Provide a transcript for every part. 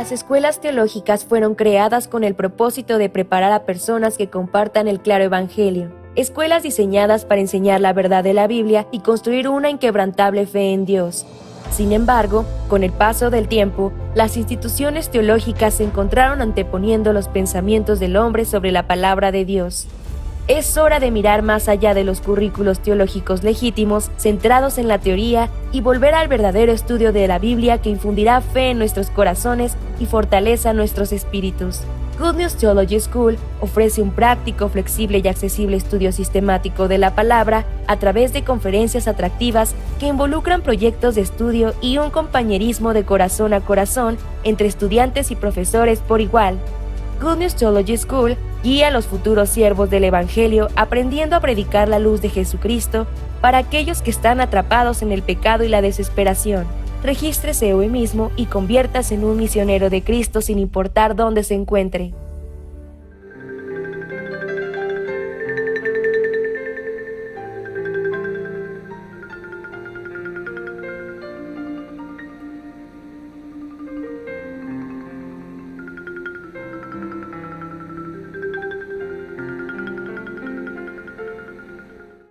Las escuelas teológicas fueron creadas con el propósito de preparar a personas que compartan el claro evangelio. Escuelas diseñadas para enseñar la verdad de la Biblia y construir una inquebrantable fe en Dios. Sin embargo, con el paso del tiempo, las instituciones teológicas se encontraron anteponiendo los pensamientos del hombre sobre la palabra de Dios. Es hora de mirar más allá de los currículos teológicos legítimos, centrados en la teoría, y volver al verdadero estudio de la Biblia que infundirá fe en nuestros corazones y fortaleza nuestros espíritus. Good News Theology School ofrece un práctico, flexible y accesible estudio sistemático de la palabra a través de conferencias atractivas que involucran proyectos de estudio y un compañerismo de corazón a corazón entre estudiantes y profesores por igual. Good News Theology School guía a los futuros siervos del Evangelio aprendiendo a predicar la luz de Jesucristo para aquellos que están atrapados en el pecado y la desesperación. Regístrese hoy mismo y conviértase en un misionero de Cristo sin importar dónde se encuentre.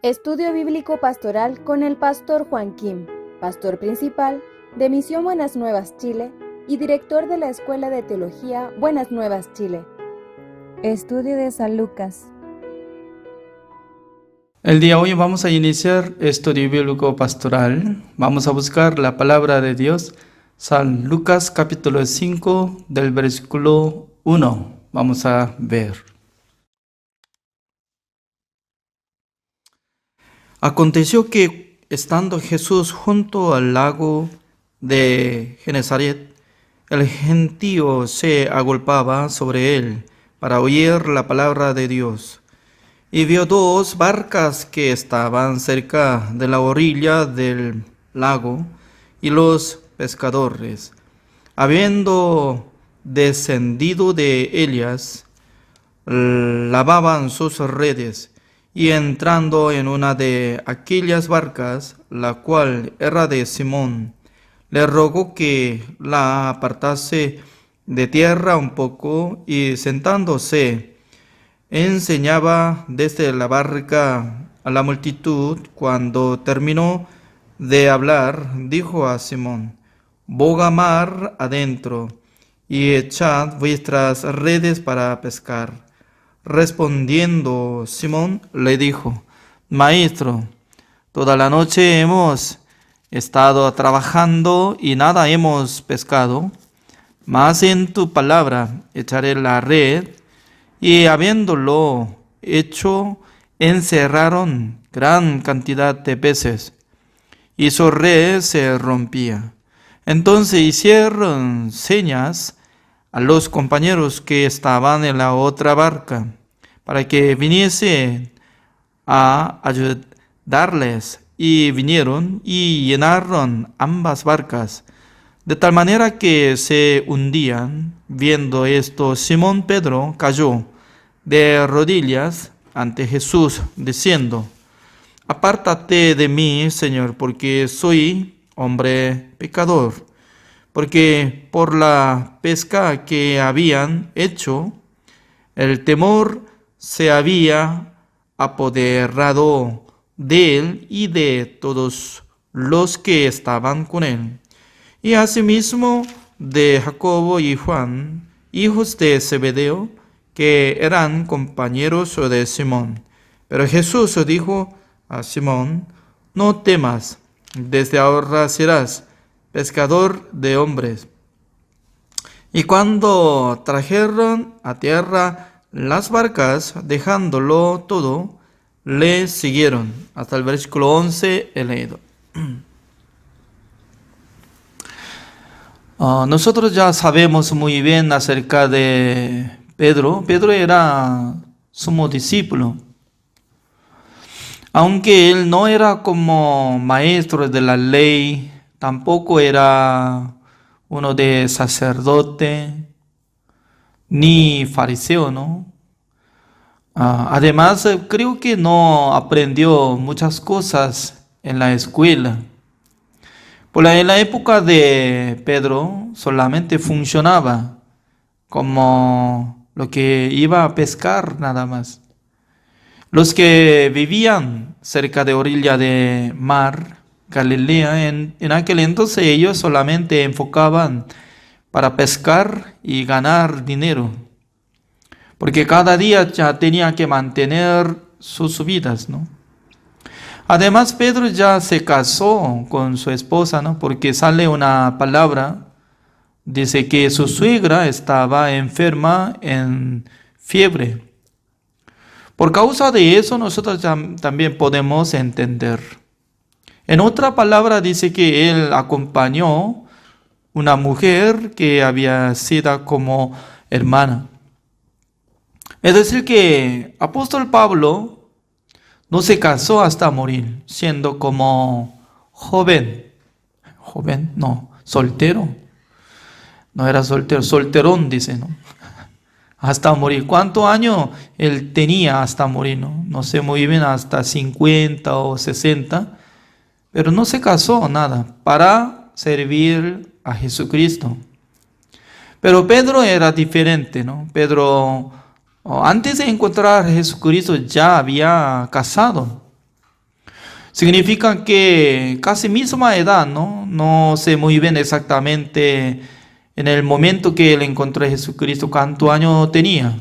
Estudio Bíblico Pastoral con el Pastor Juan Kim, Pastor Principal de Misión Buenas Nuevas Chile y Director de la Escuela de Teología Buenas Nuevas Chile. Estudio de San Lucas. El día de hoy vamos a iniciar Estudio Bíblico Pastoral. Vamos a buscar la palabra de Dios, San Lucas capítulo 5 del versículo 1. Vamos a ver. Aconteció que, estando Jesús junto al lago de Genesaret, el gentío se agolpaba sobre él para oír la palabra de Dios. Y vio dos barcas que estaban cerca de la orilla del lago, y los pescadores, habiendo descendido de ellas, lavaban sus redes. Y entrando en una de aquellas barcas, la cual era de Simón, le rogó que la apartase de tierra un poco, y sentándose, enseñaba desde la barca a la multitud. Cuando terminó de hablar, dijo a Simón: boga mar adentro, y echad vuestras redes para pescar. Respondiendo Simón, le dijo: Maestro, toda la noche hemos estado trabajando y nada hemos pescado, mas en tu palabra echaré la red. Y habiéndolo hecho, encerraron gran cantidad de peces, y su red se rompía. Entonces hicieron señas a los compañeros que estaban en la otra barca, para que viniesen a ayudarles. Y vinieron y llenaron ambas barcas, de tal manera que se hundían. Viendo esto, Simón Pedro cayó de rodillas ante Jesús, diciendo: apártate de mí, Señor, porque soy hombre pecador. Porque por la pesca que habían hecho, el temor se había apoderado de él y de todos los que estaban con él. Y asimismo de Jacobo y Juan, hijos de Zebedeo, que eran compañeros de Simón. Pero Jesús dijo a Simón: no temas, desde ahora serás pescador de hombres. Y cuando trajeron a tierra las barcas, dejándolo todo, le siguieron. Hasta el versículo 11 he leído. Nosotros ya sabemos muy bien acerca de Pedro. Pedro era sumo discípulo. Aunque él no era como maestro de la ley, tampoco era uno de sacerdote, ni fariseo, ¿no? Además, creo que no aprendió muchas cosas en la escuela. En la época de Pedro solamente funcionaba como lo que iba a pescar nada más. Los que vivían cerca de orilla de mar, Galilea, en aquel entonces ellos solamente enfocaban para pescar y ganar dinero, porque cada día ya tenía que mantener sus vidas, ¿no? Además, Pedro ya se casó con su esposa, ¿no? Porque sale una palabra, dice que su suegra estaba enferma en fiebre. Por causa de eso, nosotros también podemos entender. En otra palabra dice que él acompañó una mujer que había sido como hermana. Es decir que apóstol Pablo no se casó hasta morir, siendo como soltero. No era soltero, solterón dice, ¿no? Hasta morir. ¿Cuántos años él tenía hasta morir? No sé muy bien, hasta 50 o 60. Pero no se casó nada para servir a Jesucristo. Pero Pedro era diferente, ¿no? Pedro, antes de encontrar a Jesucristo, ya había casado. Significa que casi misma edad, ¿no? No sé muy bien exactamente en el momento que él encontró a Jesucristo cuántos años tenía.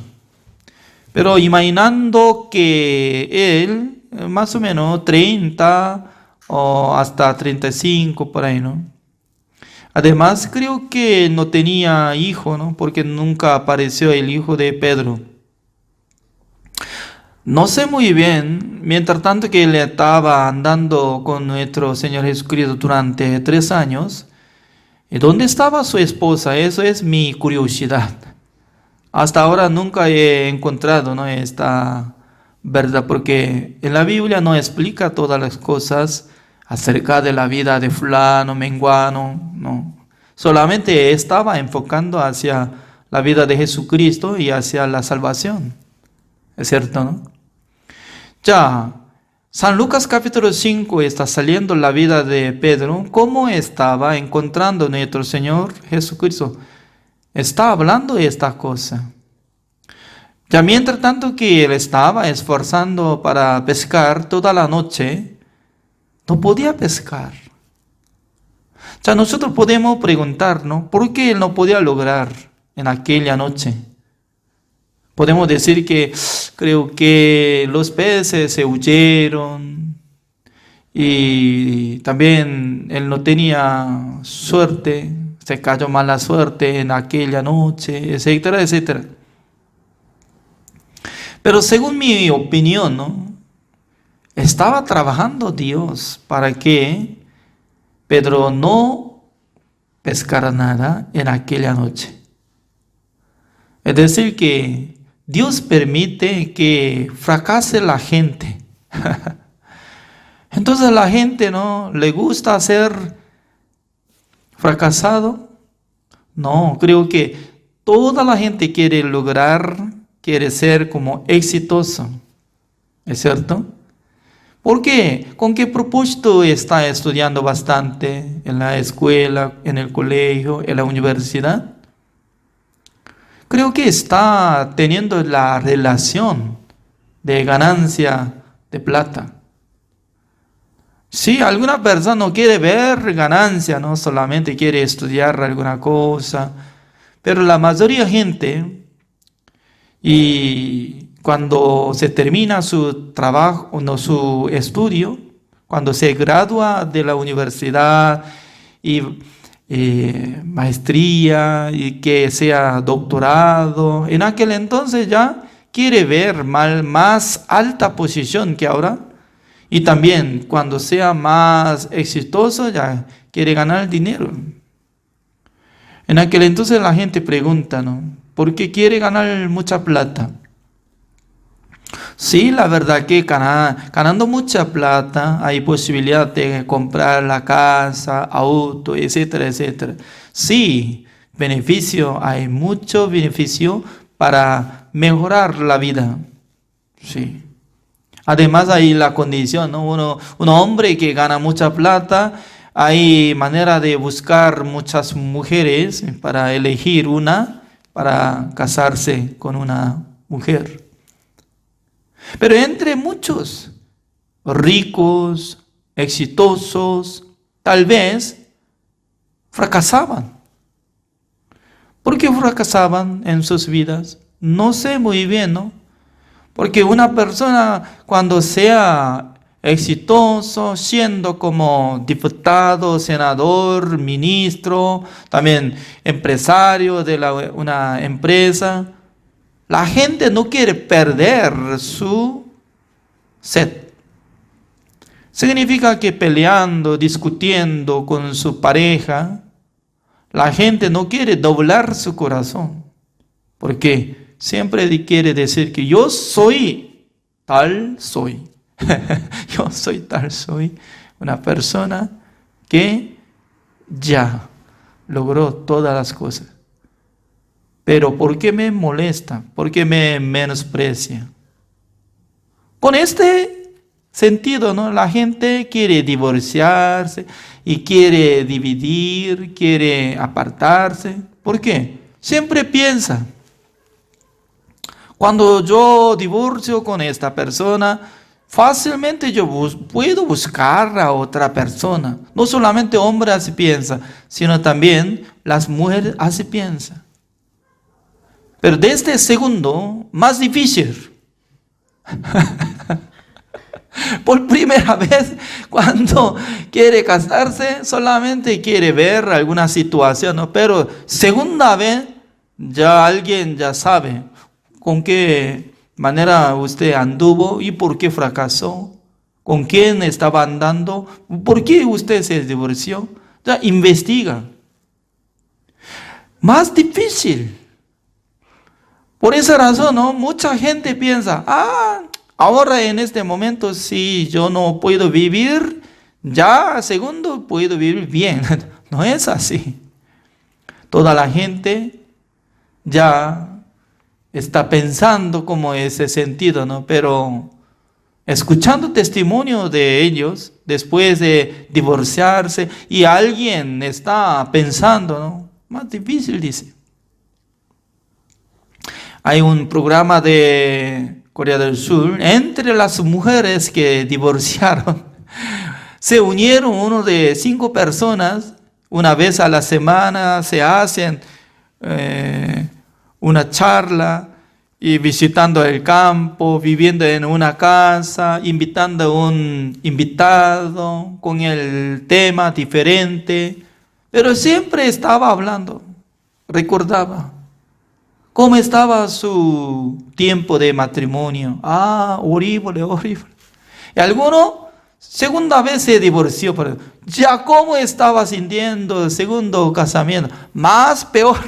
Pero imaginando que él, más o menos 30 o hasta 35 por ahí, ¿no? Además, creo que no tenía hijo, ¿no? Porque nunca apareció el hijo de Pedro. No sé muy bien, mientras tanto que él estaba andando con nuestro Señor Jesucristo durante 3 años, ¿dónde estaba su esposa? Eso es mi curiosidad. Hasta ahora nunca he encontrado, ¿no?, esta verdad, porque en la Biblia no explica todas las cosas acerca de la vida de fulano, menguano, no. Solamente estaba enfocando hacia la vida de Jesucristo y hacia la salvación. ¿Es cierto, no? Ya, San Lucas capítulo 5 está saliendo la vida de Pedro. ¿Cómo estaba encontrando nuestro Señor Jesucristo? Está hablando de esta cosa. Ya mientras tanto que él estaba esforzando para pescar toda la noche, no podía pescar. Ya nosotros podemos preguntarnos, ¿por qué él no podía lograr en aquella noche? Podemos decir que creo que los peces se huyeron y también él no tenía suerte, se cayó mala suerte en aquella noche, etcétera, etcétera. Pero según mi opinión, ¿no?, estaba trabajando Dios para que Pedro no pescara nada en aquella noche. Es decir, que Dios permite que fracase la gente. Entonces la gente, ¿no?, le gusta ser fracasado. No, creo que toda la gente quiere lograr, quiere ser como exitoso. ¿Es cierto? ¿Por qué? ¿Con qué propósito está estudiando bastante en la escuela, en el colegio, en la universidad? Creo que está teniendo la relación de ganancia de plata. Sí, alguna persona no quiere ver ganancia, no solamente quiere estudiar alguna cosa, pero la mayoría de gente, y cuando se termina su trabajo, no, su estudio, cuando se gradúa de la universidad y maestría y que sea doctorado, en aquel entonces ya quiere ver más alta posición que ahora, y también cuando sea más exitoso ya quiere ganar dinero. En aquel entonces la gente pregunta, ¿no?, ¿por qué quiere ganar mucha plata? Sí, la verdad que ganando mucha plata hay posibilidad de comprar la casa, auto, etcétera, etcétera. Sí, beneficio, hay mucho beneficio para mejorar la vida. Sí. Además hay la condición, ¿no? Un hombre que gana mucha plata, hay manera de buscar muchas mujeres para elegir una, para casarse con una mujer. Pero entre muchos ricos, exitosos, tal vez fracasaban. ¿Por qué fracasaban en sus vidas? No sé muy bien, ¿no? Porque una persona cuando sea exitoso, siendo como diputado, senador, ministro, también empresario de una empresa, la gente no quiere perder su sed. Significa que peleando, discutiendo con su pareja, la gente no quiere doblar su corazón. Porque siempre quiere decir que yo soy tal soy. Yo soy tal soy. Una persona que ya logró todas las cosas. Pero ¿por qué me molesta? ¿Por qué me menosprecia? Con este sentido, ¿no?, la gente quiere divorciarse y quiere dividir, quiere apartarse. ¿Por qué? Siempre piensa, cuando yo divorcio con esta persona, fácilmente yo puedo buscar a otra persona. No solamente hombres así piensan, sino también las mujeres así piensan. Pero de este segundo, más difícil. Por primera vez, cuando quiere casarse, solamente quiere ver alguna situación, ¿no? Pero segunda vez, ya alguien ya sabe con qué manera usted anduvo y por qué fracasó, con quién estaba andando, por qué usted se divorció. Ya investiga. Más difícil. Por esa razón, ¿no? Mucha gente piensa, ahora en este momento si yo no puedo vivir, ya segundo puedo vivir bien. No es así. Toda la gente ya está pensando como ese sentido, ¿no? Pero escuchando testimonio de ellos, después de divorciarse, y alguien está pensando, ¿no? Más difícil, dice. Hay un programa de Corea del Sur, entre las mujeres que divorciaron, se unieron uno de 5 personas, una vez a la semana se hacen una charla y visitando el campo, viviendo en una casa, invitando a un invitado con el tema diferente, pero siempre estaba hablando, recordaba cómo estaba su tiempo de matrimonio. Horrible, horrible. Y alguno, segunda vez se divorció, pero ya cómo estaba sintiendo el segundo casamiento, más peor.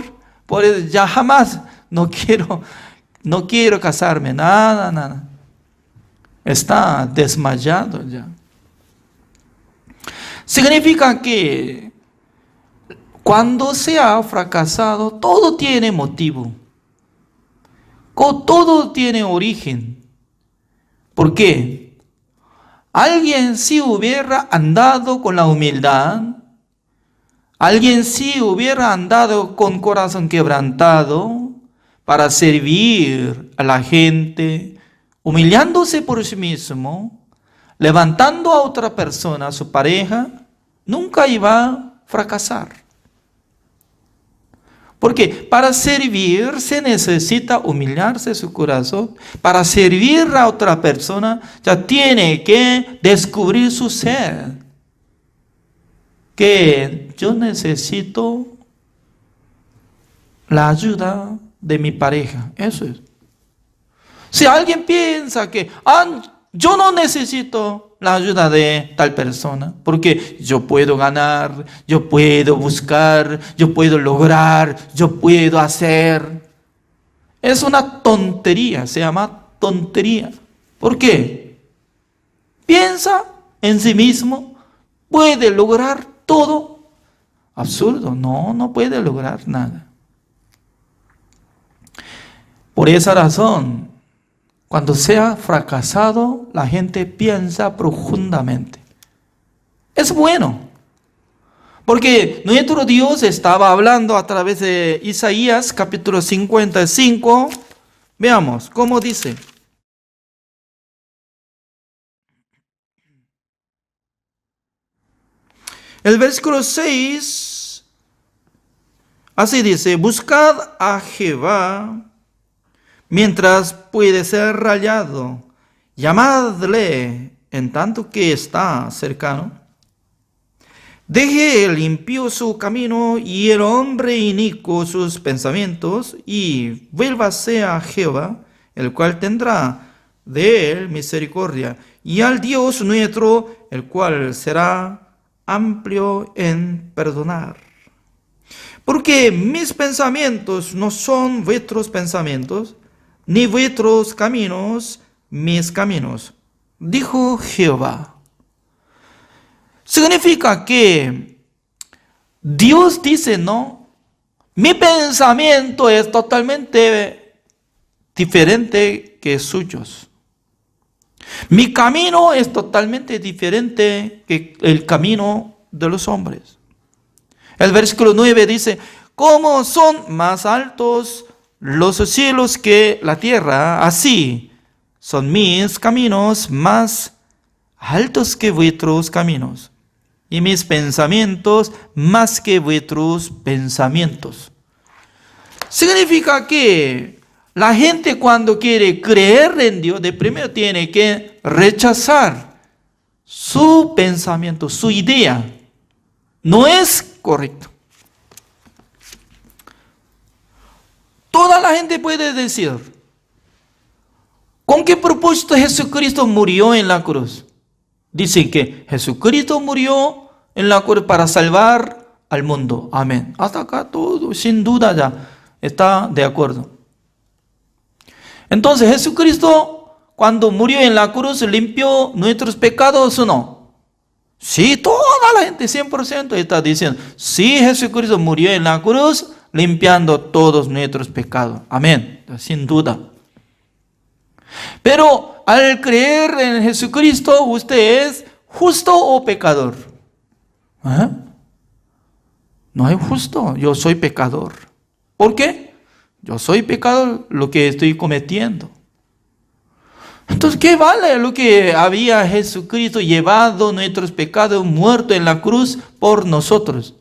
Por eso ya jamás no quiero casarme, nada. Está desmayado ya. Significa que cuando se ha fracasado, todo tiene motivo. Todo tiene origen. ¿Por qué? Alguien si hubiera andado con la humildad, alguien si hubiera andado con corazón quebrantado para servir a la gente, humillándose por sí mismo, levantando a otra persona, a su pareja, nunca iba a fracasar. Porque para servir se necesita humillarse su corazón. Para servir a otra persona ya tiene que descubrir su ser. Que yo necesito la ayuda de mi pareja. Eso es. Si alguien piensa que yo no necesito la ayuda de tal persona, porque yo puedo ganar, yo puedo buscar, yo puedo lograr, yo puedo hacer. Es una tontería, se llama tontería. ¿Por qué? Piensa en sí mismo, puede lograr todo. Absurdo, no puede lograr nada. Por esa razón, cuando sea fracasado, la gente piensa profundamente. Es bueno, porque nuestro Dios estaba hablando a través de Isaías capítulo 55. Veamos cómo dice. El versículo 6, así dice: buscad a Jehová mientras puede ser hallado, llamadle en tanto que está cercano. Deje el impío su camino y el hombre inicuo sus pensamientos, y vuélvase a Jehová, el cual tendrá de él misericordia, y al Dios nuestro, el cual será amplio en perdonar. Porque mis pensamientos no son vuestros pensamientos, ni vuestros caminos, mis caminos, dijo Jehová. Significa que Dios dice, no, mi pensamiento es totalmente diferente que suyos. Mi camino es totalmente diferente que el camino de los hombres. El versículo 9 dice: ¿cómo son más altos los cielos que la tierra? Así son mis caminos más altos que vuestros caminos, y mis pensamientos más que vuestros pensamientos. Significa que la gente cuando quiere creer en Dios, de primero tiene que rechazar su pensamiento, su idea. No es correcto. Toda la gente puede decir, ¿con qué propósito Jesucristo murió en la cruz? Dicen que Jesucristo murió en la cruz para salvar al mundo. Amén. Hasta acá todo, sin duda ya está de acuerdo. Entonces, Jesucristo, cuando murió en la cruz, limpió nuestros pecados o no. Sí, toda la gente, 100% está diciendo, sí, Jesucristo murió en la cruz, limpiando todos nuestros pecados. Amén. Sin duda. Pero al creer en Jesucristo, ¿usted es justo o pecador? No hay justo, yo soy pecador. ¿Por qué? Yo soy pecador, lo que estoy cometiendo. Entonces, ¿qué vale lo que había Jesucristo llevado nuestros pecados, muerto en la cruz por nosotros?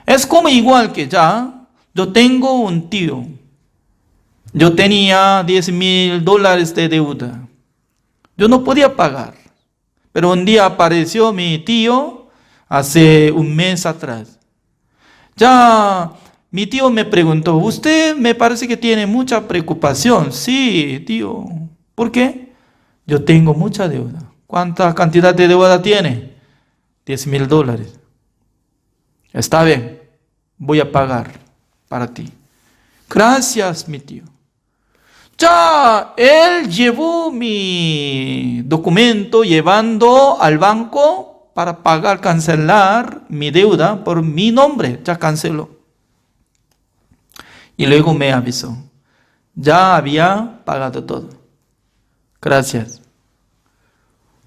Es como igual que ya, yo tengo un tío. Yo tenía $10,000 de deuda. Yo no podía pagar. Pero un día apareció mi tío hace un mes atrás. Ya mi tío me preguntó, usted me parece que tiene mucha preocupación. Sí, tío. ¿Por qué? Yo tengo mucha deuda. ¿Cuánta cantidad de deuda tiene? $10,000. Está bien, voy a pagar para ti. Gracias, mi tío. Ya, él llevó mi documento llevando al banco para pagar, cancelar mi deuda por mi nombre. Ya canceló. Y luego me avisó. Ya había pagado todo. Gracias.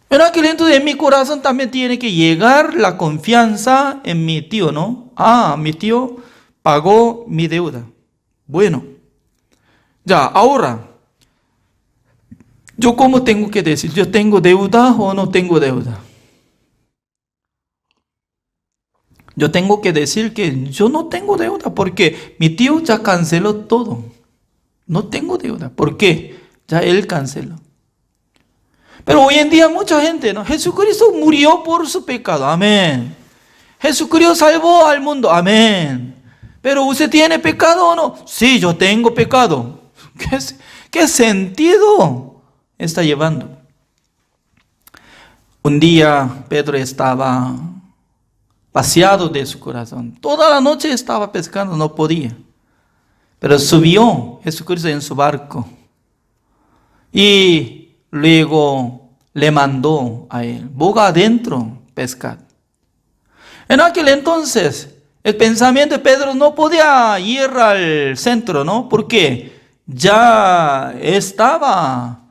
En aquel entonces en mi corazón también tiene que llegar la confianza en mi tío, ¿no? Mi tío pagó mi deuda. Bueno. Ya, ahora, ¿yo cómo tengo que decir? ¿Yo tengo deuda o no tengo deuda? Yo tengo que decir que yo no tengo deuda porque mi tío ya canceló todo. No tengo deuda. ¿Por qué? Ya él canceló. Pero hoy en día mucha gente, ¿no? Jesucristo murió por su pecado. Amén. Jesucristo salvó al mundo. Amén. Pero ¿usted tiene pecado o no? Sí, yo tengo pecado. ¿Qué sentido está llevando? Un día Pedro estaba vaciado de su corazón. Toda la noche estaba pescando, no podía. Pero subió Jesucristo en su barco. Y luego le mandó a él, boga adentro, pescad. En aquel entonces, el pensamiento de Pedro no podía ir al centro, ¿no? Porque ya estaba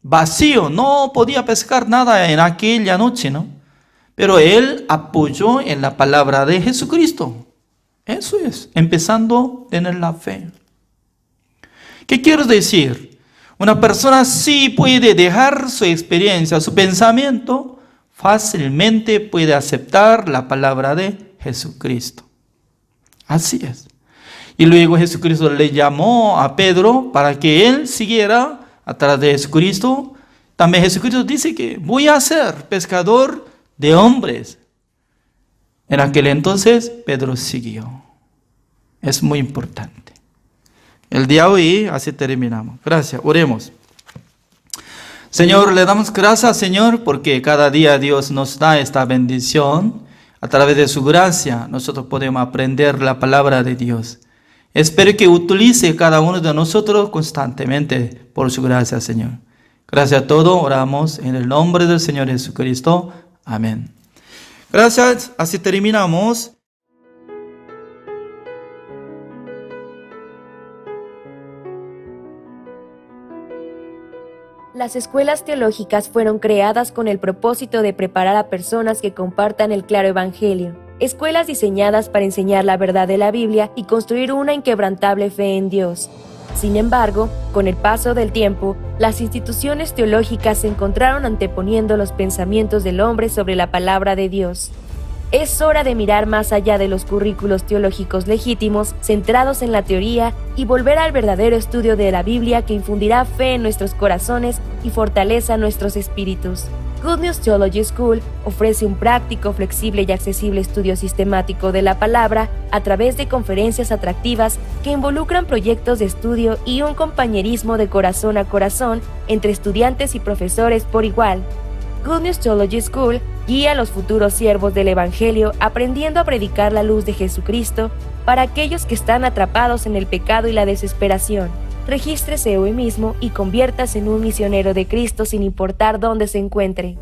vacío, no podía pescar nada en aquella noche, ¿no? Pero él apoyó en la palabra de Jesucristo. Eso es, empezando a tener la fe. ¿Qué quiero decir? Una persona sí puede dejar su experiencia, su pensamiento, fácilmente puede aceptar la palabra de Jesucristo. Así es. Y luego Jesucristo le llamó a Pedro para que él siguiera a través de Jesucristo. También Jesucristo dice que voy a ser pescador de hombres. En aquel entonces Pedro siguió. Es muy importante. El día de hoy así terminamos. Gracias, oremos. Señor, le damos gracias, Señor, porque cada día Dios nos da esta bendición. A través de su gracia nosotros podemos aprender la palabra de Dios. Espero que utilice cada uno de nosotros constantemente por su gracia, Señor. Gracias a todos, oramos en el nombre del Señor Jesucristo. Amén. Gracias, así terminamos. Las escuelas teológicas fueron creadas con el propósito de preparar a personas que compartan el claro evangelio. Escuelas diseñadas para enseñar la verdad de la Biblia y construir una inquebrantable fe en Dios. Sin embargo, con el paso del tiempo, las instituciones teológicas se encontraron anteponiendo los pensamientos del hombre sobre la palabra de Dios. Es hora de mirar más allá de los currículos teológicos legítimos, centrados en la teoría, y volver al verdadero estudio de la Biblia que infundirá fe en nuestros corazones y fortaleza nuestros espíritus. Good News Theology School ofrece un práctico, flexible y accesible estudio sistemático de la palabra a través de conferencias atractivas que involucran proyectos de estudio y un compañerismo de corazón a corazón entre estudiantes y profesores por igual. Good News Theology School guía a los futuros siervos del Evangelio aprendiendo a predicar la luz de Jesucristo para aquellos que están atrapados en el pecado y la desesperación. Regístrese hoy mismo y conviértase en un misionero de Cristo sin importar dónde se encuentre.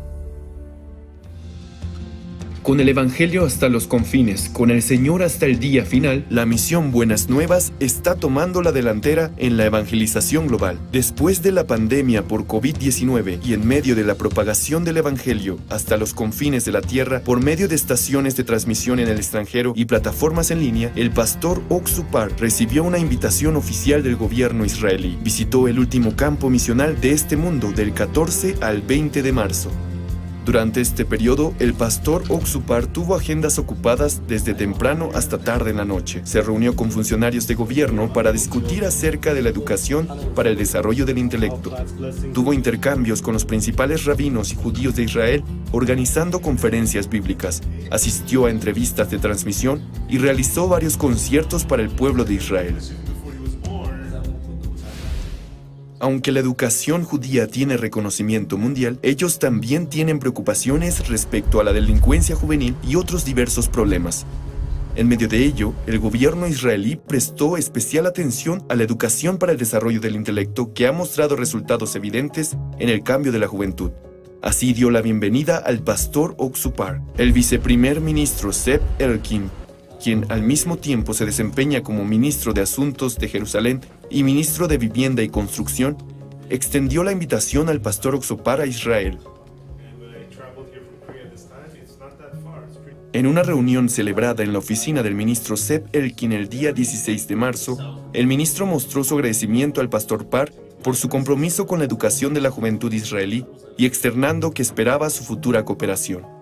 Con el Evangelio hasta los confines, con el Señor hasta el día final, la misión Buenas Nuevas está tomando la delantera en la evangelización global. Después de la pandemia por COVID-19 y en medio de la propagación del Evangelio hasta los confines de la tierra por medio de estaciones de transmisión en el extranjero y plataformas en línea, el pastor Oxupar recibió una invitación oficial del gobierno israelí. Visitó el último campo misional de este mundo del 14 al 20 de marzo. Durante este periodo, el pastor Oxupar tuvo agendas ocupadas desde temprano hasta tarde en la noche. Se reunió con funcionarios de gobierno para discutir acerca de la educación para el desarrollo del intelecto. Tuvo intercambios con los principales rabinos y judíos de Israel, organizando conferencias bíblicas. Asistió a entrevistas de transmisión y realizó varios conciertos para el pueblo de Israel. Aunque la educación judía tiene reconocimiento mundial, ellos también tienen preocupaciones respecto a la delincuencia juvenil y otros diversos problemas. En medio de ello, el gobierno israelí prestó especial atención a la educación para el desarrollo del intelecto que ha mostrado resultados evidentes en el cambio de la juventud. Así dio la bienvenida al pastor Oxupar, el viceprimer ministro Zeev Elkin, quien al mismo tiempo se desempeña como ministro de Asuntos de Jerusalén y ministro de Vivienda y Construcción, extendió la invitación al pastor Oxupar a Israel. En una reunión celebrada en la oficina del ministro Zeev Elkin el día 16 de marzo, el ministro mostró su agradecimiento al pastor Par por su compromiso con la educación de la juventud israelí y externando que esperaba su futura cooperación.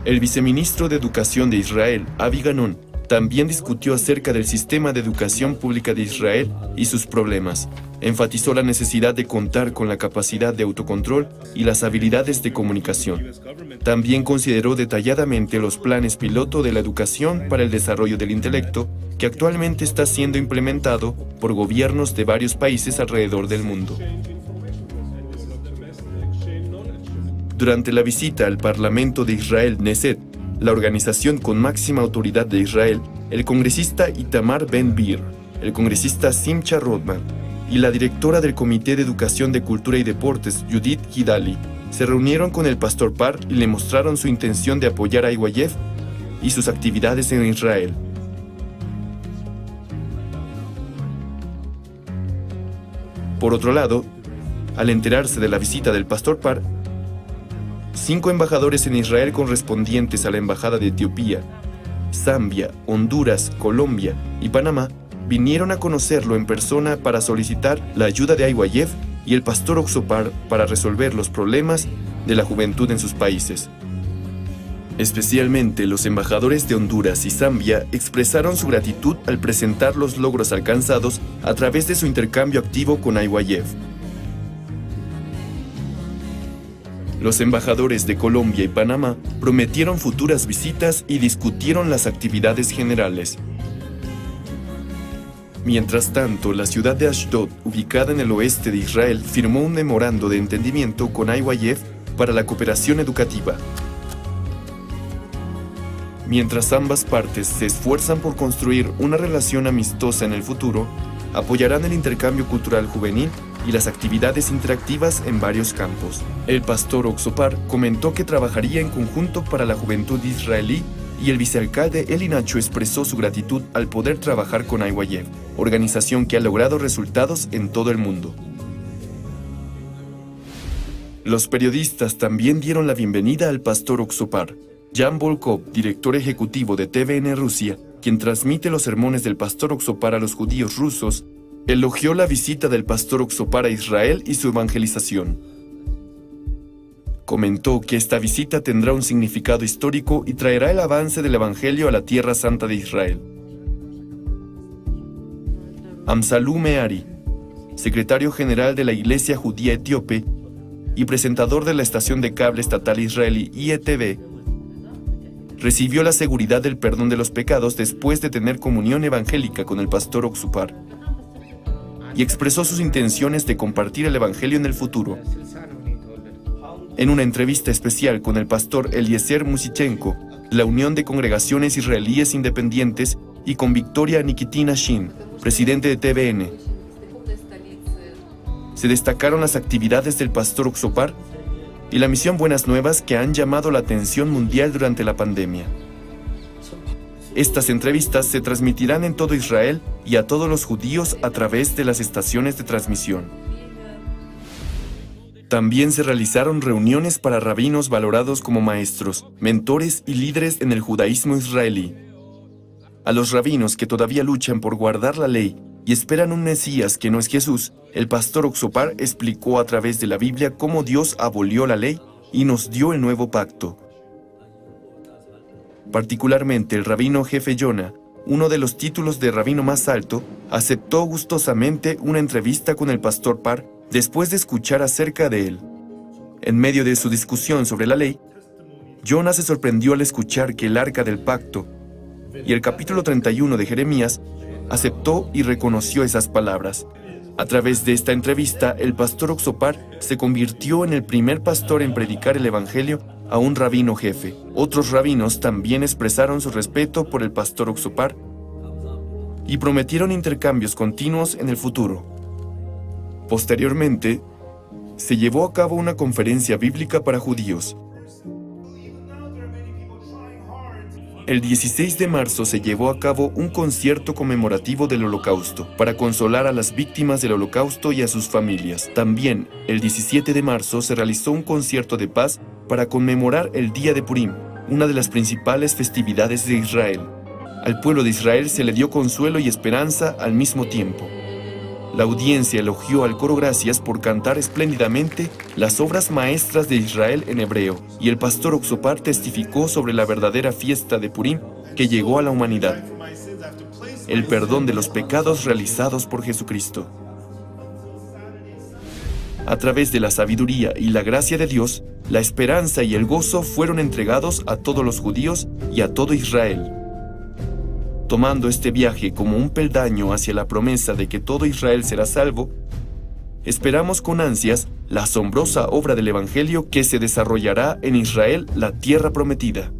El viceministro de Educación de Israel, Avi Ganon, también discutió acerca del sistema de educación pública de Israel y sus problemas. Enfatizó la necesidad de contar con la capacidad de autocontrol y las habilidades de comunicación. También consideró detalladamente los planes piloto de la educación para el desarrollo del intelecto que actualmente está siendo implementado por gobiernos de varios países alrededor del mundo. Durante la visita al Parlamento de Israel Knesset, la organización con máxima autoridad de Israel, el congresista Itamar Ben-Gvir, el congresista Simcha Rodman y la directora del Comité de Educación de Cultura y Deportes, Judith Gidali, se reunieron con el pastor Par y le mostraron su intención de apoyar a IYF y sus actividades en Israel. Por otro lado, al enterarse de la visita del pastor Par, 5 embajadores en Israel correspondientes a la Embajada de Etiopía, Zambia, Honduras, Colombia y Panamá vinieron a conocerlo en persona para solicitar la ayuda de IYF y el pastor Oxupar para resolver los problemas de la juventud en sus países. Especialmente los embajadores de Honduras y Zambia expresaron su gratitud al presentar los logros alcanzados a través de su intercambio activo con IYF. Los embajadores de Colombia y Panamá prometieron futuras visitas y discutieron las actividades generales. Mientras tanto, la ciudad de Ashdod, ubicada en el oeste de Israel, firmó un memorando de entendimiento con IYF para la cooperación educativa. Mientras ambas partes se esfuerzan por construir una relación amistosa en el futuro, apoyarán el intercambio cultural juvenil y las actividades interactivas en varios campos. El pastor Oxupar comentó que trabajaría en conjunto para la juventud israelí y el vicealcalde Eli Nacho expresó su gratitud al poder trabajar con IYF, organización que ha logrado resultados en todo el mundo. Los periodistas también dieron la bienvenida al pastor Oxupar. Jan Volkov, director ejecutivo de TVN Rusia, quien transmite los sermones del pastor Oxupar a los judíos rusos, elogió la visita del pastor Oxopar a Israel y su evangelización. Comentó que esta visita tendrá un significado histórico y traerá el avance del Evangelio a la Tierra Santa de Israel. Amsalú Meari, secretario general de la Iglesia Judía Etíope y presentador de la estación de cable estatal israelí IETV, recibió la seguridad del perdón de los pecados después de tener comunión evangélica con el pastor Oxopar y expresó sus intenciones de compartir el Evangelio en el futuro. En una entrevista especial con el pastor Eliezer Musichenko, de la Unión de Congregaciones Israelíes Independientes, y con Victoria Nikitina Shin, presidente de TVN, se destacaron las actividades del pastor Oxopar y la misión Buenas Nuevas que han llamado la atención mundial durante la pandemia. Estas entrevistas se transmitirán en todo Israel y a todos los judíos a través de las estaciones de transmisión. También se realizaron reuniones para rabinos valorados como maestros, mentores y líderes en el judaísmo israelí. A los rabinos que todavía luchan por guardar la ley y esperan un Mesías que no es Jesús, el pastor Oxopar explicó a través de la Biblia cómo Dios abolió la ley y nos dio el nuevo pacto. Particularmente el rabino jefe Yonah, uno de los títulos de rabino más alto, aceptó gustosamente una entrevista con el pastor Par después de escuchar acerca de él. En medio de su discusión sobre la ley, Yonah se sorprendió al escuchar que el arca del pacto y el capítulo 31 de Jeremías aceptó y reconoció esas palabras. A través de esta entrevista, el pastor Oxopar se convirtió en el primer pastor en predicar el Evangelio a un rabino jefe. Otros rabinos también expresaron su respeto por el pastor Oxopar y prometieron intercambios continuos en el futuro. Posteriormente, se llevó a cabo una conferencia bíblica para judíos. El 16 de marzo se llevó a cabo un concierto conmemorativo del Holocausto para consolar a las víctimas del Holocausto y a sus familias. También, el 17 de marzo se realizó un concierto de paz para conmemorar el Día de Purim, una de las principales festividades de Israel. Al pueblo de Israel se le dio consuelo y esperanza al mismo tiempo. La audiencia elogió al coro Gracias por cantar espléndidamente las obras maestras de Israel en hebreo, y el pastor Oxopar testificó sobre la verdadera fiesta de Purim que llegó a la humanidad, el perdón de los pecados realizados por Jesucristo. A través de la sabiduría y la gracia de Dios, la esperanza y el gozo fueron entregados a todos los judíos y a todo Israel. Tomando este viaje como un peldaño hacia la promesa de que todo Israel será salvo, esperamos con ansias la asombrosa obra del Evangelio que se desarrollará en Israel, la tierra prometida.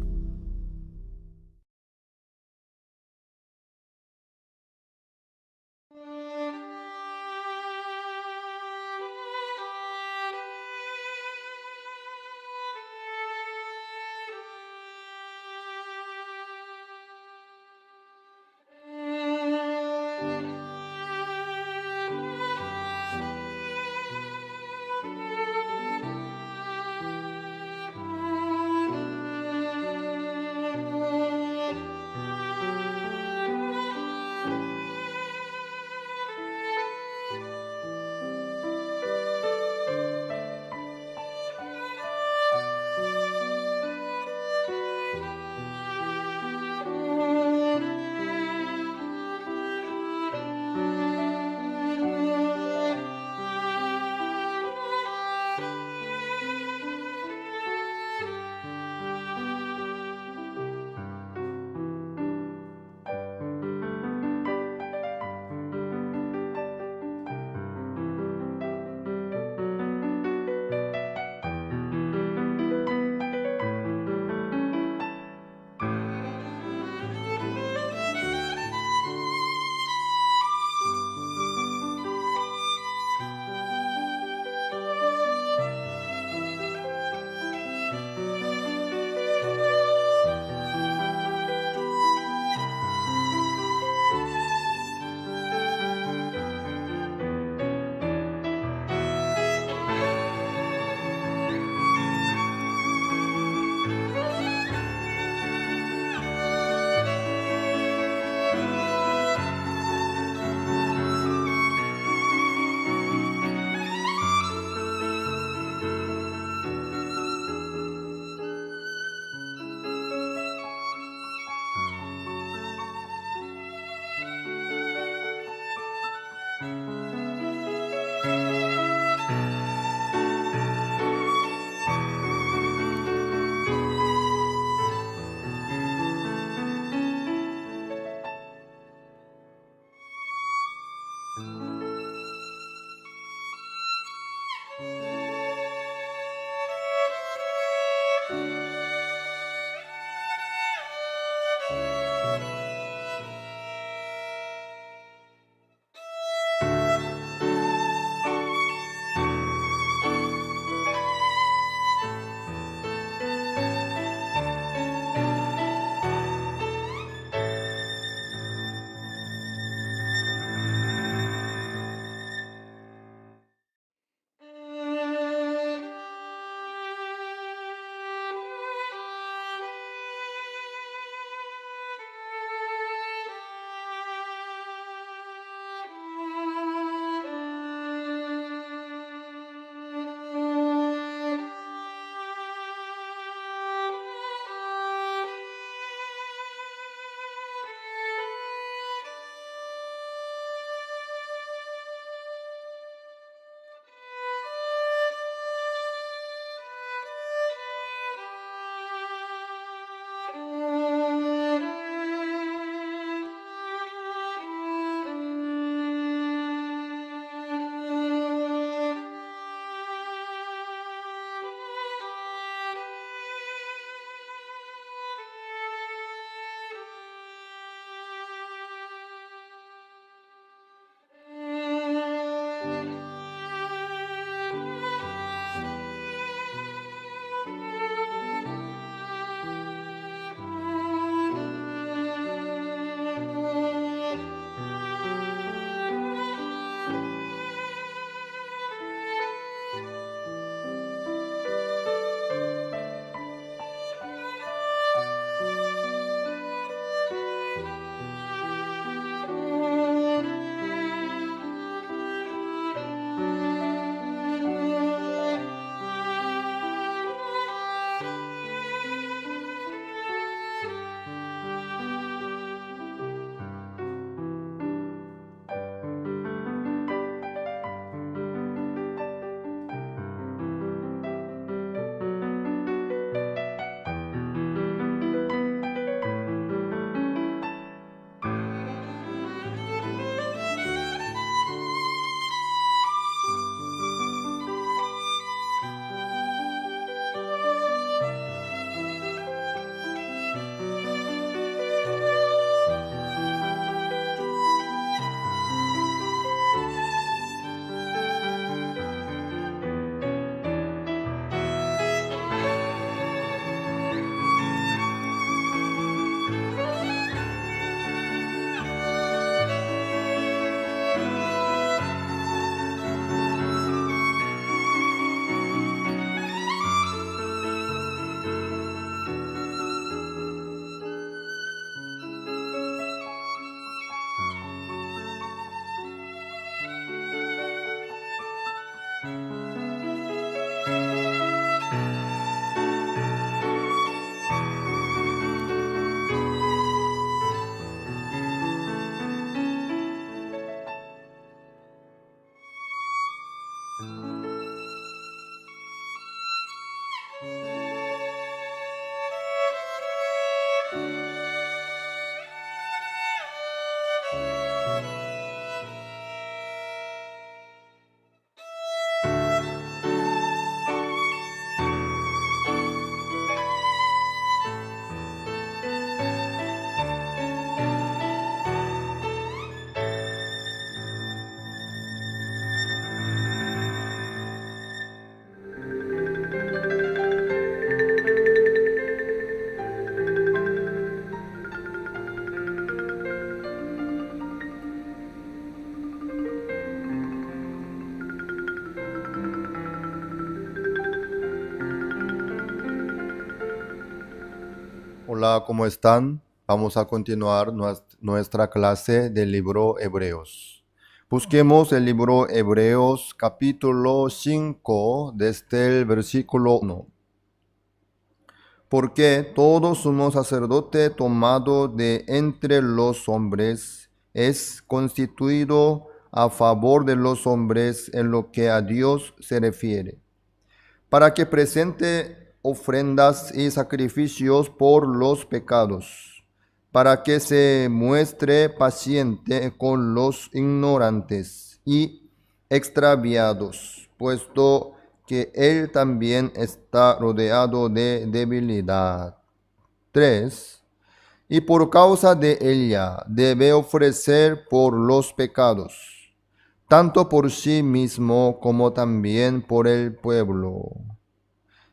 Hola, ¿cómo están? Vamos a continuar nuestra clase del libro Hebreos. Busquemos el libro Hebreos capítulo 5 desde el versículo 1. Porque todo sumo sacerdote tomado de entre los hombres es constituido a favor de los hombres en lo que a Dios se refiere, para que presente ofrendas y sacrificios por los pecados, para que se muestre paciente con los ignorantes y extraviados, puesto que él también está rodeado de debilidad. 3. Y por causa de ella debe ofrecer por los pecados, tanto por sí mismo como también por el pueblo.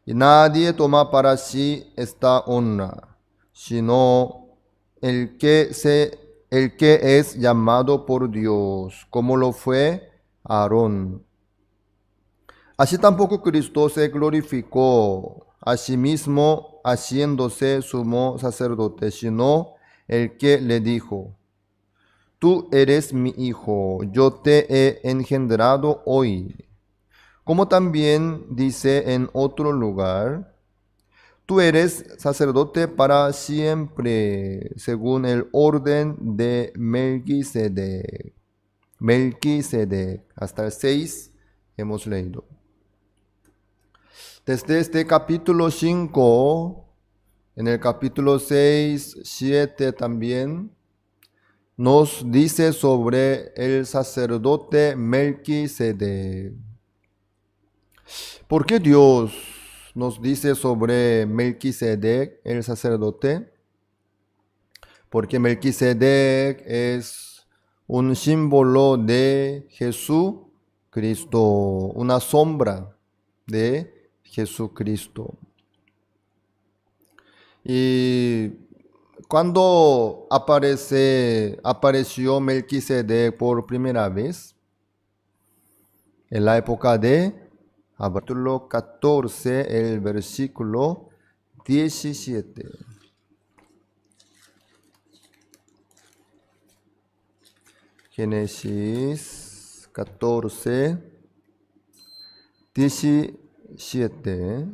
Y nadie toma para sí esta honra, sino el que es llamado por Dios, como lo fue Aarón. Así tampoco Cristo se glorificó a sí mismo haciéndose sumo sacerdote, sino el que le dijo: Tú eres mi hijo, yo te he engendrado hoy. Como también dice en otro lugar: Tú eres sacerdote para siempre, según el orden de Melquisedec. Melquisedec. Hasta el 6 hemos leído. Desde este capítulo 5, en el capítulo 6, 7 también, nos dice sobre el sacerdote Melquisedec. ¿Por qué Dios nos dice sobre Melquisedec, el sacerdote? Porque Melquisedec es un símbolo de Jesucristo, una sombra de Jesucristo. Y cuando apareció Melquisedec por primera vez, en la época de capítulo 14, el versículo 17. Génesis 14, 17.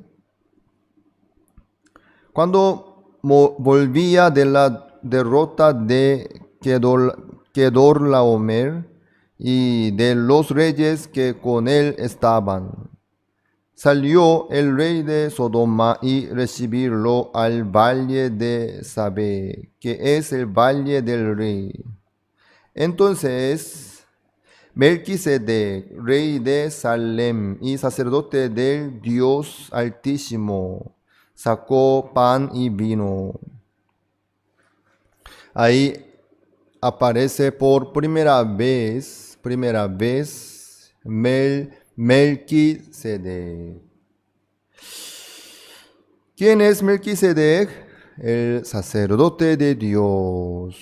Cuando volvía de la derrota de Kedorlaomer y de los reyes que con él estaban, salió el rey de Sodoma y recibirlo al valle de Sabe, que es el valle del rey. Entonces Melquisedec, rey de Salem y sacerdote del Dios Altísimo, sacó pan y vino. Ahí aparece por primera vez Melquisedec. ¿Quién es Melquisedec? El sacerdote de Dios.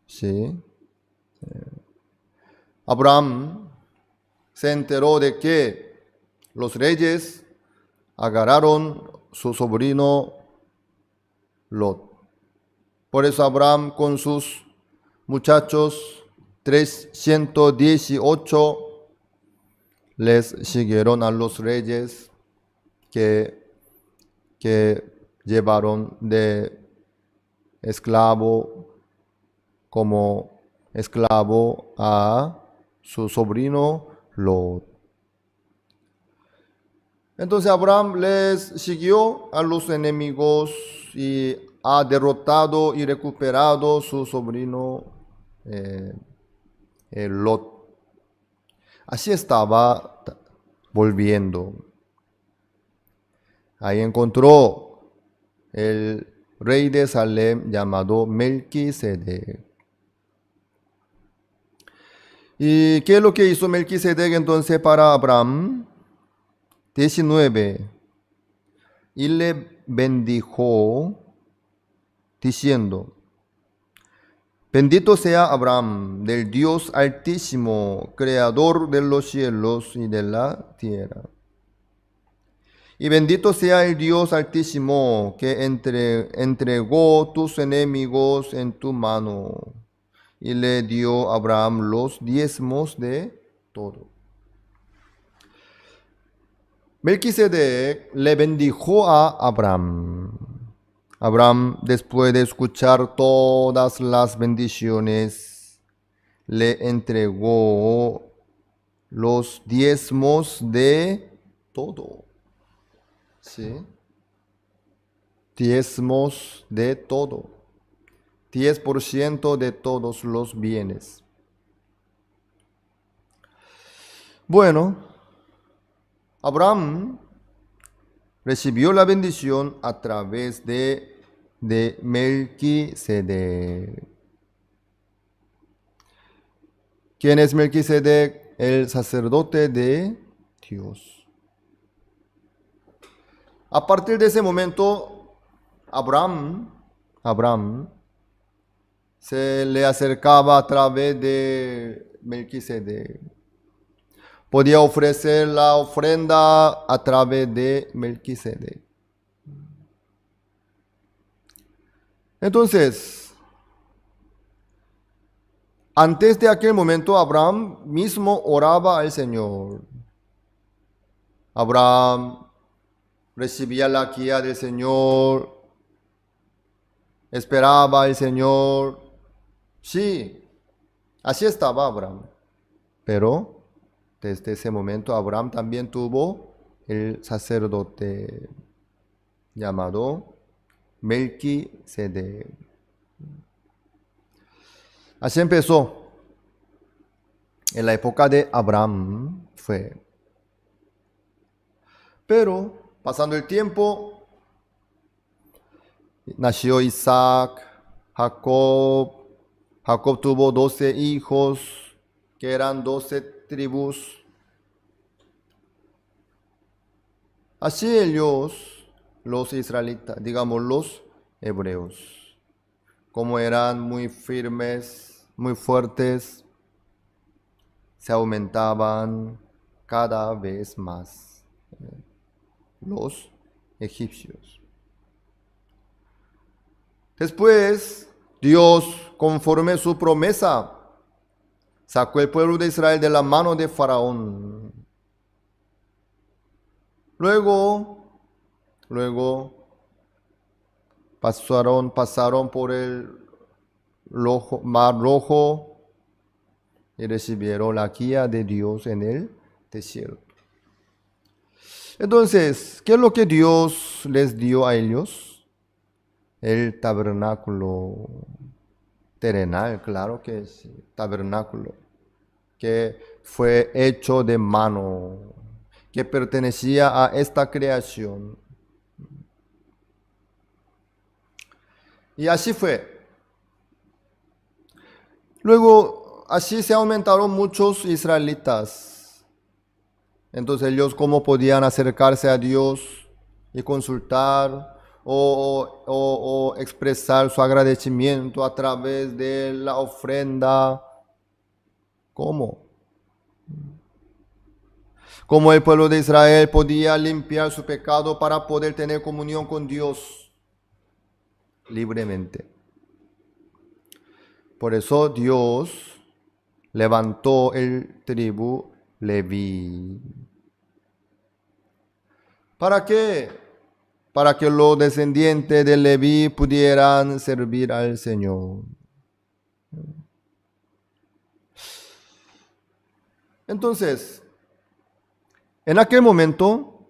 ¿Sí? Abraham se enteró de que los reyes agarraron su sobrino Lot. Por eso Abraham con sus muchachos 318 les siguieron a los reyes que llevaron de esclavo como esclavo a su sobrino Lot. Entonces Abraham les siguió a los enemigos y ha derrotado y recuperado su sobrino Lot. Así estaba volviendo. Ahí encontró el rey de Salem llamado Melquisedec. ¿Y qué es lo que hizo Melquisedec entonces para Abraham? 19. Y le bendijo diciendo: bendito sea Abraham del Dios Altísimo, creador de los cielos y de la tierra. Y bendito sea el Dios Altísimo que entregó tus enemigos en tu mano. Y le dio a Abraham los diezmos de todo. Melquisedec le bendijo a Abraham. Abraham, después de escuchar todas las bendiciones, le entregó los diezmos de todo. ¿Sí? Diezmos de todo. 10% de todos los bienes. Bueno, Abraham recibió la bendición a través de Melquisedec. ¿Quién es Melquisedec? El sacerdote de Dios. A partir de ese momento, Abraham se le acercaba a través de Melquisedec. Podía ofrecer la ofrenda a través de Melquisedec. Entonces, antes de aquel momento, Abraham mismo oraba al Señor. Abraham recibía la guía del Señor, esperaba al Señor. Sí, así estaba Abraham. Pero desde ese momento Abraham también tuvo el sacerdote llamado Melquisedec. Así empezó. En la época de Abraham fue. Pero pasando el tiempo, nació Isaac, Jacob. Jacob tuvo 12 hijos, que eran 12 tribus. Así ellos, los israelitas, digamos los hebreos, como eran muy firmes, muy fuertes, se aumentaban cada vez más los egipcios. Después, Dios, conforme su promesa, sacó el pueblo de Israel de la mano de Faraón. Luego pasaron por el Mar Rojo y recibieron la guía de Dios en el desierto. Entonces, ¿qué es lo que Dios les dio a ellos? El tabernáculo terrenal, claro que sí, tabernáculo, que fue hecho de mano, que pertenecía a esta creación. Y así fue. Luego, así se aumentaron muchos israelitas. Entonces ellos, ¿cómo podían acercarse a Dios y consultar o expresar su agradecimiento a través de la ofrenda? ¿Cómo? ¿Cómo el pueblo de Israel podía limpiar su pecado para poder tener comunión con Dios libremente? Por eso Dios levantó el tribu Leví. ¿Para qué? Para que los descendientes de Leví pudieran servir al Señor. Entonces, en aquel momento,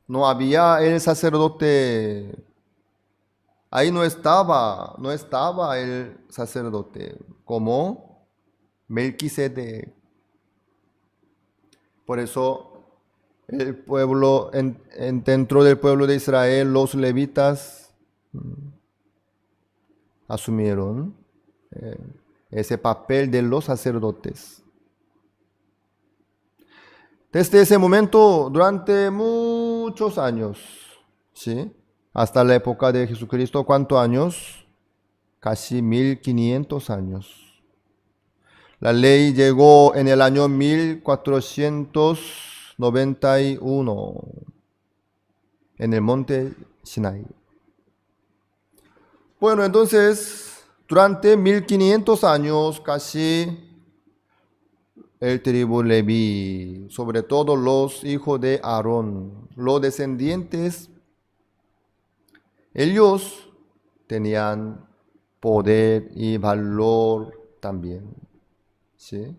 No había el sacerdote. Ahí no estaba el sacerdote como Melquisedec. Por eso el pueblo, dentro del pueblo de Israel, los levitas asumieron ese papel de los sacerdotes. Desde ese momento, durante muchos años, ¿sí? Hasta la época de Jesucristo, ¿cuántos años? Casi 1500 años. La ley llegó en el año 1491 en el monte Sinai. Bueno, entonces, durante 1500 años, casi el tribu Leví, sobre todo los hijos de Aarón, los descendientes, ellos tenían poder y valor también. ¿Sí?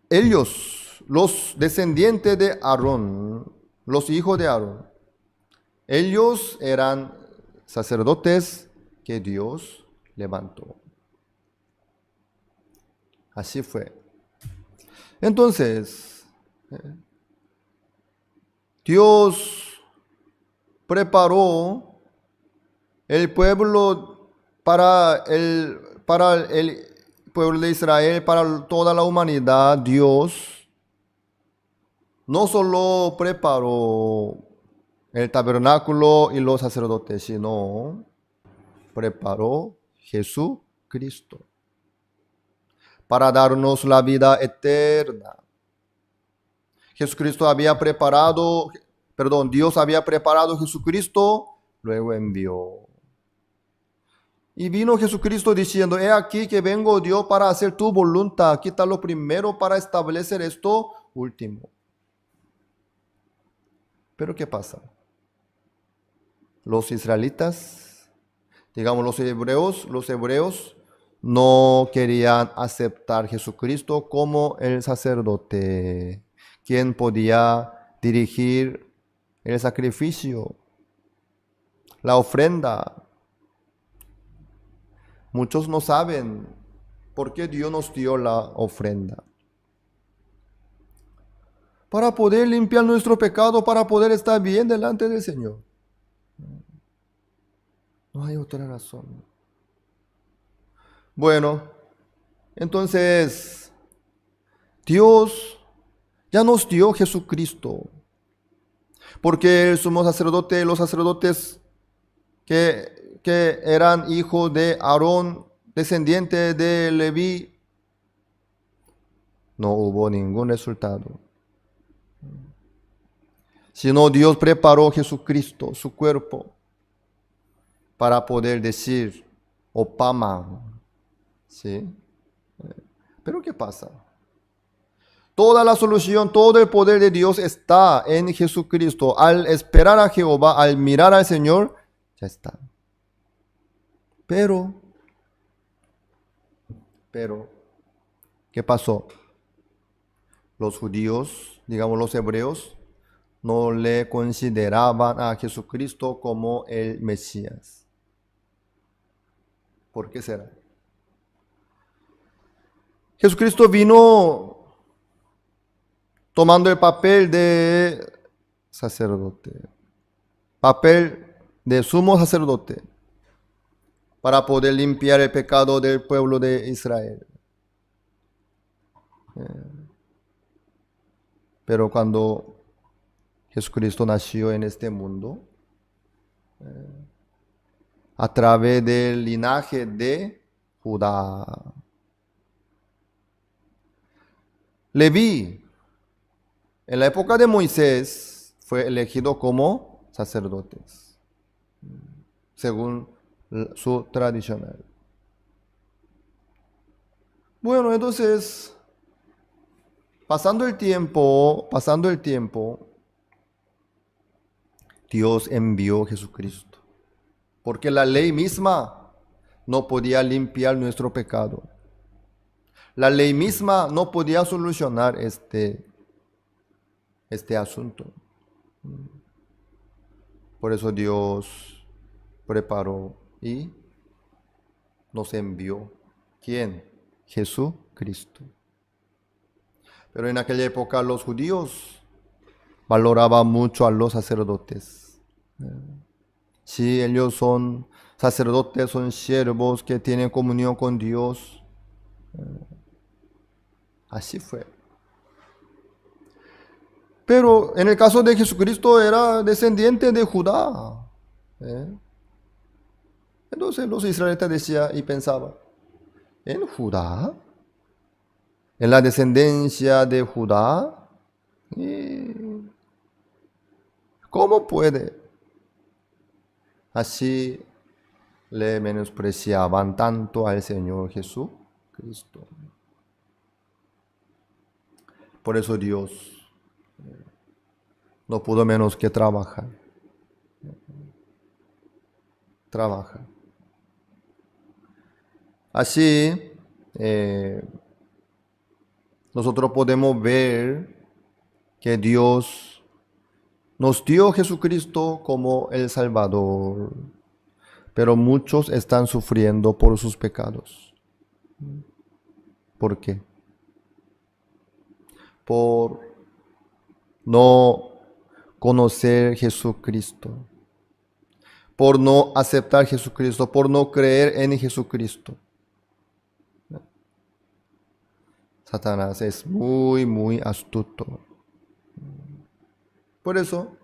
Ellos, los descendientes de Aarón, los hijos de Aarón, ellos eran sacerdotes que Dios levantó. Así fue. Entonces, Dios preparó el pueblo para el pueblo de Israel, para toda la humanidad. Dios no solo preparó el tabernáculo y los sacerdotes, sino preparó Jesucristo para darnos la vida eterna. Dios había preparado a Jesucristo, luego envió. Y vino Jesucristo diciendo, he aquí que vengo Dios para hacer tu voluntad. Quita lo primero para establecer esto último. Pero ¿qué pasa? Los israelitas, digamos los hebreos no querían aceptar a Jesucristo como el sacerdote, quien podía dirigir el sacrificio, la ofrenda. Muchos no saben por qué Dios nos dio la ofrenda. Para poder limpiar nuestro pecado, para poder estar bien delante del Señor. No hay otra razón. Bueno, entonces, Dios ya nos dio Jesucristo. Porque el sumo sacerdote, los sacerdotes que eran hijos de Aarón, descendientes de Leví, no hubo ningún resultado. Sino Dios preparó a Jesucristo, su cuerpo, para poder decir, Opama. ¿Sí? Pero ¿qué pasa? Toda la solución, todo el poder de Dios está en Jesucristo. Al esperar a Jehová, al mirar al Señor, ya está. Pero, ¿qué pasó? Los judíos, digamos los hebreos, no le consideraban a Jesucristo como el Mesías. ¿Por qué será? Jesucristo vino tomando el papel de sacerdote, papel de sumo sacerdote, para poder limpiar el pecado del pueblo de Israel. Pero cuando Jesucristo nació en este mundo, a través del linaje de Judá, Leví, en la época de Moisés, fue elegido como sacerdotes, según su tradicional. Bueno, entonces, pasando el tiempo, Dios envió a Jesucristo, porque la ley misma no podía limpiar nuestro pecado. La ley misma no podía solucionar este este asunto. Por eso Dios preparó y nos envió. ¿Quién? Jesucristo. Pero en aquella época los judíos valoraban mucho a los sacerdotes. Si ellos son sacerdotes, son siervos que tienen comunión con Dios. Así fue. Pero en el caso de Jesucristo era descendiente de Judá. Entonces los israelitas decían y pensaban, ¿en Judá? ¿En la descendencia de Judá? ¿Cómo puede? Así le menospreciaban tanto al Señor Jesucristo. Por eso Dios no pudo menos que trabajar. Trabaja. Así, nosotros podemos ver que Dios nos dio a Jesucristo como el Salvador, pero muchos están sufriendo por sus pecados. ¿Por qué? Por no conocer Jesucristo, por no aceptar Jesucristo, por no creer en Jesucristo. Satanás es muy astuto. Por eso,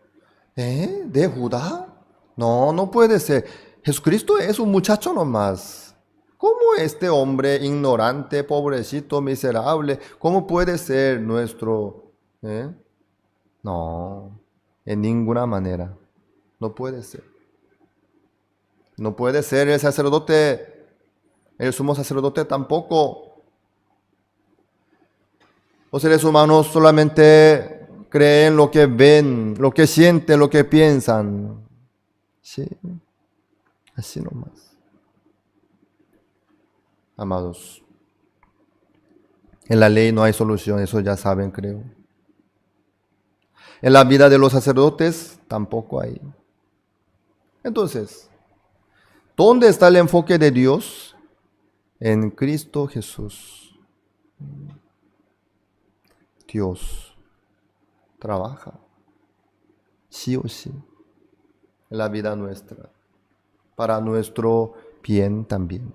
¿de Judá? No puede ser. Jesucristo es un muchacho nomás. ¿Cómo este hombre ignorante, pobrecito, miserable, cómo puede ser nuestro? No, en ninguna manera. No puede ser. No puede ser el sacerdote, el sumo sacerdote tampoco. Los seres humanos solamente creen lo que ven, lo que sienten, lo que piensan. Sí, así nomás. Amados, en la ley no hay solución, eso ya saben, creo. En la vida de los sacerdotes tampoco hay. Entonces, ¿dónde está el enfoque de Dios? En Cristo Jesús. Dios trabaja, sí o sí, en la vida nuestra, para nuestro bien también.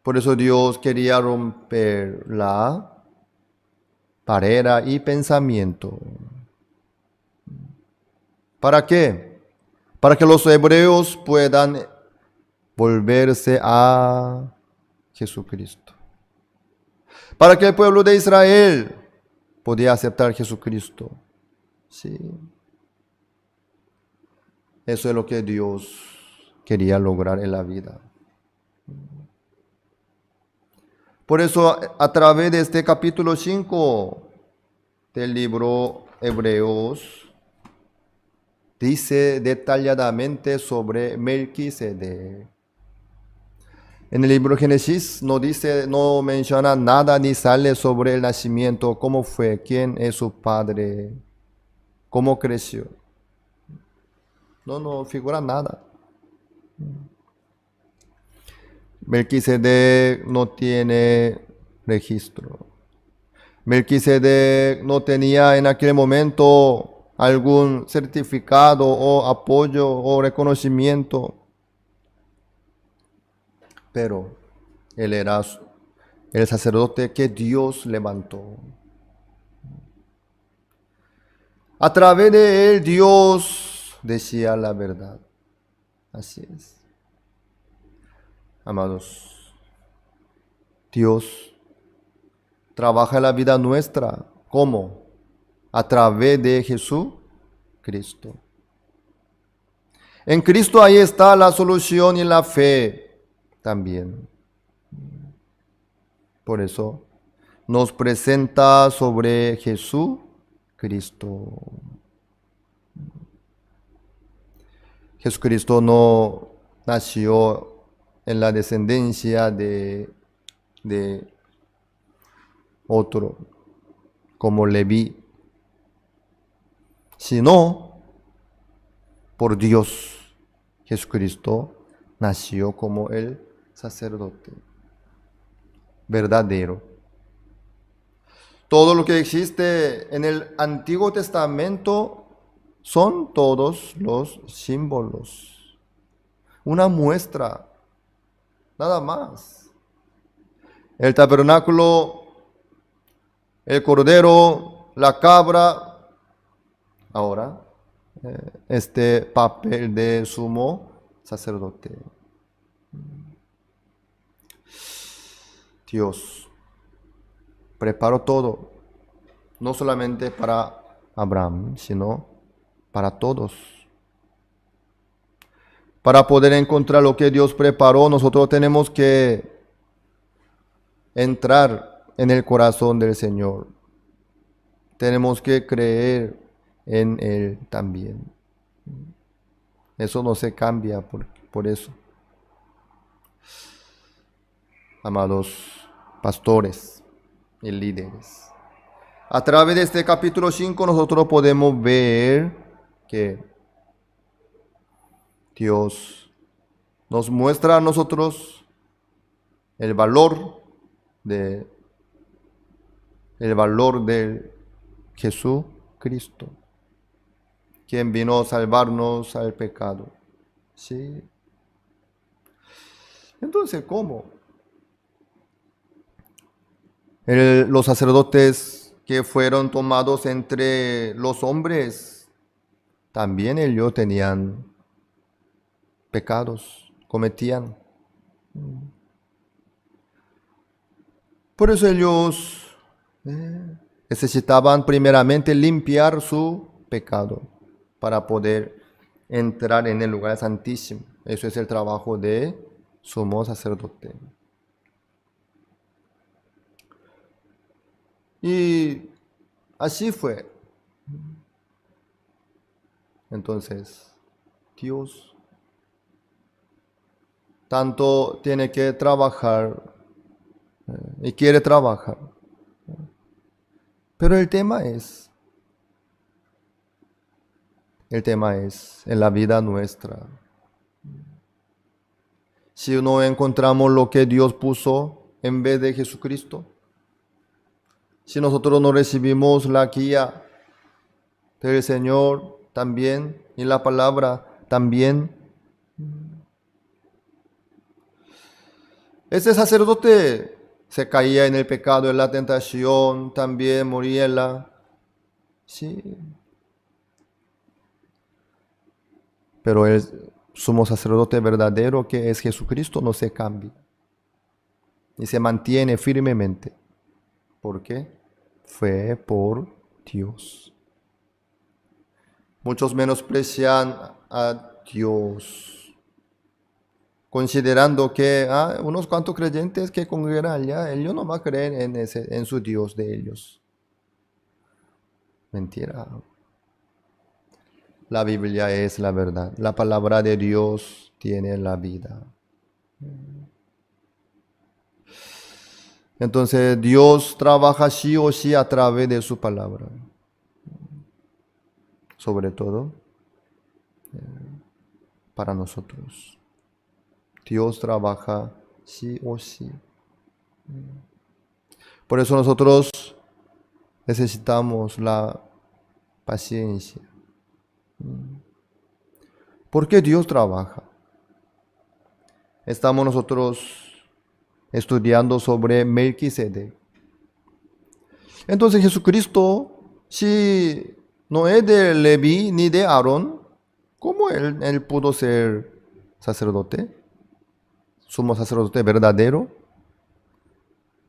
Por eso Dios quería romper la barrera y pensamiento. ¿Para qué? Para que los hebreos puedan volverse a Jesucristo. Para que el pueblo de Israel pudiera aceptar a Jesucristo. Sí. Eso es lo que Dios quería lograr en la vida. Por eso, a través de este capítulo 5 del libro Hebreos, dice detalladamente sobre Melquisedec. En el libro Génesis no menciona nada ni sale sobre el nacimiento, cómo fue, quién es su padre, cómo creció. No figura nada. Melquisedec no tiene registro. Melquisedec no tenía en aquel momento algún certificado o apoyo o reconocimiento. Pero él era el sacerdote que Dios levantó. A través de él Dios decía la verdad. Así es. Amados, Dios trabaja en la vida nuestra. ¿Cómo? A través de Jesucristo. En Cristo ahí está la solución y la fe también. Por eso nos presenta sobre Jesucristo. Jesucristo no nació en la descendencia de otro. como Leví, sino por Dios. Jesucristo nació como el sacerdote verdadero. Todo lo que existe en el Antiguo Testamento son todos los símbolos, una muestra, nada más. El tabernáculo, el cordero, la cabra, ahora este papel de sumo sacerdote. Dios preparó todo, no solamente para Abraham, sino para todos. Para poder encontrar lo que Dios preparó, nosotros tenemos que entrar en el corazón del Señor. Tenemos que creer en Él también. Eso no se cambia por eso. Amados pastores y líderes, a través de este capítulo 5 nosotros podemos ver que Dios nos muestra a nosotros el valor de Jesucristo, quien vino a salvarnos al pecado. ¿Sí? Entonces, ¿cómo? Los sacerdotes que fueron tomados entre los hombres, también ellos tenían pecados, cometían. Por eso ellos necesitaban primeramente limpiar su pecado para poder entrar en el lugar santísimo. Eso es el trabajo de sumo sacerdote. Y así fue. Entonces, Dios tanto tiene que trabajar y quiere trabajar. Pero el tema es en la vida nuestra. Si no encontramos lo que Dios puso en vez de Jesucristo, si nosotros no recibimos la guía del Señor también y la palabra también, ese sacerdote se caía en el pecado, en la tentación, también moría. Sí. Pero el sumo sacerdote verdadero, que es Jesucristo, no se cambia y se mantiene firmemente. ¿Por qué? Fue por Dios. Muchos menosprecian a Dios, considerando que unos cuantos creyentes que congregan allá, ellos no van a creer en su Dios de ellos. Mentira. La Biblia es la verdad. La palabra de Dios tiene la vida. Entonces Dios trabaja sí o sí a través de su palabra. Sobre todo para nosotros. Dios trabaja sí o sí. Por eso nosotros necesitamos la paciencia. ¿Por qué Dios trabaja? Estamos nosotros estudiando sobre Melquisedec. Entonces Jesucristo, si no es de Leví ni de Aarón, ¿cómo él pudo ser sacerdote? Sumo sacerdote verdadero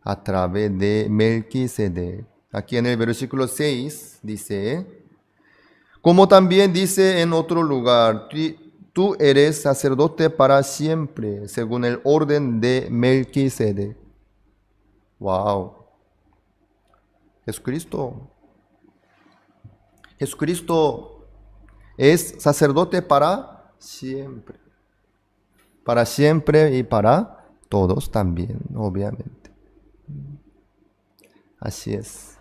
a través de Melquisedec. Aquí en el versículo 6 dice, como también dice en otro lugar, tú eres sacerdote para siempre, según el orden de Melquisedec. Wow. Jesucristo es sacerdote para siempre. Para siempre y para todos también, obviamente. Así es.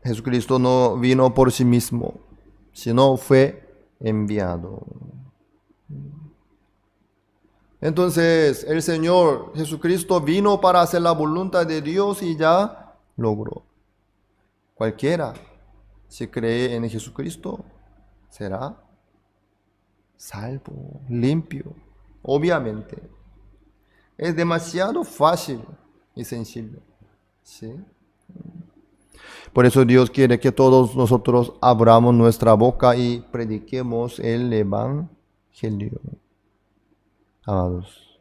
Jesucristo no vino por sí mismo, sino fue enviado. Entonces, el Señor Jesucristo vino para hacer la voluntad de Dios y ya logró. Cualquiera, si cree en Jesucristo, será salvo, limpio. Obviamente, es demasiado fácil y sencillo. ¿Sí? Por eso Dios quiere que todos nosotros abramos nuestra boca y prediquemos el Evangelio. Amados,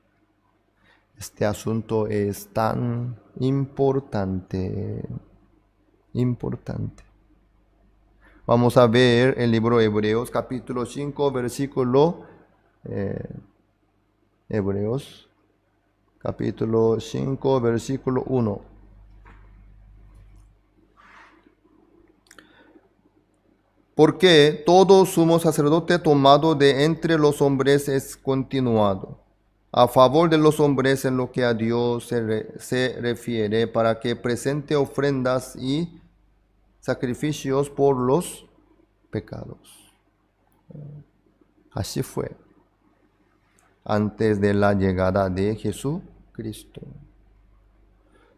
este asunto es tan importante. Vamos a ver el libro de Hebreos, capítulo 5, versículo Hebreos, capítulo 5, versículo 1. Porque todo sumo sacerdote tomado de entre los hombres es continuado a favor de los hombres en lo que a Dios se refiere, para que presente ofrendas y sacrificios por los pecados. Así fue antes de la llegada de Jesucristo.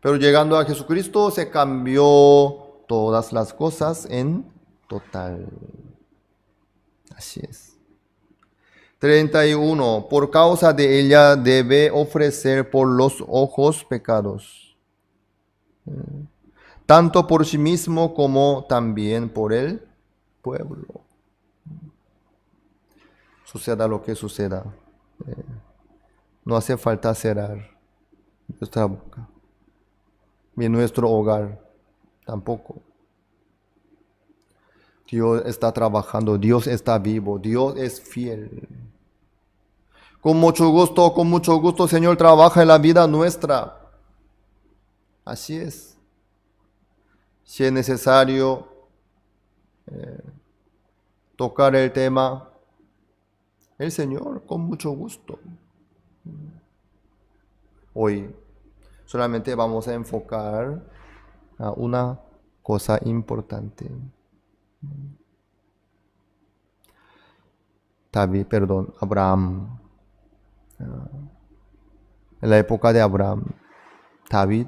Pero llegando a Jesucristo se cambió todas las cosas en total. Así es. 31. Por causa de ella debe ofrecer por los ojos pecados, tanto por sí mismo como también por el pueblo. Suceda lo que suceda, no hace falta cerrar nuestra boca, ni nuestro hogar tampoco. Dios está trabajando, Dios está vivo, Dios es fiel. Con mucho gusto, Señor, trabaja en la vida nuestra. Así es. Si es necesario tocar el tema, el Señor, con mucho gusto. Hoy solamente vamos a enfocar a una cosa importante. Abraham. En la época de Abraham, David,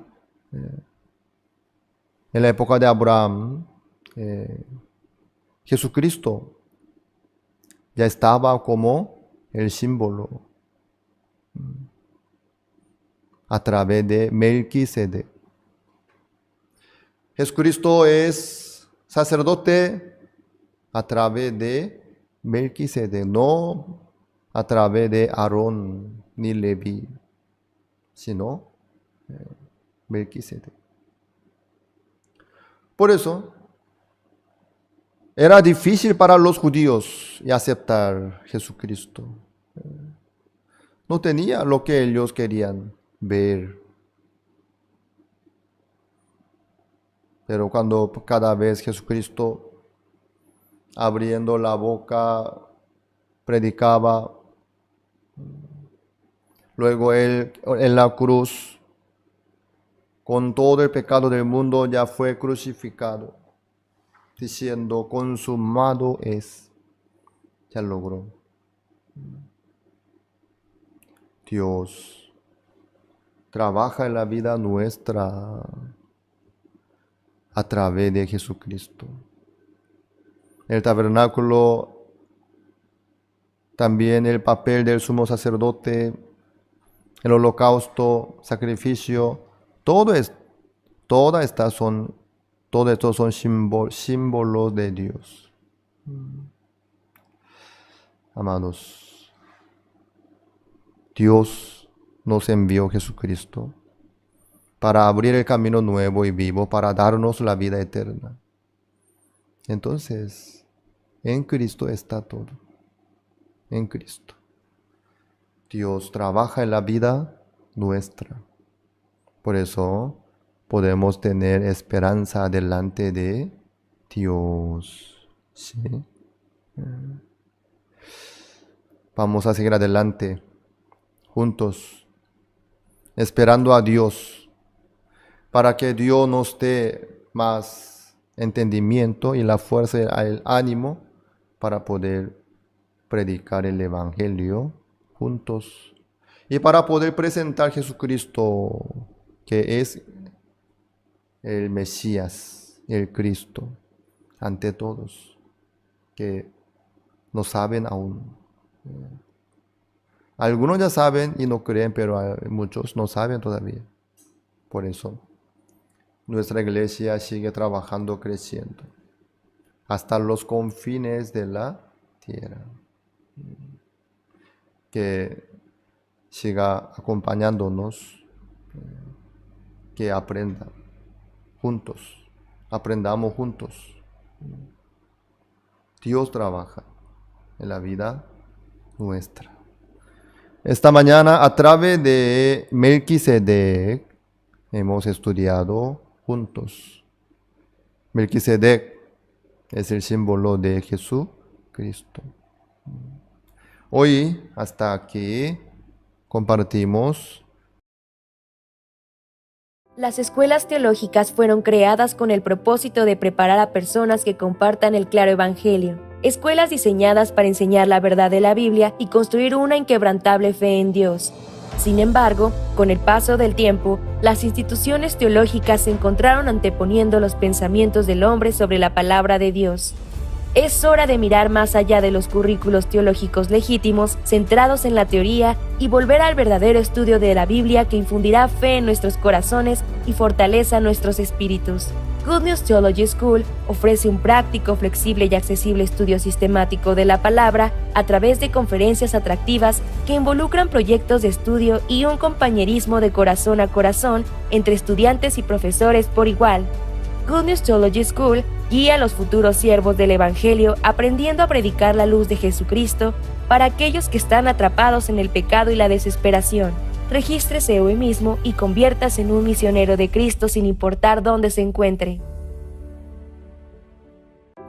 en la época de Abraham, Jesucristo ya estaba como el símbolo a través de Melquisedec. Jesucristo es sacerdote a través de Melquisedec, no a través de Aarón ni Leví, sino Melquisedec. Por eso, era difícil para los judíos aceptar Jesucristo. No tenía lo que ellos querían ver. Pero cada vez Jesucristo, abriendo la boca, predicaba, luego Él en la cruz, con todo el pecado del mundo, ya fue crucificado, diciendo, consumado es. Ya logró. Dios trabaja en la vida nuestra a través de Jesucristo. El tabernáculo, también el papel del sumo sacerdote, el holocausto, sacrificio, todos estos son símbolos de Dios. Amados, Dios nos envió Jesucristo para abrir el camino nuevo y vivo, para darnos la vida eterna. Entonces, en Cristo está todo. En Cristo. Dios trabaja en la vida nuestra. Por eso podemos tener esperanza delante de Dios. ¿Sí? Vamos a seguir adelante juntos, esperando a Dios, para que Dios nos dé más entendimiento y la fuerza y el ánimo para poder predicar el Evangelio juntos y para poder presentar a Jesucristo, que es el Mesías, el Cristo, ante todos, que no saben aún. Algunos ya saben y no creen, pero muchos no saben todavía. Por eso, nuestra iglesia sigue trabajando, creciendo, hasta los confines de la tierra. Que siga acompañándonos, que aprendan juntos, aprendamos juntos. Dios trabaja en la vida nuestra. Esta mañana, a través de Melquisedec, hemos estudiado juntos. Melquisedec es el símbolo de Jesucristo. Hoy, hasta aquí, compartimos. Las escuelas teológicas fueron creadas con el propósito de preparar a personas que compartan el claro evangelio. Escuelas diseñadas para enseñar la verdad de la Biblia y construir una inquebrantable fe en Dios. Sin embargo, con el paso del tiempo, las instituciones teológicas se encontraron anteponiendo los pensamientos del hombre sobre la palabra de Dios. Es hora de mirar más allá de los currículos teológicos legítimos, centrados en la teoría, y volver al verdadero estudio de la Biblia que infundirá fe en nuestros corazones y fortaleza nuestros espíritus. Good News Theology School ofrece un práctico, flexible y accesible estudio sistemático de la palabra a través de conferencias atractivas que involucran proyectos de estudio y un compañerismo de corazón a corazón entre estudiantes y profesores por igual. Good News Theology School guía a los futuros siervos del Evangelio aprendiendo a predicar la luz de Jesucristo para aquellos que están atrapados en el pecado y la desesperación. Regístrese hoy mismo y conviértase en un misionero de Cristo sin importar dónde se encuentre.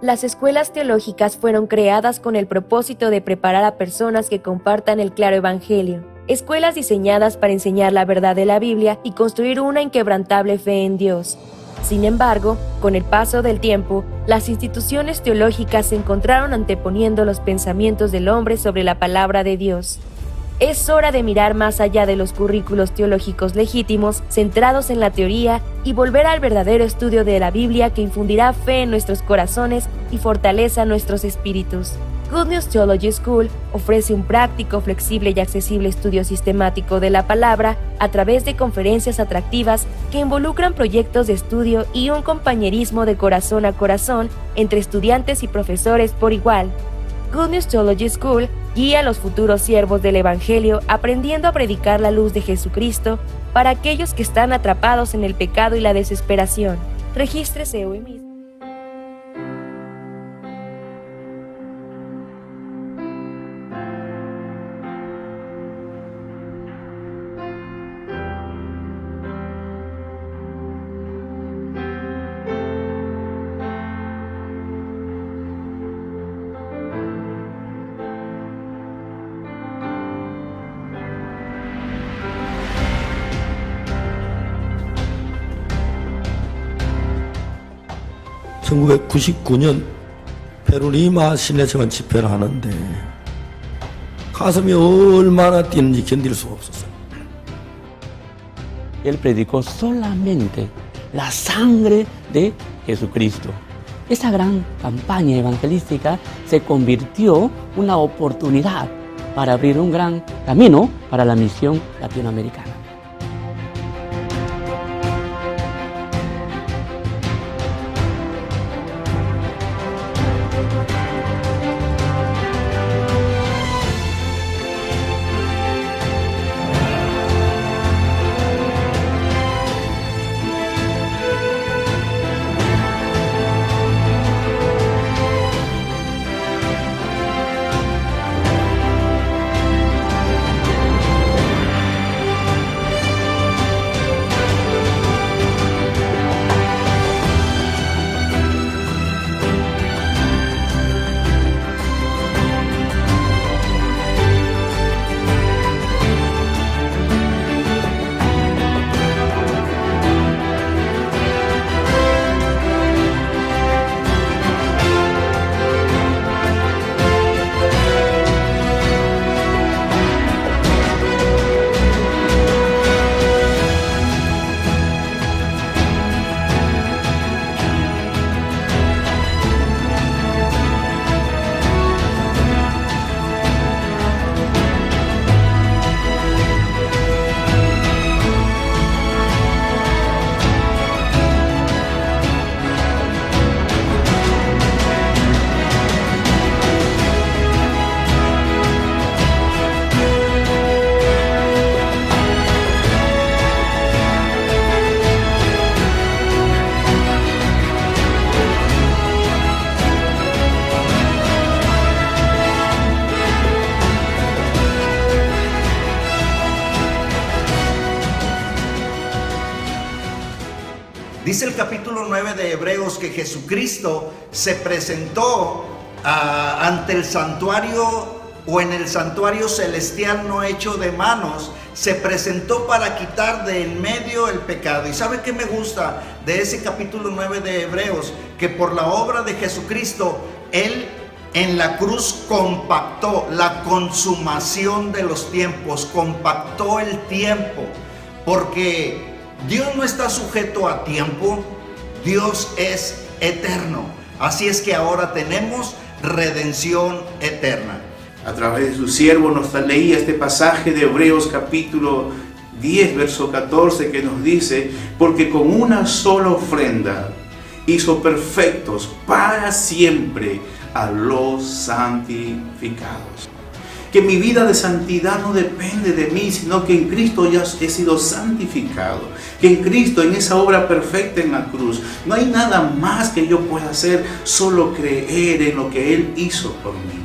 Las escuelas teológicas fueron creadas con el propósito de preparar a personas que compartan el claro evangelio. Escuelas diseñadas para enseñar la verdad de la Biblia y construir una inquebrantable fe en Dios. Sin embargo, con el paso del tiempo, las instituciones teológicas se encontraron anteponiendo los pensamientos del hombre sobre la palabra de Dios. Es hora de mirar más allá de los currículos teológicos legítimos, centrados en la teoría, y volver al verdadero estudio de la Biblia que infundirá fe en nuestros corazones y fortaleza nuestros espíritus. Good News Theology School ofrece un práctico, flexible y accesible estudio sistemático de la palabra a través de conferencias atractivas que involucran proyectos de estudio y un compañerismo de corazón a corazón entre estudiantes y profesores por igual. Good News Theology School guía a los futuros siervos del Evangelio aprendiendo a predicar la luz de Jesucristo para aquellos que están atrapados en el pecado y la desesperación. Regístrese hoy mismo. (1999년) 페루리마 시내청은 집회를 하는데 가슴이 얼마나 뛰는지 견딜 수가 없었어요. Él predicó solamente la sangre de Jesucristo. Esa gran campaña evangelística se convirtió en una oportunidad para abrir un gran camino para la misión latinoamericana. Dice el capítulo 9 de Hebreos que Jesucristo se presentó ante el santuario o en el santuario celestial no hecho de manos, se presentó para quitar de en medio el pecado. ¿Y sabe qué me gusta de ese capítulo 9 de Hebreos? Que por la obra de Jesucristo, Él en la cruz compactó la consumación de los tiempos, compactó el tiempo, porque Dios no está sujeto a tiempo, Dios es eterno. Así es que ahora tenemos redención eterna. A través de su siervo nos leía este pasaje de Hebreos capítulo 10, verso 14, que nos dice: porque con una sola ofrenda hizo perfectos para siempre a los santificados. Que mi vida de santidad no depende de mí, sino que en Cristo ya he sido santificado. Que en Cristo, en esa obra perfecta en la cruz, no hay nada más que yo pueda hacer, solo creer en lo que Él hizo por mí.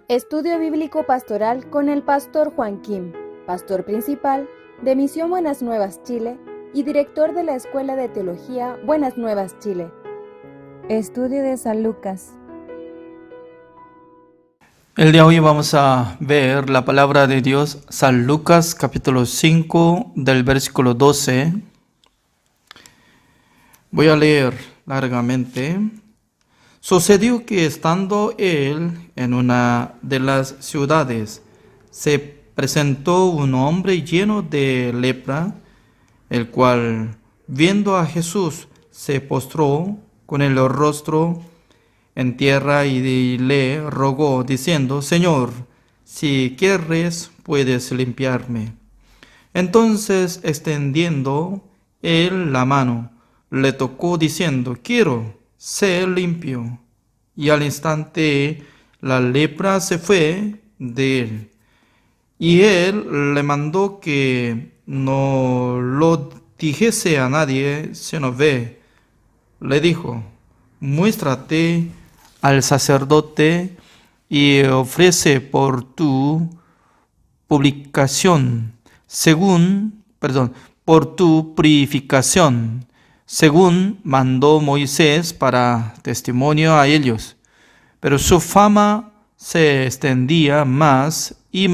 Estudio Bíblico Pastoral con el Pastor Juan Kim, Pastor Principal de Misión Buenas Nuevas Chile y Director de la Escuela de Teología Buenas Nuevas Chile. Estudio de San Lucas. El día de hoy vamos a ver la palabra de Dios, San Lucas capítulo 5 del versículo 12. Voy a leer largamente. Sucedió que estando él en una de las ciudades, se presentó un hombre lleno de lepra, el cual, viendo a Jesús, se postró con el rostro en tierra y le rogó, diciendo: Señor, si quieres, puedes limpiarme. Entonces, extendiendo él la mano, le tocó, diciendo: quiero, sé limpio. Y al instante la lepra se fue de él. Y él le mandó que no lo dijese a nadie, sino ve. Le dijo: muéstrate al sacerdote y ofrece por tu por tu purificación, según mandó Moisés para testimonio a ellos. Pero su fama se extendía más, y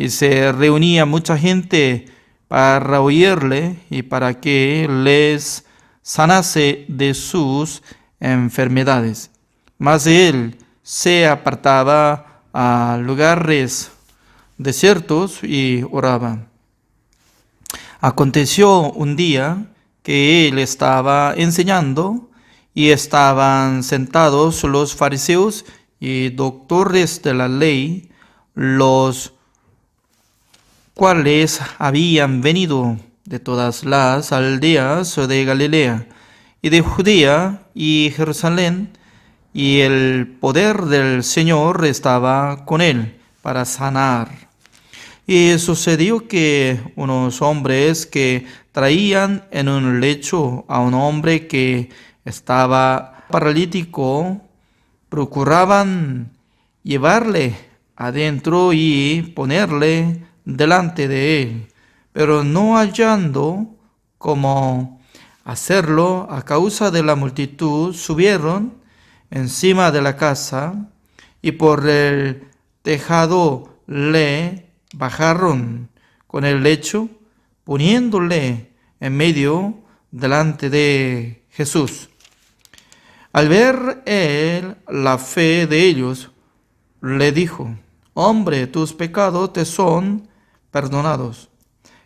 se reunía mucha gente para oírle y para que les sanase de sus enfermedades. Mas él se apartaba a lugares desiertos y oraba. Aconteció un día que él estaba enseñando y estaban sentados los fariseos y doctores de la ley, los cuales habían venido de todas las aldeas de Galilea y de Judea y Jerusalén, y el poder del Señor estaba con él para sanar. Y sucedió que unos hombres que traían en un lecho a un hombre que estaba paralítico, procuraban llevarle adentro y ponerle delante de él, pero no hallando cómo hacerlo a causa de la multitud, subieron encima de la casa y por el tejado le bajaron con el lecho, poniéndole en medio delante de Jesús. Al ver él la fe de ellos, le dijo: hombre, tus pecados te son perdonados.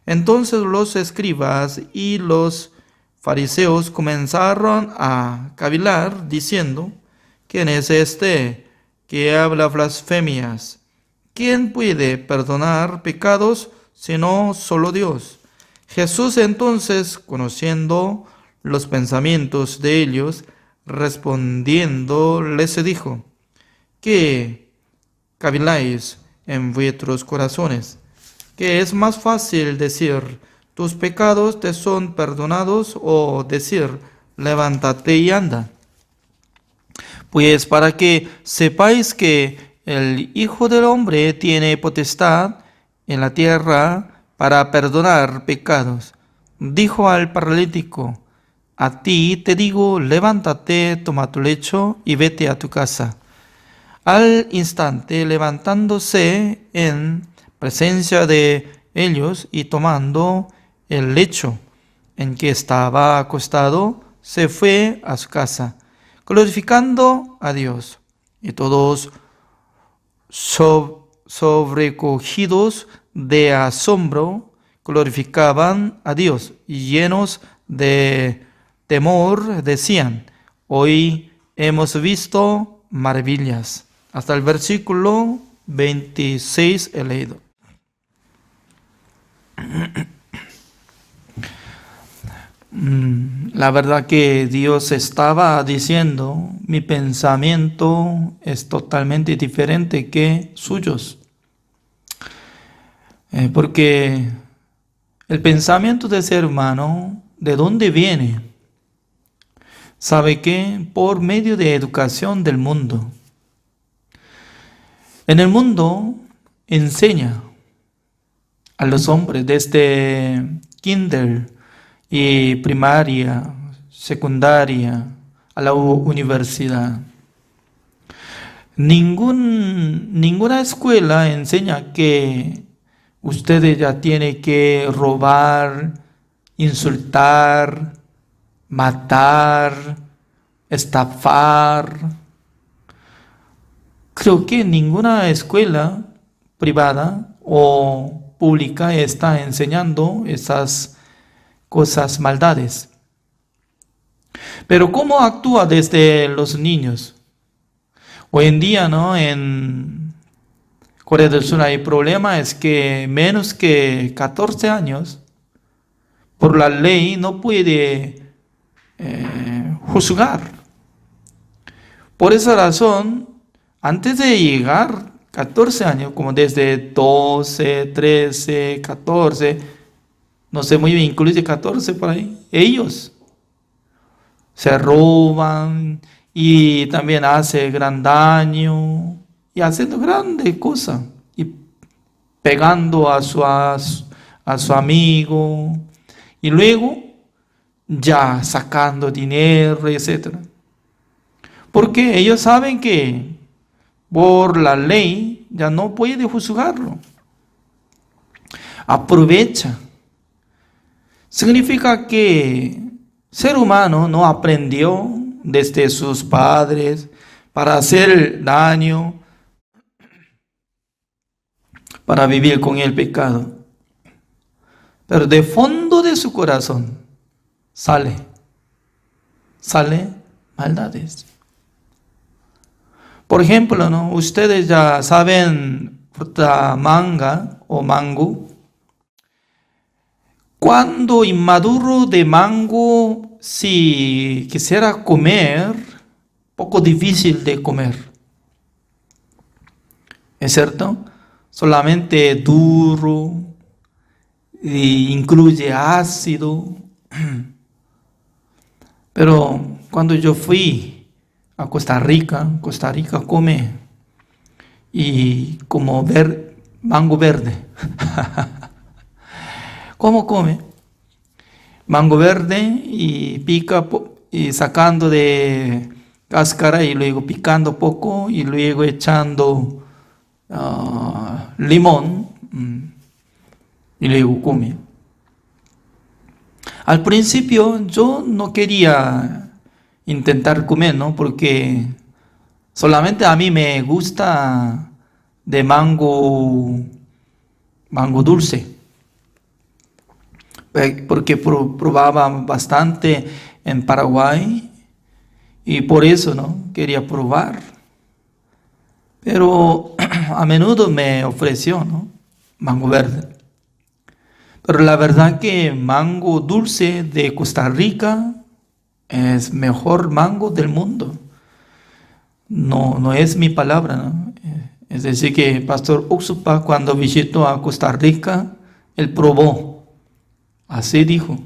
Entonces los escribas y los fariseos comenzaron a cavilar, diciendo: ¿quién es este que habla blasfemias? ¿Quién puede perdonar pecados sino solo Dios? Jesús entonces, conociendo los pensamientos de ellos, respondiendo, les dijo: ¿qué caviláis en vuestros corazones? ¿Que es más fácil decir: tus pecados te son perdonados, o decir: levántate y anda? Pues para que sepáis que el Hijo del Hombre tiene potestad en la tierra para perdonar pecados. Dijo al paralítico: a ti te digo, levántate, toma tu lecho y vete a tu casa. Al instante, levantándose en presencia de ellos y tomando el lecho en que estaba acostado, se fue a su casa, glorificando a Dios. Y todos, sobrecogidos de asombro, glorificaban a Dios, y llenos de temor decían: hoy hemos visto maravillas. Hasta el versículo 26 he leído. La verdad que Dios estaba diciendo: mi pensamiento es totalmente diferente que suyos. Porque el pensamiento del ser humano, ¿de dónde viene? ¿Sabe qué? Por medio de educación del mundo. En el mundo enseña a los hombres desde kinder y primaria, secundaria, a la universidad. Ninguna escuela enseña que usted ya tiene que robar, insultar, matar, estafar. Creo que ninguna escuela privada o pública está enseñando esas cosas, maldades. Pero ¿cómo actúa desde los niños? Hoy en día, ¿no? En Corea del Sur hay problema, es que menos que 14 años, por la ley, no puede juzgar. Por esa razón, antes de llegar 14 años, como desde 12, 13, 14, no sé muy bien, incluye 14 por ahí, ellos se roban y también hace gran daño y haciendo grandes cosas y pegando a su amigo y luego ya sacando dinero, etc. Porque ellos saben que por la ley ya no puede juzgarlo. Aprovecha. Significa que ser humano no aprendió desde sus padres para hacer daño, para vivir con el pecado. Pero de fondo de su corazón sale maldades. Por ejemplo, ¿no? Ustedes ya saben fruta manga o mango. Cuando inmaduro de mango, si quisiera comer, poco difícil de comer. ¿Es cierto? Solamente duro, e incluye ácido. Pero cuando yo fui a Costa Rica come y como mango verde. ¿Cómo come? Mango verde y pica y sacando de cáscara y luego picando poco y luego echando limón y luego come. Al principio yo no quería intentar comer, ¿no? Porque solamente a mí me gusta de mango dulce. Porque probaba bastante en Paraguay y por eso, ¿no? Quería probar. Pero a menudo me ofreció, ¿no? Mango verde. Pero la verdad que mango dulce de Costa Rica es mejor mango del mundo. No es mi palabra, ¿no? Es decir que Pastor Uxupa cuando visitó a Costa Rica, él probó. Así dijo.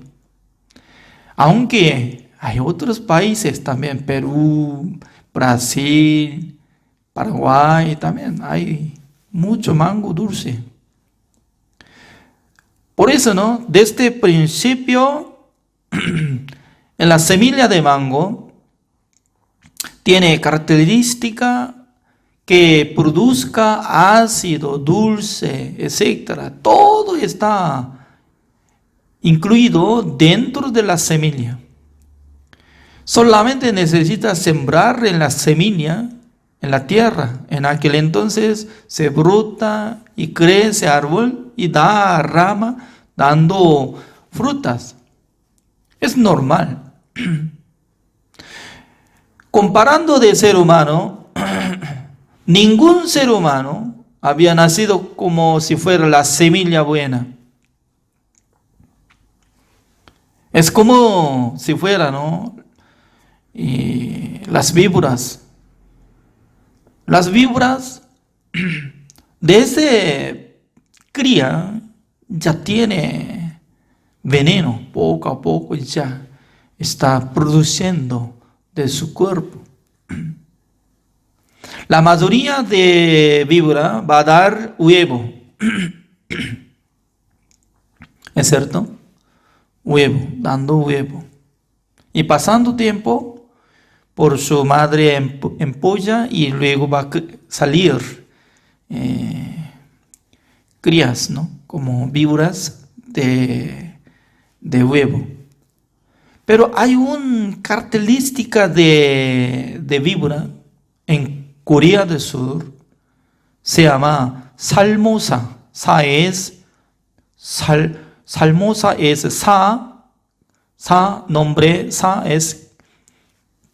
Aunque hay otros países también, Perú, Brasil, Paraguay, también hay mucho mango dulce. Por eso, ¿no? Desde el principio, en la semilla de mango, tiene característica que produzca ácido, dulce, etc. Todo está incluido dentro de la semilla. Solamente necesita sembrar en la semilla, en la tierra. En aquel entonces se brota y crece árbol y da rama, dando frutas. Es normal. Comparando de ser humano, ningún ser humano había nacido como si fuera la semilla buena. Es como si fuera, ¿no? Y las víboras. Las víboras, desde cría, ya tiene veneno, poco a poco ya está produciendo de su cuerpo. La mayoría de víbora va a dar huevo. ¿Es cierto? Huevo, dando huevo. Y pasando tiempo, por su madre empolla y luego va a salir crías, ¿no? Como víboras de huevo. Pero hay una característica de víbora en Corea del Sur, se llama salmosa. Sa es, salmosa es sa, nombre, sa es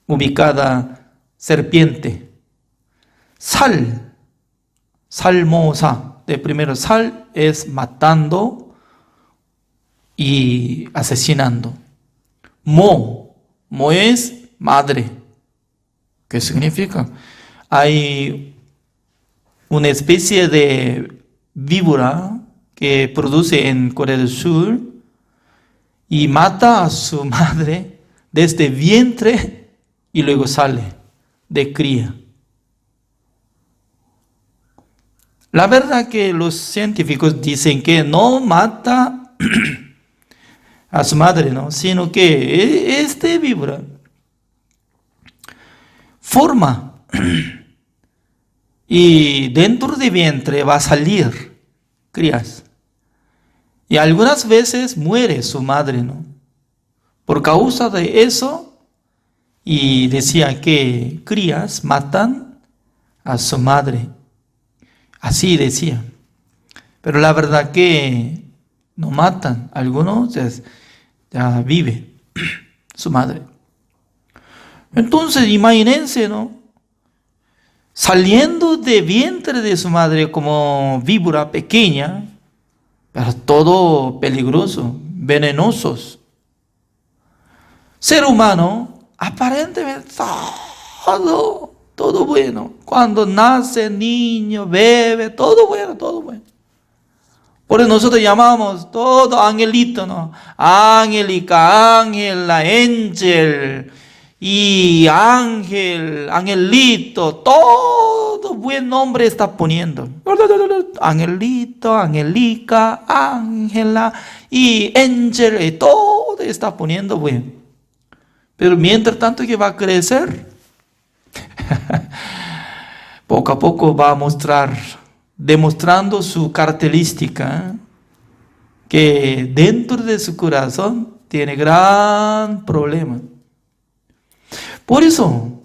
ubicada serpiente. Salmosa, de primero sal es matando y asesinando. Mo es madre. ¿Qué significa? Hay una especie de víbora que produce en Corea del Sur y mata a su madre desde vientre y luego sale de cría. La verdad que los científicos dicen que no mata a su madre, ¿no? Sino que este víbora forma y dentro de vientre va a salir crías. Y algunas veces muere su madre, ¿no? Por causa de eso, y decía que crías matan a su madre. Así decía. Pero la verdad que no matan. Algunos ya vive su madre. Entonces, imagínense, ¿no? Saliendo de vientre de su madre como víbora pequeña, pero todo peligroso, venenosos. Ser humano, aparentemente todo bueno. Cuando nace niño, bebe, todo bueno. Por eso nosotros llamamos todo angelito, ¿no? Angélica, ángela, ángel y ángel, angelito, todo buen nombre está poniendo. Angelito, angelica, ángela y ángel, y todo está poniendo bueno. Pero mientras tanto que va a crecer, poco a poco va a demostrando su característica, que dentro de su corazón tiene gran problema. Por eso,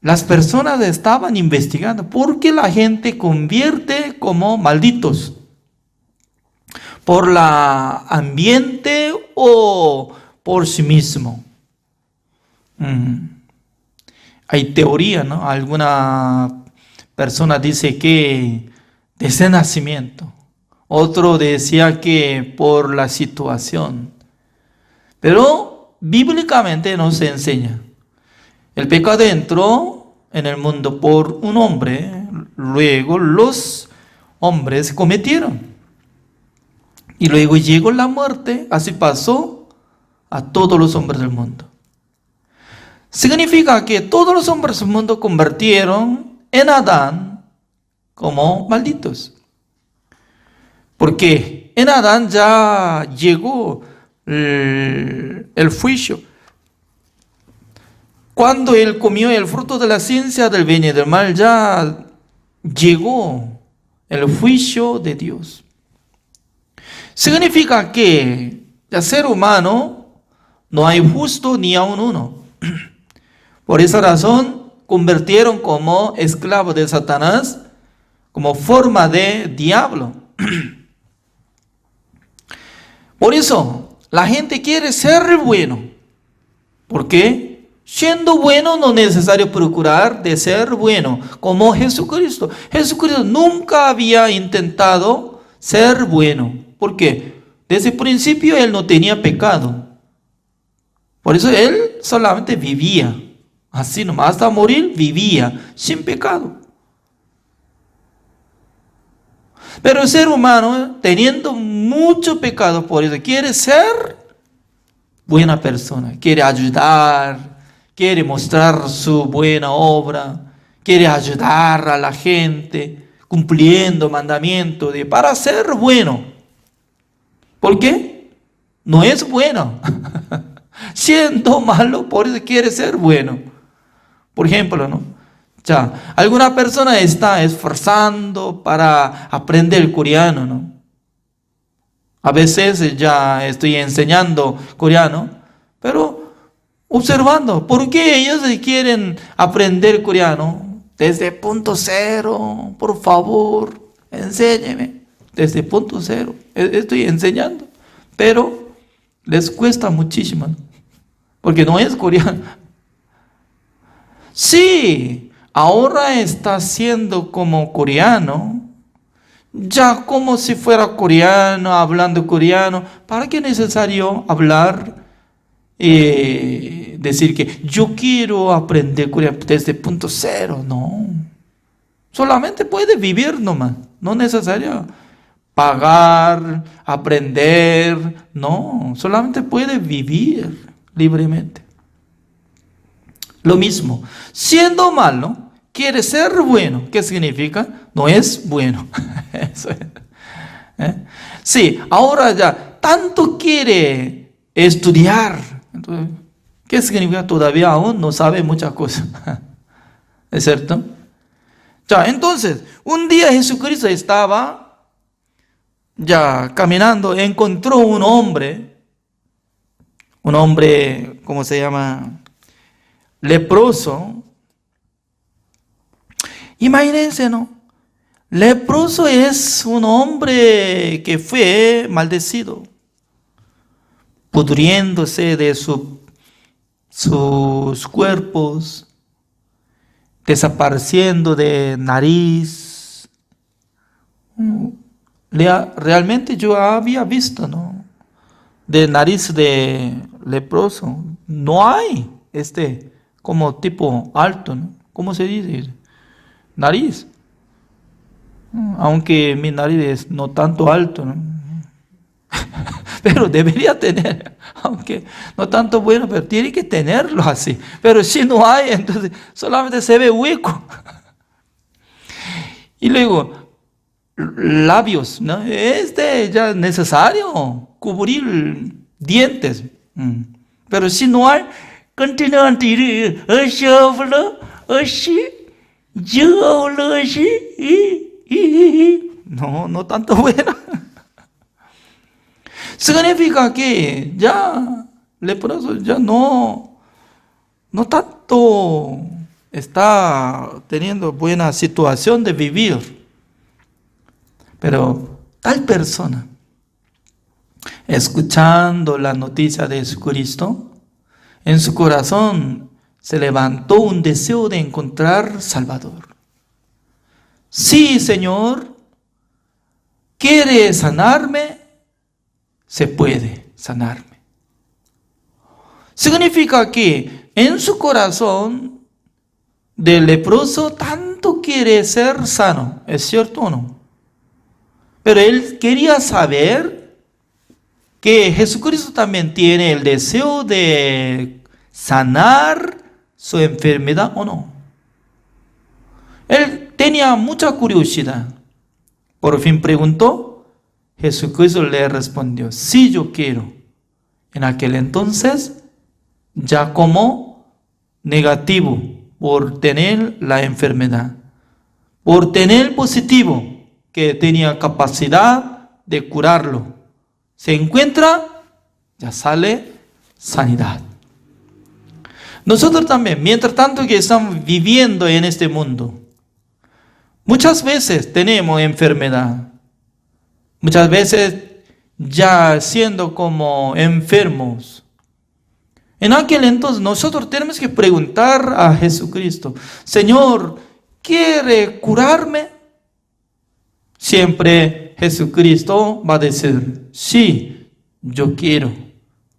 las personas estaban investigando por qué la gente convierte como malditos. ¿Por la ambiente o por sí mismo? Hay teoría, ¿no? Alguna persona dice que desde nacimiento. Otro decía que por la situación. Pero bíblicamente no se enseña. El pecado entró en el mundo por un hombre, luego los hombres cometieron. Y luego llegó la muerte, así pasó a todos los hombres del mundo. Significa que todos los hombres del mundo convirtieron en Adán como malditos. Porque en Adán ya llegó el juicio. Cuando él comió el fruto de la ciencia del bien y del mal, ya llegó el juicio de Dios. Significa que el ser humano no hay justo ni aun uno. Por esa razón, convirtieron como esclavo de Satanás, como forma de diablo. Por eso, la gente quiere ser bueno. ¿Por qué? Siendo bueno, no es necesario procurar de ser bueno, como Jesucristo. Jesucristo nunca había intentado ser bueno. ¿Por qué? Desde el principio Él no tenía pecado. Por eso Él solamente vivía. Así nomás, hasta morir vivía sin pecado. Pero el ser humano, teniendo mucho pecado, por eso quiere ser buena persona, quiere ayudar, quiere mostrar su buena obra, quiere ayudar a la gente, cumpliendo mandamientos para ser bueno. ¿Por qué? No es bueno. Siendo malo, por eso quiere ser bueno. Por ejemplo, ¿no? Ya, alguna persona está esforzando para aprender el coreano, ¿no? A veces ya estoy enseñando coreano, pero observando, ¿por qué ellos quieren aprender coreano? Desde punto cero, por favor, enséñeme. desde punto cero. Estoy enseñando, pero les cuesta muchísimo, ¿no? Porque no es coreano. Sí, ahora está siendo como coreano, ya como si fuera coreano, hablando coreano. ¿Para qué es necesario hablar? Decir que yo quiero aprender coreano desde punto cero. No, solamente puede vivir nomás, no es necesario pagar, aprender, no, solamente puede vivir libremente. Lo mismo, siendo malo, quiere ser bueno. ¿Qué significa? No es bueno. Eso es. Sí, ahora ya tanto quiere estudiar. Entonces, ¿qué significa? Todavía aún no sabe muchas cosas. ¿Es cierto? Ya, entonces, un día Jesucristo estaba ya caminando, encontró un hombre, ¿cómo se llama? Leproso. Imagínense, ¿no? Leproso es un hombre que fue maldecido, pudriéndose de sus cuerpos, desapareciendo de nariz. Realmente yo había visto, ¿no? De nariz de leproso. No hay como tipo alto, ¿no? ¿Cómo se dice? Nariz. Aunque mi nariz es no tanto alto, ¿no? Pero debería tener, aunque no tanto bueno, pero tiene que tenerlo así. Pero si no hay, entonces solamente se ve hueco. Y luego, labios, ¿no? Ya es necesario cubrir dientes. Pero si no hay, continuamente ir, yo hablo así. No tanto bueno. Significa que ya leproso ya no tanto está teniendo buena situación de vivir. Pero tal persona, escuchando la noticia de Jesucristo, en su corazón se levantó un deseo de encontrar Salvador. Sí, Señor, ¿quiere sanarme? Se puede sanarme. Significa que en su corazón del leproso tanto quiere ser sano, ¿es cierto o no? Pero él quería saber que Jesucristo también tiene el deseo de sanar su enfermedad o no. Él tenía mucha curiosidad. Por fin preguntó. Jesucristo le respondió, sí, yo quiero. En aquel entonces, ya como negativo por tener la enfermedad, por tener positivo, que tenía capacidad de curarlo. Se encuentra, ya sale sanidad. Nosotros también, mientras tanto que estamos viviendo en este mundo, muchas veces tenemos enfermedad. Muchas veces ya siendo como enfermos. En aquel entonces nosotros tenemos que preguntar a Jesucristo, Señor, ¿quiere curarme? Siempre Jesucristo va a decir, sí, yo quiero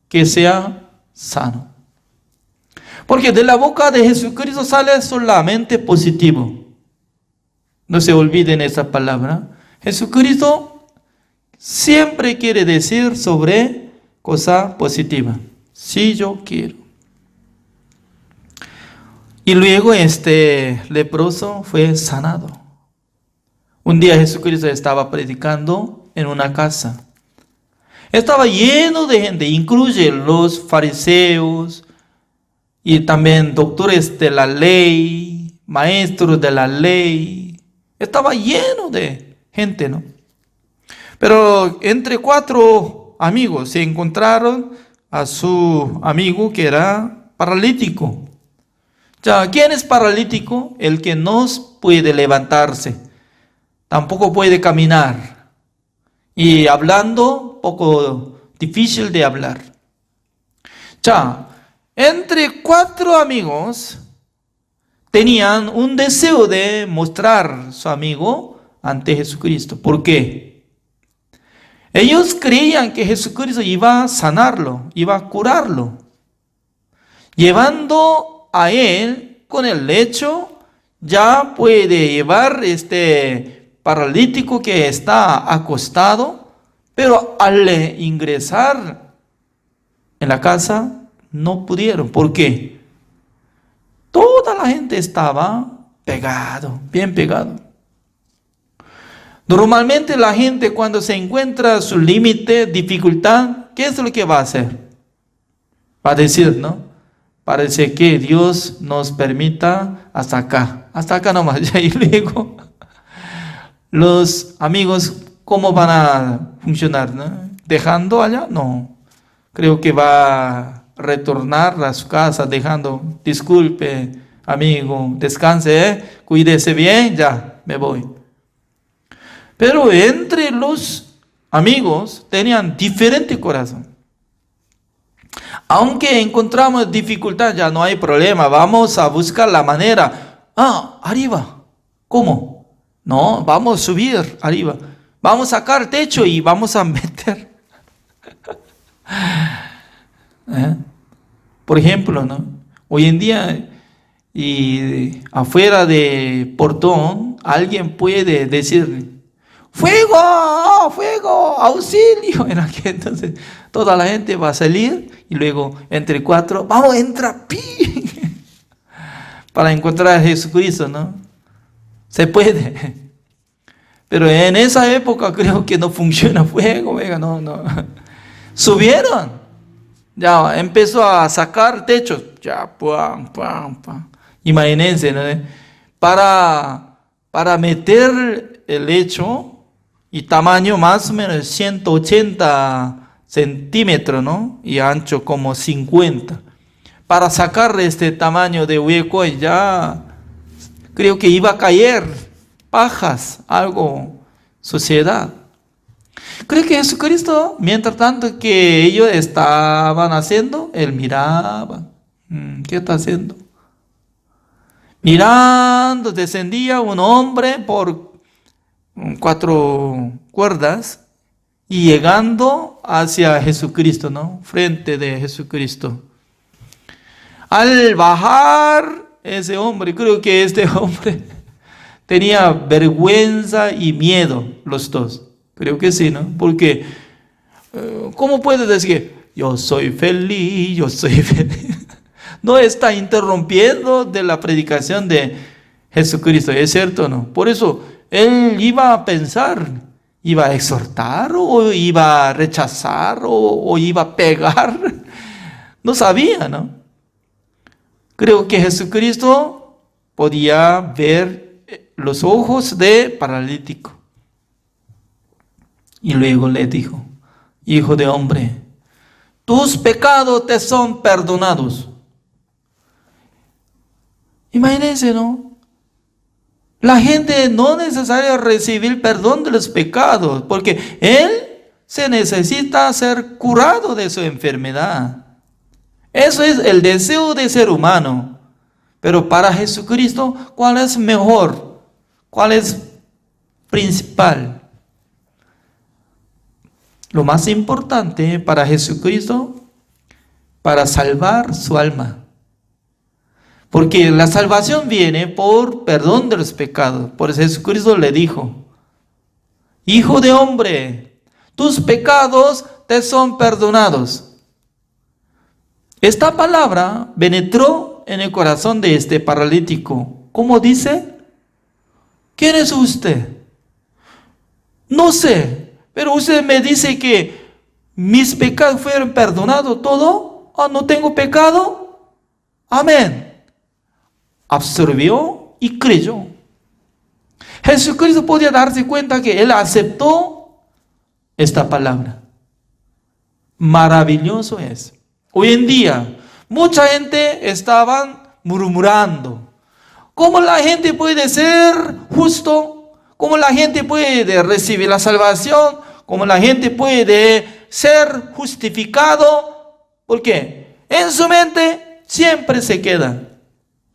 que sea sano. Porque de la boca de Jesucristo sale solamente positivo. No se olviden esa palabra. Jesucristo siempre quiere decir sobre cosa positiva. Sí, yo quiero. Y luego leproso fue sanado. Un día Jesucristo estaba predicando en una casa. Estaba lleno de gente, incluye los fariseos y también doctores de la ley, maestros de la ley. Estaba lleno de gente, ¿no? Pero entre 4 amigos se encontraron a su amigo que era paralítico. Ya, ¿quién es paralítico? El que no puede levantarse, tampoco puede caminar. y hablando poco difícil de hablar. 자, entre 4 amigos tenían un deseo de mostrar su amigo ante Jesucristo. ¿Por qué? Ellos creían que Jesucristo iba a sanarlo, iba a curarlo, llevando a él con el lecho. Ya puede llevar este paralítico que está acostado, pero al ingresar en la casa no pudieron. ¿Por qué? Toda la gente estaba pegado, bien pegado. Normalmente la gente cuando se encuentra a su límite, dificultad, ¿qué es lo que va a hacer? Va a decir, ¿no? Parece que Dios nos permita hasta acá nomás. Y luego los amigos, ¿cómo van a funcionar? ¿No? ¿Dejando allá? No. Creo que va a retornar a su casa dejando, disculpe, amigo, descanse, cuídese bien, ya, me voy. Pero entre los amigos tenían diferente corazón. Aunque encontramos dificultad, ya no hay problema, vamos a buscar la manera. Arriba. ¿Cómo? No, vamos a subir arriba. Vamos a sacar techo y vamos a meter. Por ejemplo, ¿no? Hoy en día, y afuera de portón, alguien puede decir, ¡fuego! ¡Fuego! ¡Auxilio! En aquel entonces, toda la gente va a salir y luego entre 4, ¡vamos, entra! ¡Pi! Para encontrar a Jesucristo, ¿no? Se puede. Pero en esa época creo que no funciona fuego, venga, no. Subieron. Ya empezó a sacar techos. Ya, pam. Imagínense, ¿no? Para meter el lecho y tamaño más o menos 180 centímetros, ¿no? Y ancho como 50. Para sacar este tamaño de hueco, ya creo que iba a caer pajas, algo, suciedad. Creo que Jesucristo, mientras tanto que ellos estaban haciendo, él miraba. ¿Qué está haciendo? Mirando, descendía un hombre por 4 cuerdas y llegando hacia Jesucristo, ¿no? Frente de Jesucristo. Al bajar ese hombre, creo que este hombre tenía vergüenza y miedo, los dos. Creo que sí, ¿no? Porque, ¿cómo puede decir, yo soy feliz, yo soy feliz? No está interrumpiendo de la predicación de Jesucristo, ¿es cierto, no? Por eso, él iba a pensar, iba a exhortar, o iba a rechazar, o iba a pegar. No sabía, ¿no? Creo que Jesucristo podía ver los ojos de paralítico. Y luego le dijo, hijo de hombre, tus pecados te son perdonados. Imagínense, ¿no? La gente no es necesario recibir perdón de los pecados, porque él se necesita ser curado de su enfermedad. Eso es el deseo de ser humano. Pero para Jesucristo, ¿cuál es mejor? ¿Cuál es principal? Lo más importante para Jesucristo, para salvar su alma. Porque la salvación viene por perdón de los pecados. Por eso Jesucristo le dijo, hijo de hombre, tus pecados te son perdonados. Esta palabra penetró en el corazón de este paralítico. ¿Cómo dice? ¿Quién es usted? No sé. Pero usted me dice que mis pecados fueron perdonados, ¿todo? ¿No tengo pecado? Amén. Absorbió y creyó. Jesucristo podía darse cuenta que él aceptó esta palabra. Maravilloso es. Hoy en día, mucha gente estaba murmurando. ¿Cómo la gente puede ser justo? ¿Cómo la gente puede recibir la salvación? ¿Cómo la gente puede ser justificado? ¿Por qué? En su mente siempre se queda: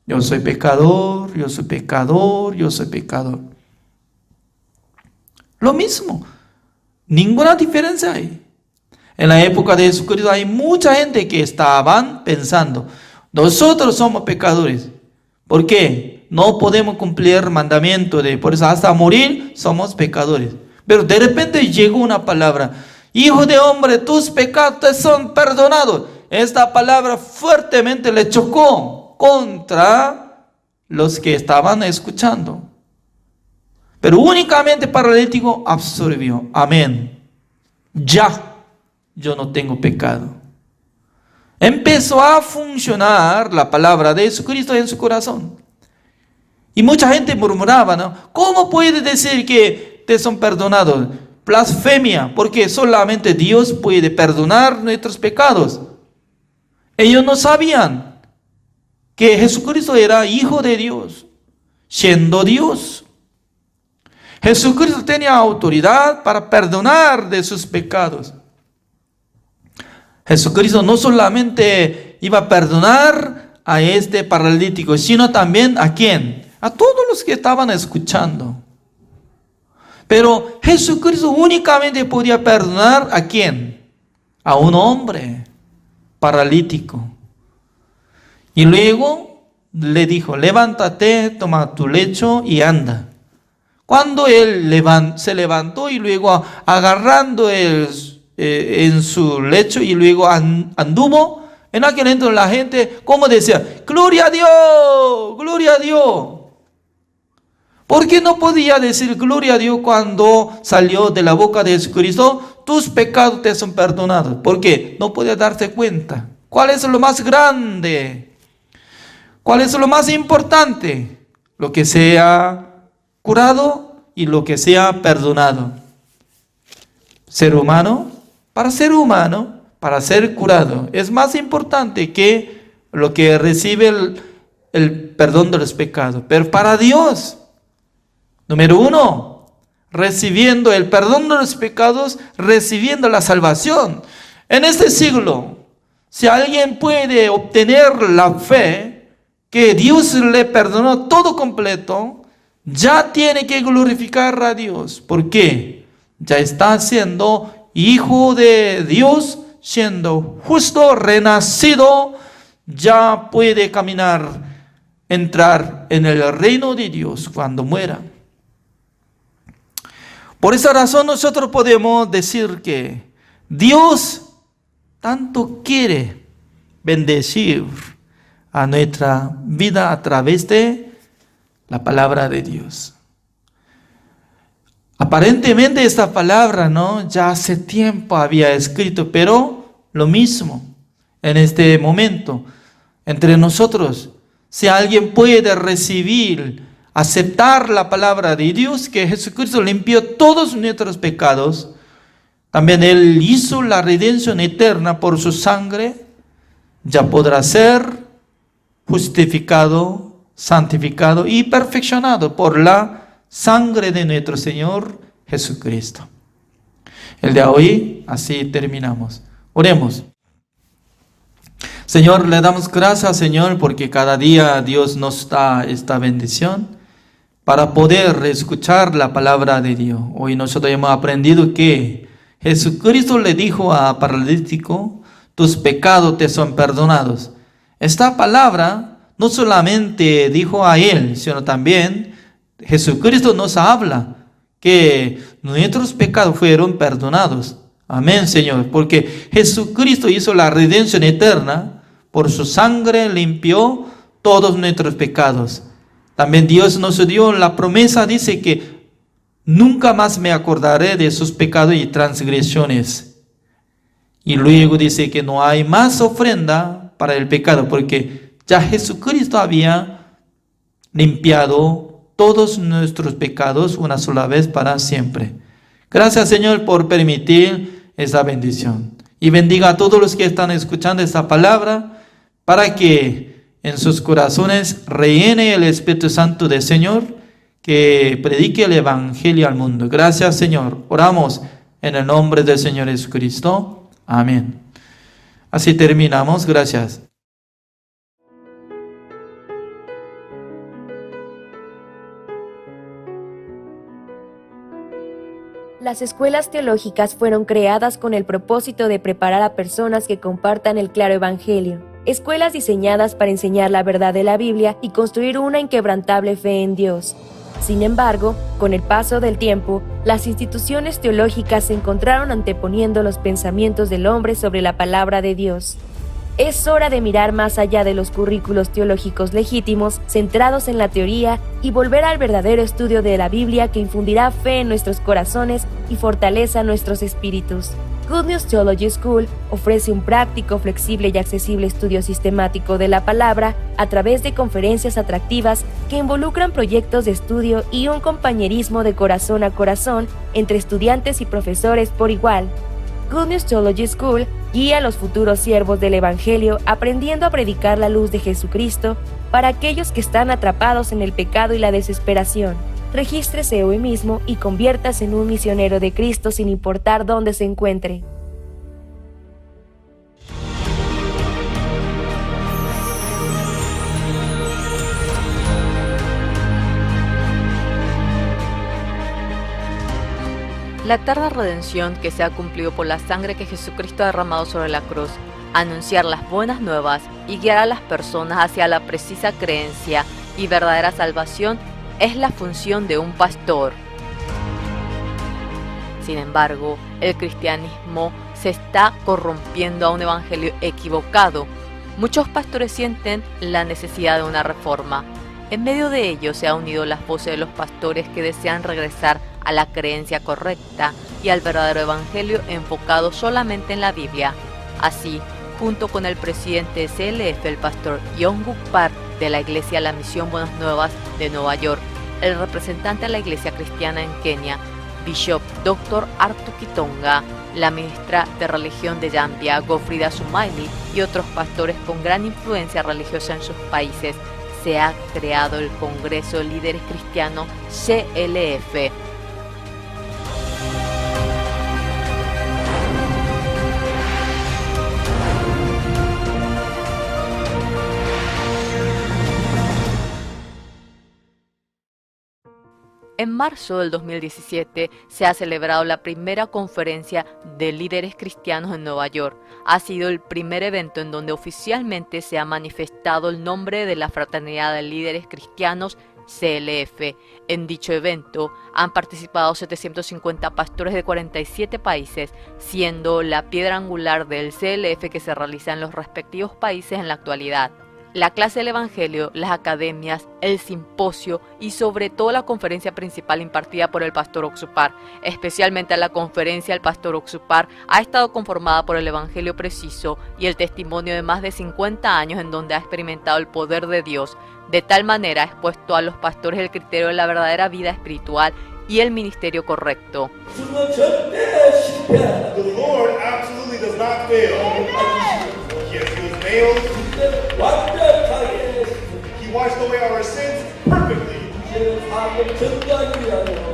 yo soy pecador, yo soy pecador, yo soy pecador. Lo mismo, ninguna diferencia hay. En la época de Jesucristo hay mucha gente que estaban pensando: nosotros somos pecadores. ¿Por qué? No podemos cumplir el mandamiento por eso hasta morir somos pecadores. Pero de repente llegó una palabra: hijo de hombre, tus pecados te son perdonados. Esta palabra fuertemente le chocó contra los que estaban escuchando. Pero únicamente paralítico absorbió: amén, ya, yo no tengo pecado. Empezó a funcionar la palabra de Jesucristo en su corazón. Y mucha gente murmuraba, ¿no? ¿Cómo puede decir que te son perdonados? Blasfemia, porque solamente Dios puede perdonar nuestros pecados. Ellos no sabían que Jesucristo era Hijo de Dios, siendo Dios. Jesucristo tenía autoridad para perdonar de sus pecados. Jesucristo no solamente iba a perdonar a este paralítico, sino también ¿a quién? A todos los que estaban escuchando. Pero Jesucristo únicamente podía perdonar ¿a quién? A un hombre paralítico. Y luego le dijo: levántate, toma tu lecho y anda. Cuando él se levantó y luego agarrando en su lecho y luego anduvo, en aquel entonces la gente, como decía: gloria a Dios, gloria a Dios. ¿Por qué no podía decir gloria a Dios cuando salió de la boca de Jesucristo: tus pecados te son perdonados? ¿Por qué? No podía darse cuenta. ¿Cuál es lo más grande? ¿Cuál es lo más importante? Lo que sea curado y lo que sea perdonado. Ser humano, para ser curado, es más importante que lo que recibe el perdón de los pecados. Pero para Dios, número uno, recibiendo el perdón de los pecados, recibiendo la salvación. En este siglo, si alguien puede obtener la fe que Dios le perdonó todo completo, ya tiene que glorificar a Dios. ¿Por qué? Ya está siendo hijo de Dios, siendo justo, renacido, ya puede caminar, entrar en el reino de Dios cuando muera. Por esa razón nosotros podemos decir que Dios tanto quiere bendecir a nuestra vida a través de la palabra de Dios. Aparentemente esta palabra, ya hace tiempo había escrito, pero lo mismo en este momento entre nosotros. Si alguien puede recibir, aceptar la palabra de Dios, que Jesucristo limpió todos nuestros pecados, también Él hizo la redención eterna por su sangre, ya podrá ser justificado, santificado y perfeccionado por la sangre de nuestro Señor Jesucristo. El día de hoy, así terminamos. Oremos. Señor, le damos gracias, Señor, porque cada día Dios nos da esta bendición para poder escuchar la palabra de Dios. Hoy nosotros hemos aprendido que Jesucristo le dijo a paralítico: tus pecados te son perdonados. Esta palabra no solamente dijo a él, sino también Jesucristo nos habla que nuestros pecados fueron perdonados. Amén, Señor, porque Jesucristo hizo la redención eterna, por su sangre limpió todos nuestros pecados. También Dios nos dio la promesa, dice que nunca más me acordaré de sus pecados y transgresiones. Y luego dice que no hay más ofrenda para el pecado, porque ya Jesucristo había limpiado todos nuestros pecados una sola vez para siempre. Gracias, Señor, por permitir esta bendición. Y bendiga a todos los que están escuchando esta palabra, para que en sus corazones reine el Espíritu Santo del Señor, que predique el Evangelio al mundo. Gracias, Señor. Oramos En el nombre del Señor Jesucristo. Amén. Así terminamos. Gracias. Las escuelas teológicas fueron creadas con el propósito de preparar a personas que compartan el claro evangelio. Escuelas diseñadas para enseñar la verdad de la Biblia y construir una inquebrantable fe en Dios. Sin embargo, con el paso del tiempo, las instituciones teológicas se encontraron anteponiendo los pensamientos del hombre sobre la palabra de Dios. Es hora de mirar más allá de los currículos teológicos legítimos, centrados en la teoría, y volver al verdadero estudio de la Biblia que infundirá fe en nuestros corazones y fortaleza nuestros espíritus. Good News Theology School ofrece un práctico, flexible y accesible estudio sistemático de la palabra a través de conferencias atractivas que involucran proyectos de estudio y un compañerismo de corazón a corazón entre estudiantes y profesores por igual. Good News Theology School guía a los futuros siervos del Evangelio aprendiendo a predicar la luz de Jesucristo para aquellos que están atrapados en el pecado y la desesperación. Regístrese hoy mismo y conviértase en un misionero de Cristo sin importar dónde se encuentre. La eterna redención que se ha cumplido por la sangre que Jesucristo ha derramado sobre la cruz, anunciar las buenas nuevas y guiar a las personas hacia la precisa creencia y verdadera salvación es la función de un pastor. Sin embargo, el cristianismo se está corrompiendo a un evangelio equivocado. Muchos pastores sienten la necesidad de una reforma. En medio de ello se han unido las voces de los pastores que desean regresar a la creencia correcta y al verdadero evangelio enfocado solamente en la Biblia. Así, junto con el presidente de CLF, el pastor Yong-Guk Park de la Iglesia La Misión Buenas Nuevas de Nueva York, el representante de la Iglesia Cristiana en Kenia, Bishop Dr. Arthur Kitonga, la ministra de religión de Zambia, Gofrida Sumaili, y otros pastores con gran influencia religiosa en sus países, se ha creado el Congreso de Líderes Cristianos CLF. En marzo del 2017 se ha celebrado la primera conferencia de líderes cristianos en Nueva York. Ha sido el primer evento en donde oficialmente se ha manifestado el nombre de la Fraternidad de Líderes Cristianos CLF. En dicho evento han participado 750 pastores de 47 países, siendo la piedra angular del CLF que se realiza en los respectivos países en la actualidad. La clase del Evangelio, las academias, el simposio y sobre todo la conferencia principal impartida por el pastor Oxupar, especialmente la conferencia del pastor Oxupar, ha estado conformada por el Evangelio preciso y el testimonio de más de 50 años en donde ha experimentado el poder de Dios. De tal manera ha expuesto a los pastores el criterio de la verdadera vida espiritual y el ministerio correcto. The Lord absolutely does not fail. Yes, he was nailed. He washed away our sins perfectly.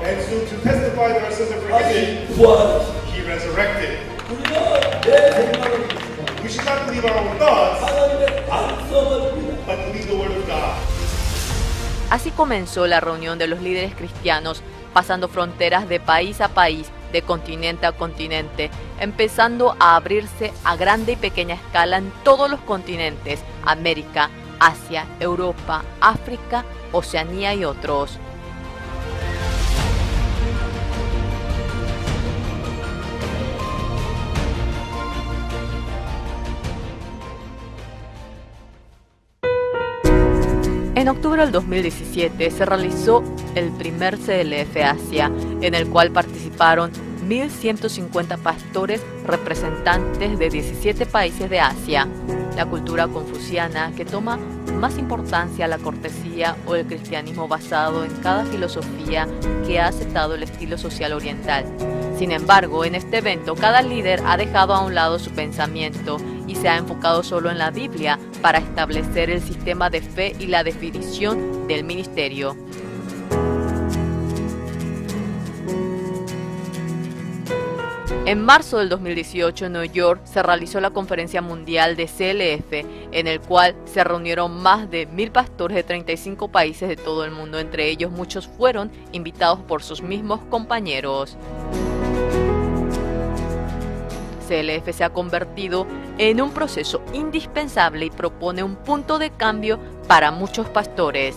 And so to testify that our sins are forgiven, he resurrected. We should not believe our own thoughts, but believe the word of God. Así comenzó la reunión de los líderes cristianos, pasando fronteras de país a país, de continente a continente, empezando a abrirse a grande y pequeña escala en todos los continentes: América, Asia, Europa, África, Oceanía y otros. En octubre del 2017 se realizó el primer CLF Asia, en el cual participaron 1.150 pastores representantes de 17 países de Asia. La cultura confuciana, que toma más importancia la cortesía o el cristianismo basado en cada filosofía que ha aceptado el estilo social oriental. Sin embargo, en este evento cada líder ha dejado a un lado su pensamiento y se ha enfocado solo en la Biblia para establecer el sistema de fe y la definición del ministerio. En marzo del 2018 en Nueva York se realizó la Conferencia Mundial de CLF, en el cual se reunieron más de 1000 pastores de 35 países de todo el mundo. Entre ellos muchos fueron invitados por sus mismos compañeros. CLF se ha convertido en un proceso indispensable y propone un punto de cambio para muchos pastores.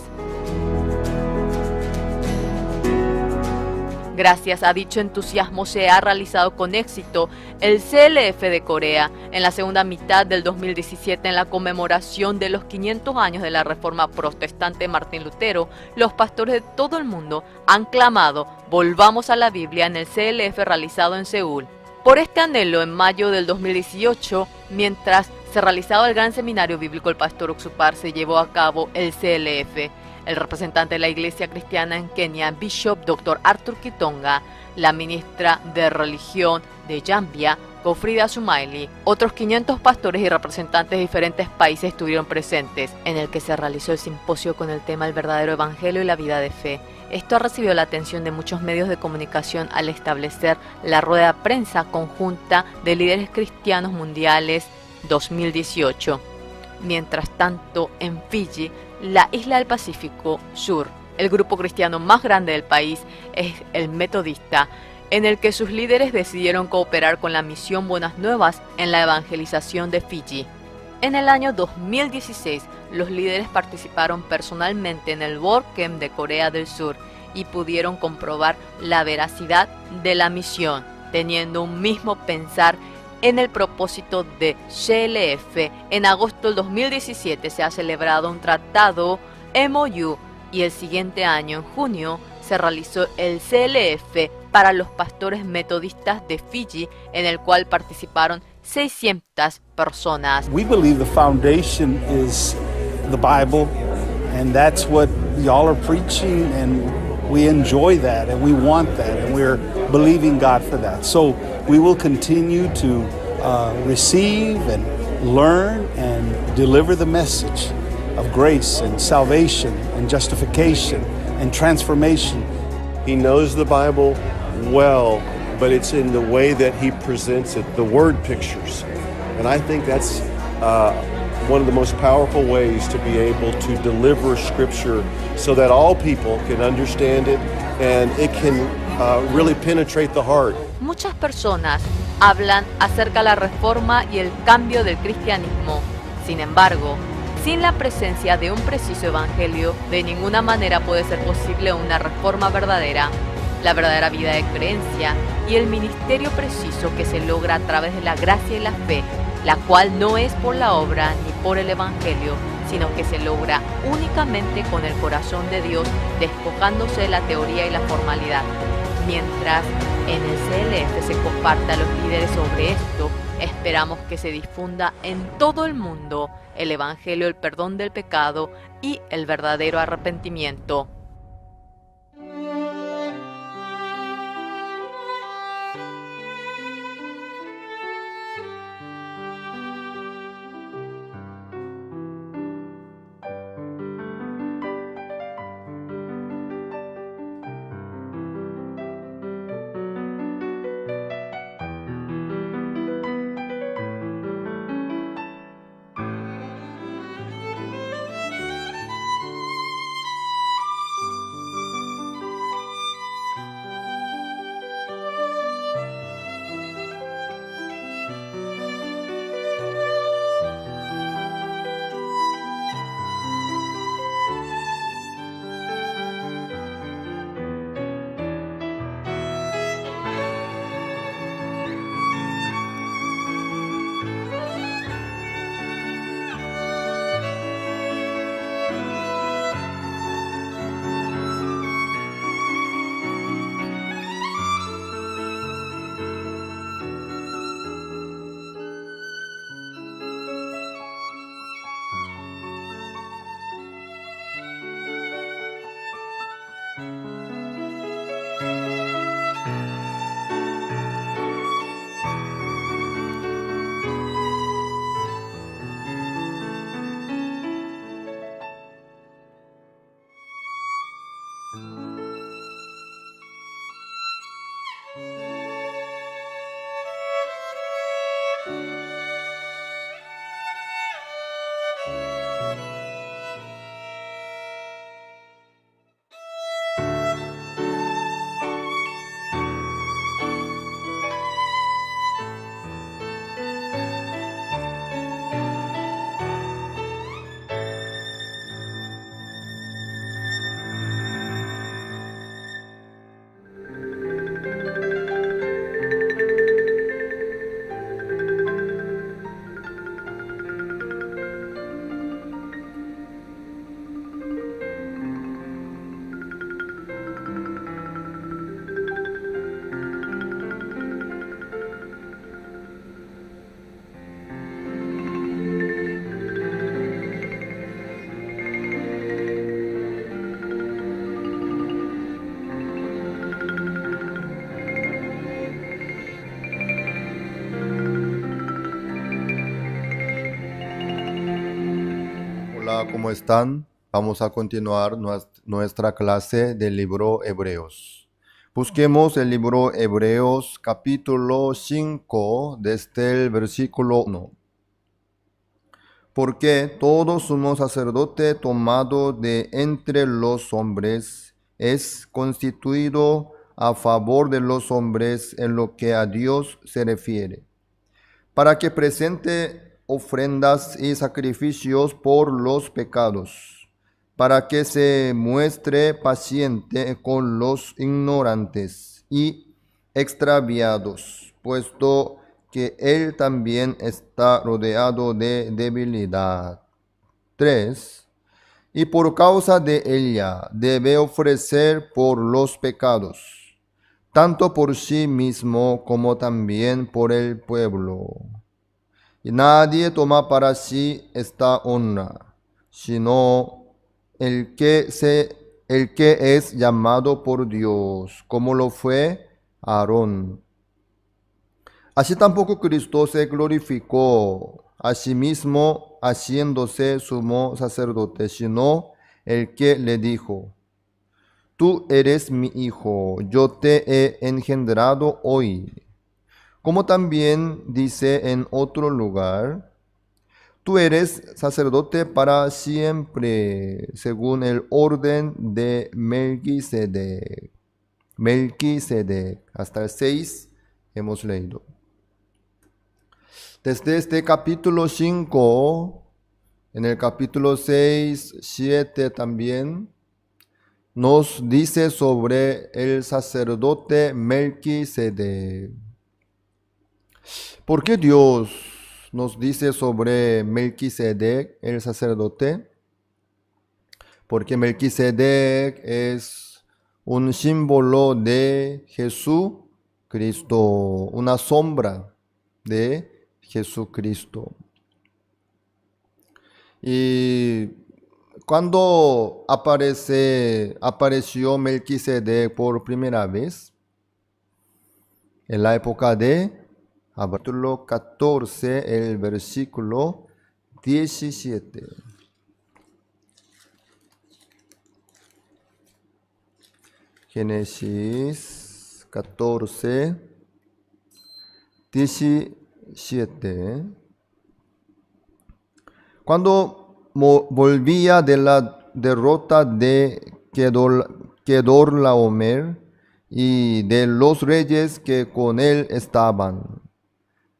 Gracias a dicho entusiasmo se ha realizado con éxito el CLF de Corea en la segunda mitad del 2017 en la conmemoración de los 500 años de la Reforma Protestante de Martín Lutero. Los pastores de todo el mundo han clamado "Volvamos a la Biblia" en el CLF realizado en Seúl. Por este anhelo, en mayo del 2018, mientras se realizaba el gran seminario bíblico El Pastor Oxupar, se llevó a cabo el CLF. El representante de la Iglesia Cristiana en Kenia, Bishop Dr. Arthur Kitonga, la ministra de Religión de Zambia, Godfrida Sumaili, otros 500 pastores y representantes de diferentes países estuvieron presentes, en el que se realizó el simposio con el tema El verdadero evangelio y la vida de fe. Esto ha recibido la atención de muchos medios de comunicación al establecer la rueda de prensa conjunta de líderes cristianos mundiales 2018. Mientras tanto, en Fiji, la isla del Pacífico Sur, el grupo cristiano más grande del país es el Metodista, en el que sus líderes decidieron cooperar con la misión Buenas Nuevas en la evangelización de Fiji. En el año 2016, los líderes participaron personalmente en el WordCamp de Corea del Sur y pudieron comprobar la veracidad de la misión, teniendo un mismo pensar en el propósito de CLF. En agosto del 2017 se ha celebrado un tratado MOU y el siguiente año, en junio, se realizó el CLF para los pastores metodistas de Fiji, en el cual participaron 600 personas. We believe the foundation is the Bible, and that's what y'all are preaching, and we enjoy that, and we want that, and we're believing God for that. So we will continue to receive and learn and deliver the message of grace and salvation and justification and transformation. He knows the Bible well, but it's in the way that he presents it, the word pictures. And I think that's one of the most powerful ways to be able to deliver Scripture so that all people can understand it and it can really penetrate the heart. Muchas personas hablan acerca de la reforma y el cambio del cristianismo. Sin embargo, sin la presencia de un preciso evangelio, de ninguna manera puede ser posible una reforma verdadera. La verdadera vida de creencia y el ministerio preciso que se logra a través de la gracia y la fe, la cual no es por la obra ni por el evangelio, sino que se logra únicamente con el corazón de Dios, despojándose de la teoría y la formalidad. Mientras en el CLF se comparta a los líderes sobre esto, esperamos que se difunda en todo el mundo el evangelio, el perdón del pecado y el verdadero arrepentimiento. Hola, ¿cómo están? Vamos a continuar nuestra clase del libro Hebreos. Busquemos el libro Hebreos capítulo 5 desde el versículo 1. Porque todo sumo sacerdote tomado de entre los hombres es constituido a favor de los hombres en lo que a Dios se refiere, para que presente ofrendas y sacrificios por los pecados, para que se muestre paciente con los ignorantes y extraviados, puesto que él también está rodeado de debilidad. 3. Y por causa de ella debe ofrecer por los pecados, tanto por sí mismo como también por el pueblo. Y nadie toma para sí esta honra, sino el que es llamado por Dios, como lo fue Aarón. Así tampoco Cristo se glorificó a sí mismo haciéndose sumo sacerdote, sino el que le dijo: Tú eres mi hijo, yo te he engendrado hoy. Como también dice en otro lugar: Tú eres sacerdote para siempre, según el orden de Melquisedec. Hasta el 6 hemos leído. Desde este capítulo 5, en el capítulo 6, 7 también, nos dice sobre el sacerdote Melquisedec. ¿Por qué Dios nos dice sobre Melquisedec, el sacerdote? Porque Melquisedec es un símbolo de Jesucristo, una sombra de Jesucristo. Y cuando apareció Melquisedec por primera vez, en la época de capítulo 14, el versículo 17. Génesis 14, 17. Cuando volvía de la derrota de Kedorlaomer y de los reyes que con él estaban,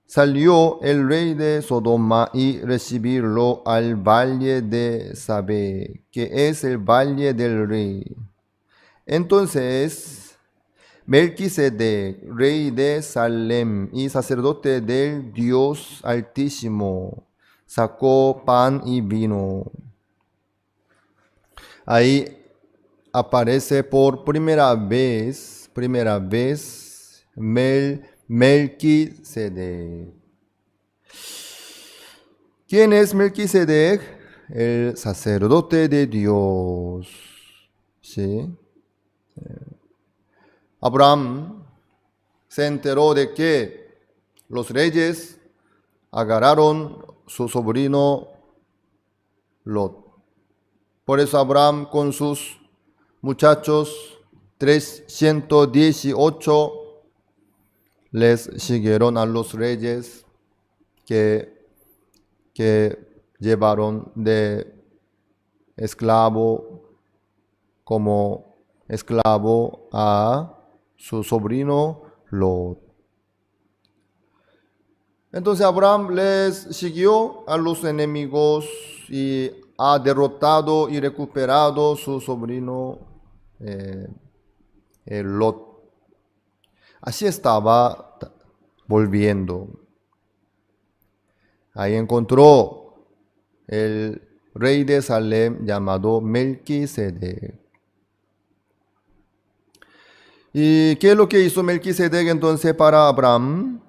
salió el rey de Sodoma y recibirlo al valle de Sabe, que es el valle del rey. Entonces Melquisedec, rey de Salem y sacerdote del Dios Altísimo, sacó pan y vino. Ahí aparece por primera vez Melquisedec. ¿Quién es Melquisedec? El sacerdote de Dios. ¿Sí? Abraham se enteró de que los reyes agarraron su sobrino Lot. Por eso Abraham con sus muchachos 318 les siguieron a los reyes que llevaron de esclavo como esclavo a su sobrino Lot. Entonces Abraham les siguió a los enemigos y ha derrotado y recuperado su sobrino Lot. Así estaba volviendo. Ahí encontró el rey de Salem llamado Melquisedec. ¿Y qué es lo que hizo Melquisedec entonces para Abraham?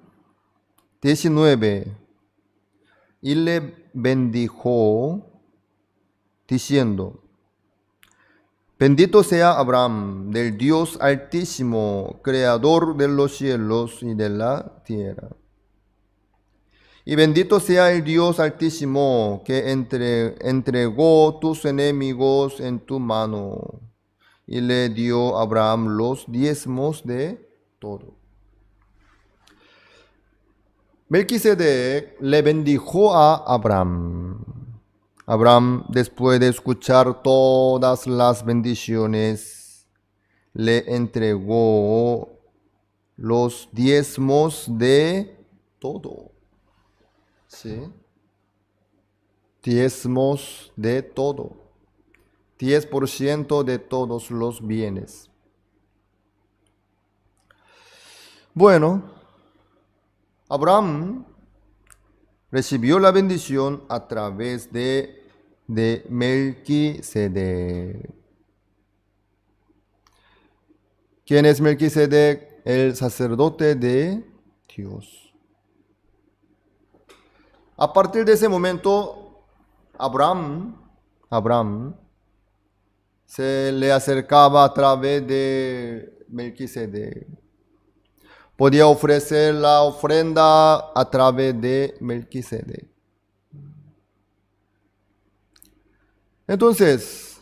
19. Y le bendijo diciendo: Bendito sea Abraham del Dios Altísimo, creador de los cielos y de la tierra. Y bendito sea el Dios Altísimo que entregó tus enemigos en tu mano y le dio a Abraham los diezmos de todo. Melquisedec le bendijo a Abraham. Abraham, después de escuchar todas las bendiciones, le entregó los diezmos de todo. ¿Sí? Diezmos de todo. 10% de todos los bienes. Bueno, Abraham recibió la bendición a través de Melquisedec. ¿Quién es Melquisedec? El sacerdote de Dios. A partir de ese momento, Abraham se le acercaba a través de Melquisedec. Podía ofrecer la ofrenda a través de Melquisedec. Entonces,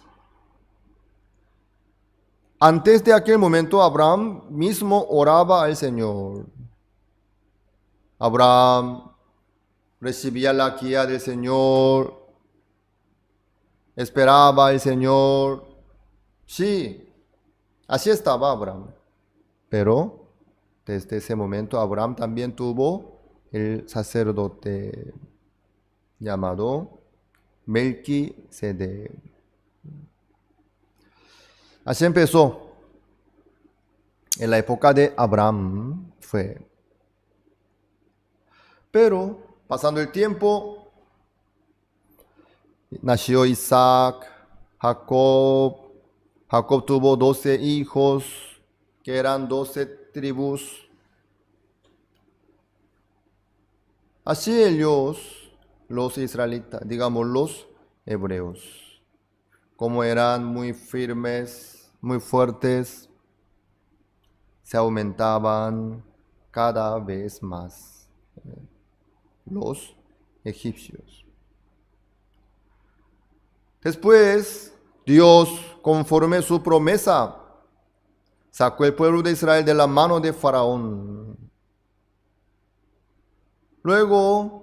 antes de aquel momento, Abraham mismo oraba al Señor. Abraham recibía la guía del Señor, esperaba al Señor. Sí, así estaba Abraham. Pero desde ese momento Abraham también tuvo el sacerdote llamado Melquisedec. Así empezó. En la época de Abraham fue. Pero pasando el tiempo, nació Isaac, Jacob. Jacob tuvo 12 hijos, que eran 12 tribus. Así ellos, los israelitas, digamos los hebreos, como eran muy firmes, muy fuertes, se aumentaban cada vez más los egipcios. Después, Dios, conforme su promesa, sacó el pueblo de Israel de la mano de Faraón. Luego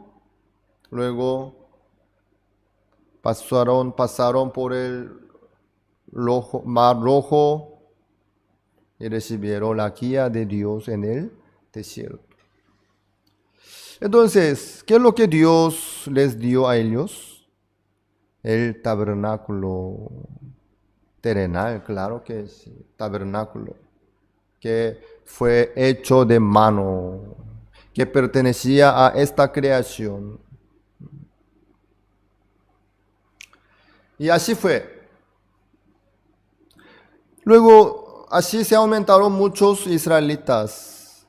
pasaron por el Mar Rojo y recibieron la guía de Dios en el desierto. Entonces, ¿qué es lo que Dios les dio a ellos? El tabernáculo terrenal, claro que sí, tabernáculo, que fue hecho de mano, que pertenecía a esta creación. Y así fue. Luego, así se aumentaron muchos israelitas.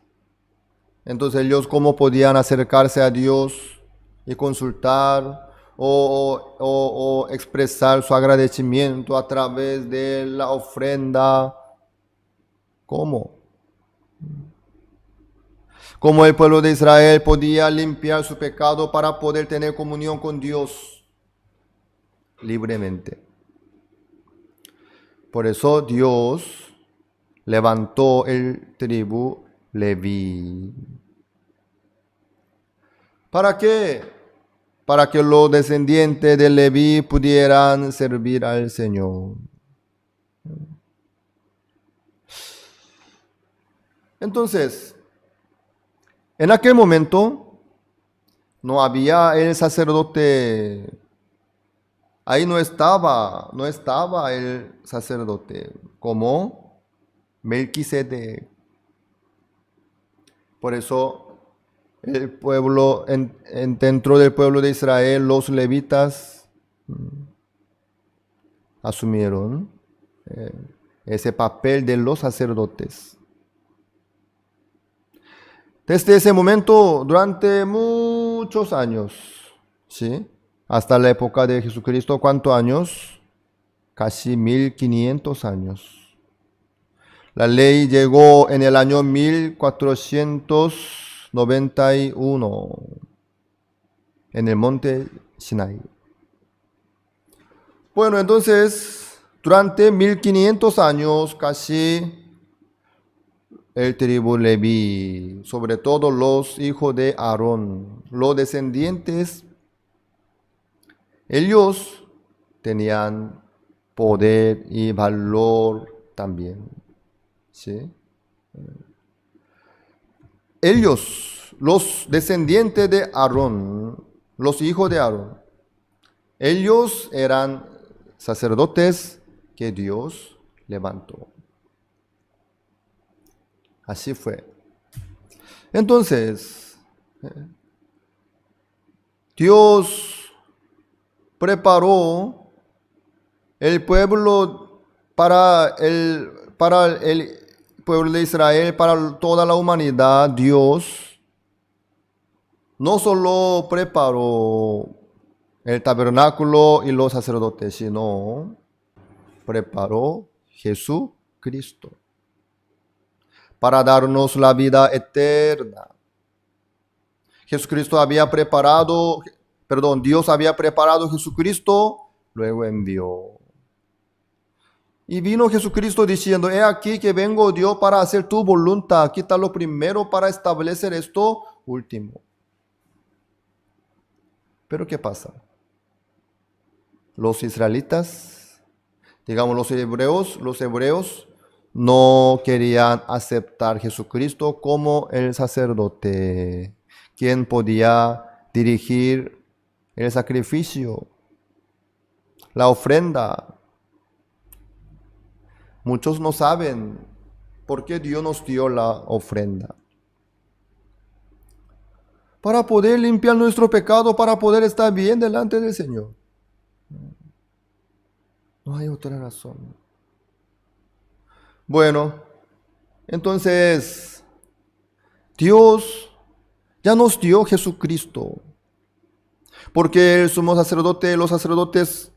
Entonces ellos, ¿cómo podían acercarse a Dios y consultar o expresar su agradecimiento a través de la ofrenda? ¿Cómo? ¿Cómo el pueblo de Israel podía limpiar su pecado para poder tener comunión con Dios libremente? Por eso Dios levantó el tribu Leví. ¿Para qué? Para que los descendientes de Leví pudieran servir al Señor. Entonces, en aquel momento no había el sacerdote. Ahí no estaba el sacerdote como Melquisedec. Por eso el pueblo, dentro del pueblo de Israel, los levitas asumieron ese papel de los sacerdotes. Desde ese momento, durante muchos años, ¿sí? Hasta la época de Jesucristo, ¿cuántos años? Casi 1500 años. La ley llegó en el año 1491. en el monte Sinai. Bueno, entonces, durante 1500 años casi, el tribu Leví, sobre todo los hijos de Aarón, los descendientes, ellos tenían poder y valor también. ¿Sí? Ellos, los descendientes de Aarón, los hijos de Aarón, ellos eran sacerdotes que Dios levantó. Así fue. Entonces, Dios preparó el pueblo para el pueblo de Israel, para toda la humanidad. Dios no solo preparó el tabernáculo y los sacerdotes, sino preparó Jesucristo para darnos la vida eterna. Dios había preparado a Jesucristo, luego envió. Y vino Jesucristo diciendo: he aquí que vengo yo para hacer tu voluntad. Quita lo primero para establecer esto último. Pero ¿qué pasa? Los israelitas, digamos los hebreos no querían aceptar a Jesucristo como el sacerdote, quien podía dirigir el sacrificio, la ofrenda. Muchos no saben por qué Dios nos dio la ofrenda. Para poder limpiar nuestro pecado, para poder estar bien delante del Señor. No hay otra razón. Bueno, entonces, Dios ya nos dio Jesucristo. Porque el sumo sacerdote, los sacerdotes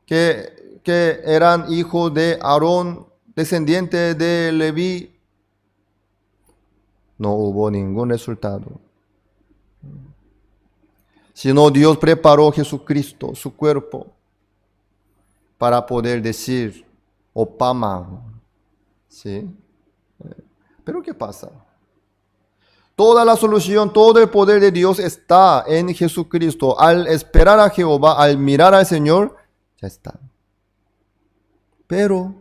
que eran hijos de Aarón, descendientes de Leví, no hubo ningún resultado. Sino Dios preparó Jesucristo, su cuerpo, para poder decir, Opama. ¿Sí? Pero ¿qué pasa? Toda la solución, todo el poder de Dios está en Jesucristo. Al esperar a Jehová, al mirar al Señor, ya está. Pero,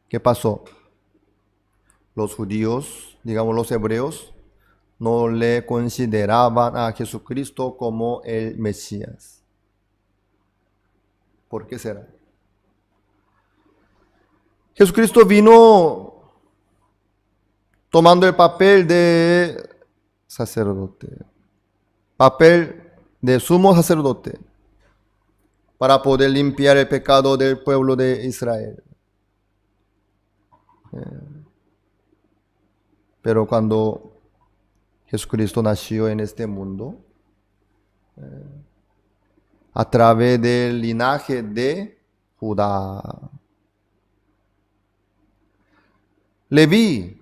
¿qué pasó? Los judíos, digamos los hebreos, no le consideraban a Jesucristo como el Mesías. ¿Por qué será? Jesucristo vino tomando el papel de sacerdote, papel de sumo sacerdote, para poder limpiar el pecado del pueblo de Israel. Pero cuando Jesucristo nació en este mundo, a través del linaje de Judá, Leví,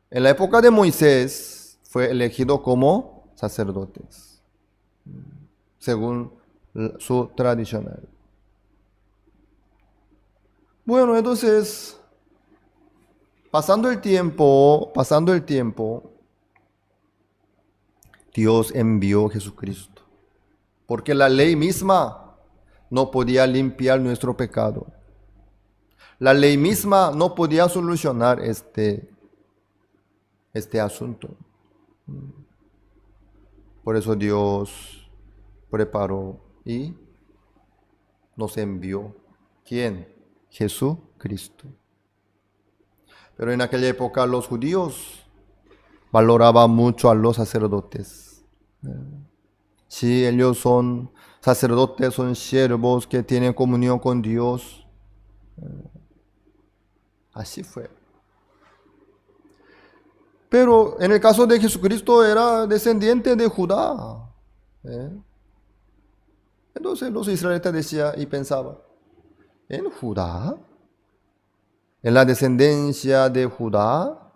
en la época de Moisés, fue elegido como sacerdotes, según su tradicional. Bueno, entonces, pasando el tiempo, Dios envió a Jesucristo, porque la ley misma no podía limpiar nuestro pecado. La ley misma no podía solucionar este asunto. Por eso Dios preparó y nos envió. ¿Quién? Jesucristo. Pero en aquella época los judíos valoraban mucho a los sacerdotes. Si ellos son sacerdotes, son siervos que tienen comunión con Dios. Así fue. Pero en el caso de Jesucristo era descendiente de Judá. Entonces los israelitas decían y pensaban, ¿en Judá? ¿En la descendencia de Judá?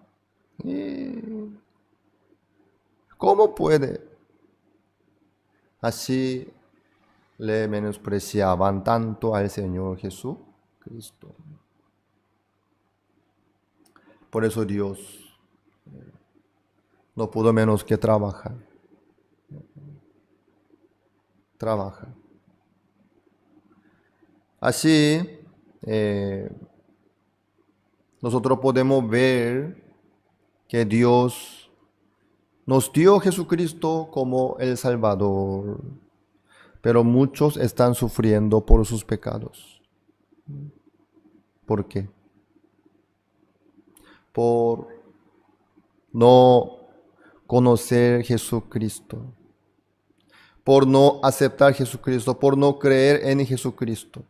¿Cómo puede? Así le menospreciaban tanto al Señor Jesucristo. Por eso Dios no pudo menos que trabajar. Trabaja. Así, nosotros podemos ver que Dios nos dio Jesucristo como el Salvador, pero muchos están sufriendo por sus pecados. ¿Por qué? Por no conocer Jesucristo, por no aceptar Jesucristo, por no creer en Jesucristo.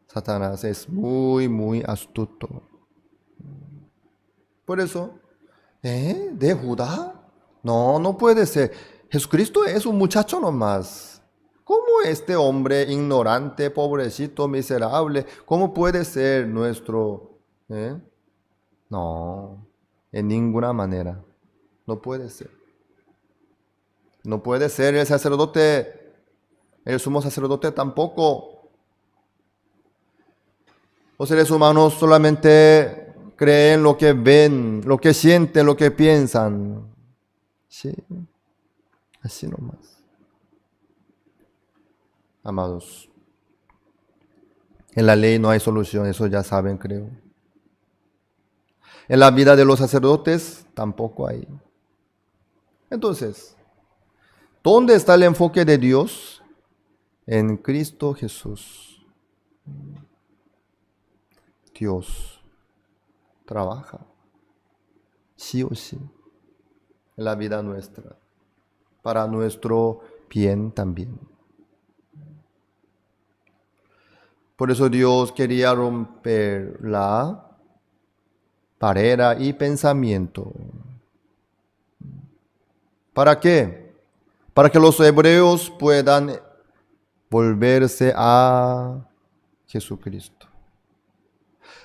Satanás es muy, muy astuto. Por eso, ¿de Judá? No, no puede ser. Jesucristo es un muchacho nomás. ¿Cómo este hombre ignorante, pobrecito, miserable, cómo puede ser nuestro? No, en ninguna manera. No puede ser. No puede ser el sacerdote, el sumo sacerdote tampoco. Los seres humanos solamente creen lo que ven, lo que sienten, lo que piensan. Sí, así nomás. Amados, en la ley no hay solución, eso ya saben, creo. En la vida de los sacerdotes tampoco hay. Entonces, ¿dónde está el enfoque de Dios? En Cristo Jesús. Dios trabaja, sí o sí, en la vida nuestra, para nuestro bien también. Por eso Dios quería romper la barrera y pensamiento. ¿Para qué? Para que los hebreos puedan volverse a Jesucristo.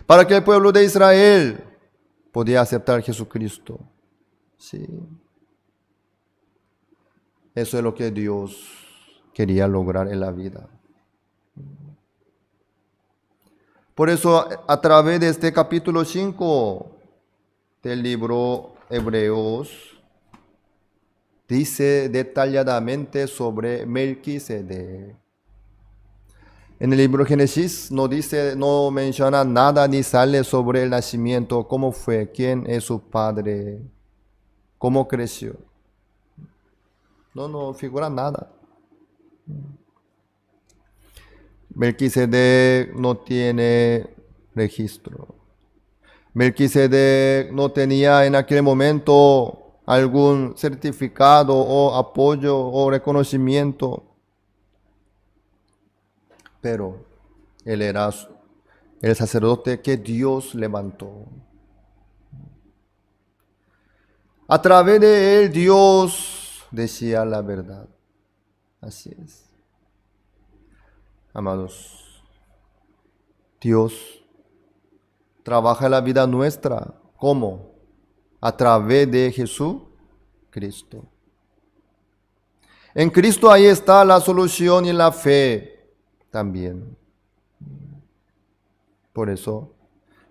Para que el pueblo de Israel podía aceptar a Jesucristo. Sí. Eso es lo que Dios quería lograr en la vida. Por eso, a través de este capítulo 5 del libro Hebreos, dice detalladamente sobre Melquisedec. En el libro Génesis no menciona nada ni sale sobre el nacimiento, cómo fue, quién es su padre, cómo creció. No figura nada. Melquisedec no tiene registro. Melquisedec no tenía en aquel momento algún certificado o apoyo o reconocimiento. Pero él era el sacerdote que Dios levantó. A través de él Dios decía la verdad. Así es. Amados, Dios trabaja en la vida nuestra. ¿Cómo? A través de Jesucristo. En Cristo ahí está la solución y la fe también. Por eso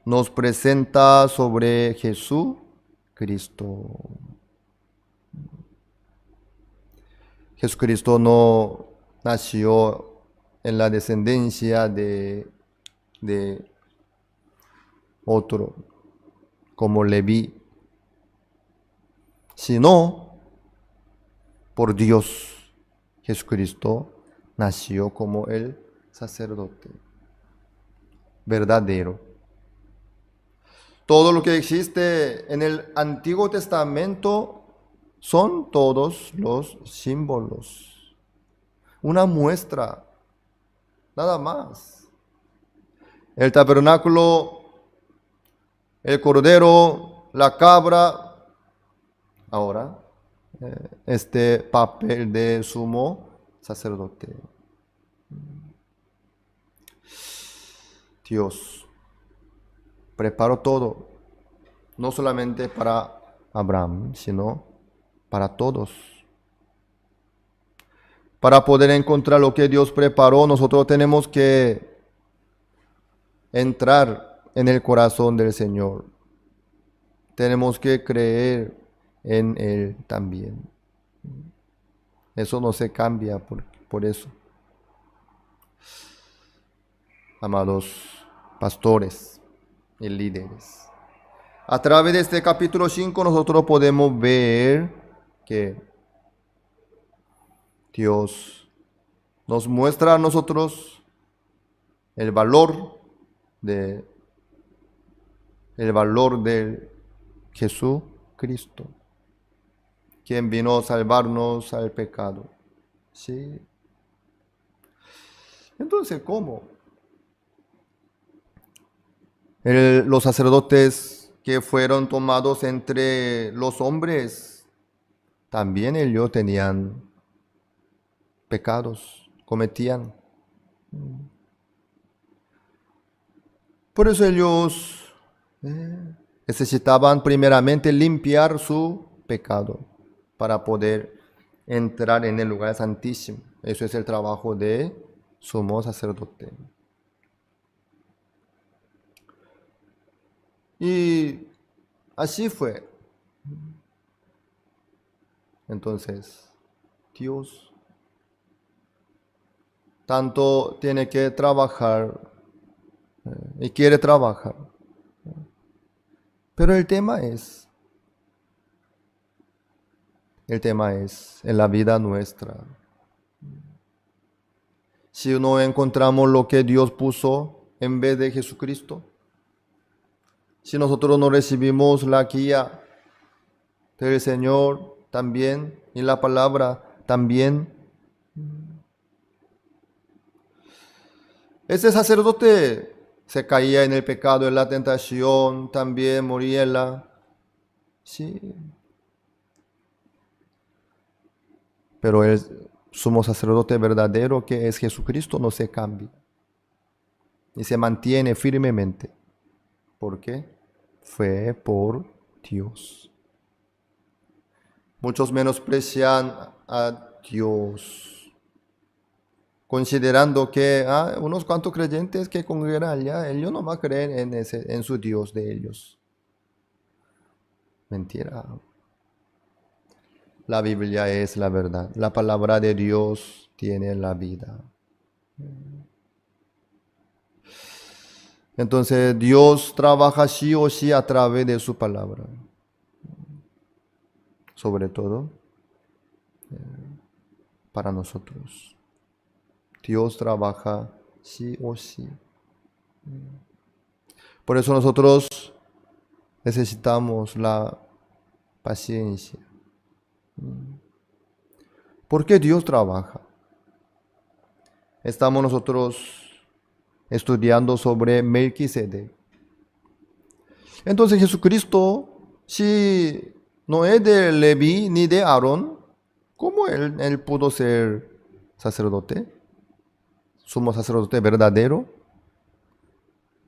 nos presenta sobre Jesucristo. Jesucristo no nació en la descendencia de otro, como Leví, sino por Dios. Jesucristo nació como el sacerdote verdadero. Todo lo que existe en el Antiguo Testamento son todos los símbolos, una muestra, nada más. El tabernáculo, el cordero, la cabra, ahora este papel de sumo sacerdote. Dios preparó todo, no solamente para Abraham, sino para todos. Para poder encontrar lo que Dios preparó, nosotros tenemos que entrar en el corazón del Señor. Tenemos que creer en Él también. Eso no se cambia por eso. Amados pastores y líderes, a través de este capítulo 5 nosotros podemos ver que Dios nos muestra a nosotros el valor de Jesucristo, quien vino a salvarnos al pecado. ¿Sí? Entonces, ¿cómo? Los sacerdotes que fueron tomados entre los hombres, también ellos tenían pecados, cometían. Por eso ellos necesitaban primeramente limpiar su pecado para poder entrar en el lugar santísimo. Eso es el trabajo de sumo sacerdote. Y así fue. Entonces, Dios tanto tiene que trabajar y quiere trabajar. Pero el tema es en la vida nuestra. Si no encontramos lo que Dios puso en vez de Jesucristo, si nosotros no recibimos la guía del Señor también y la palabra también, ese sacerdote se caía en el pecado, en la tentación, también moría sí. Pero el sumo sacerdote verdadero, que es Jesucristo, no se cambia y se mantiene firmemente. ¿Por qué? Fue por Dios. Muchos menosprecian a Dios, considerando que unos cuantos creyentes que congregan allá, ellos no van a creer en su Dios de ellos. Mentira. La Biblia es la verdad. La palabra de Dios tiene la vida. Entonces Dios trabaja sí o sí a través de su palabra. Sobre todo para nosotros. Dios trabaja sí o sí. Por eso nosotros necesitamos la paciencia. ¿Por qué Dios trabaja? Estamos nosotros estudiando sobre Melquisedec. Entonces Jesucristo, si no es de Leví ni de Aarón, ¿cómo él pudo ser sacerdote? Sumo sacerdote verdadero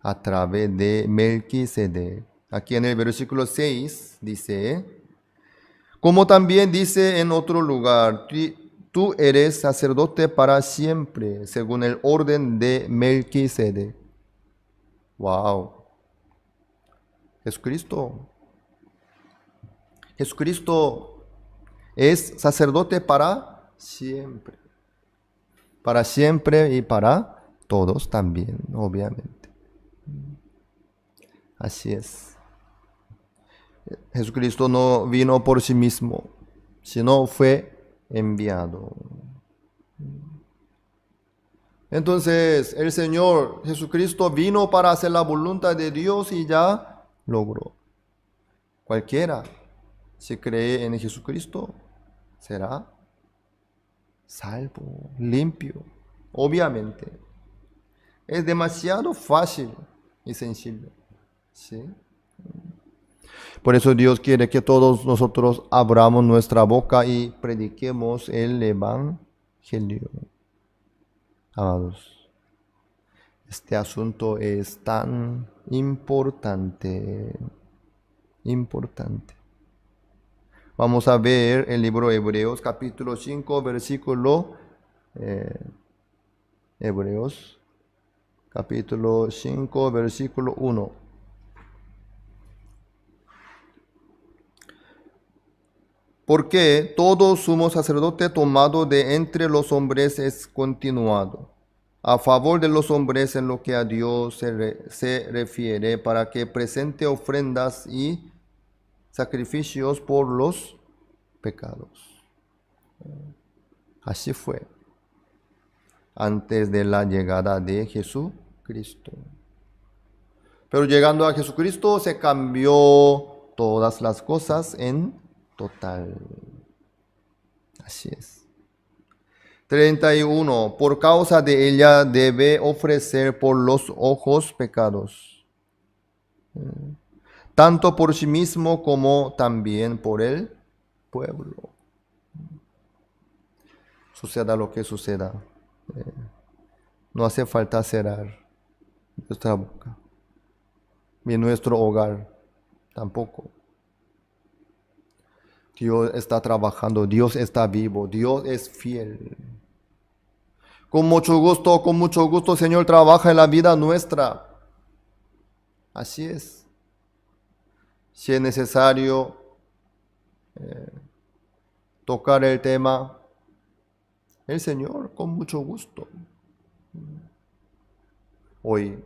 a través de Melquisedec. Aquí en el versículo 6 dice, como también dice en otro lugar, tú eres sacerdote para siempre, según el orden de Melquisedec. Wow. Jesucristo es sacerdote para siempre. Para siempre y para todos también, obviamente. Así es. Jesucristo no vino por sí mismo, sino fue enviado. Entonces el Señor Jesucristo vino para hacer la voluntad de Dios y ya logró. Cualquiera, si cree en Jesucristo, será salvo, limpio. Obviamente, es demasiado fácil y sencillo. ¿Sí? Por eso Dios quiere que todos nosotros abramos nuestra boca y prediquemos el Evangelio. Amados, este asunto es tan importante. Vamos a ver el libro de Hebreos, capítulo 5, versículo... Hebreos, capítulo 5, versículo 1. Porque todo sumo sacerdote tomado de entre los hombres es continuado, a favor de los hombres en lo que a Dios se refiere, para que presente ofrendas y sacrificios por los pecados. Así fue antes de la llegada de Jesucristo. Pero llegando a Jesucristo se cambió todas las cosas en total. Así es. 31. Por causa de ella debe ofrecer por los ojos pecados, tanto por sí mismo como también por el pueblo. Suceda lo que suceda, no hace falta cerrar nuestra boca, ni nuestro hogar tampoco. Dios está trabajando, Dios está vivo, Dios es fiel. Con mucho gusto, Señor, trabaja en la vida nuestra. Así es. Si es necesario tocar el tema, el Señor, con mucho gusto. Hoy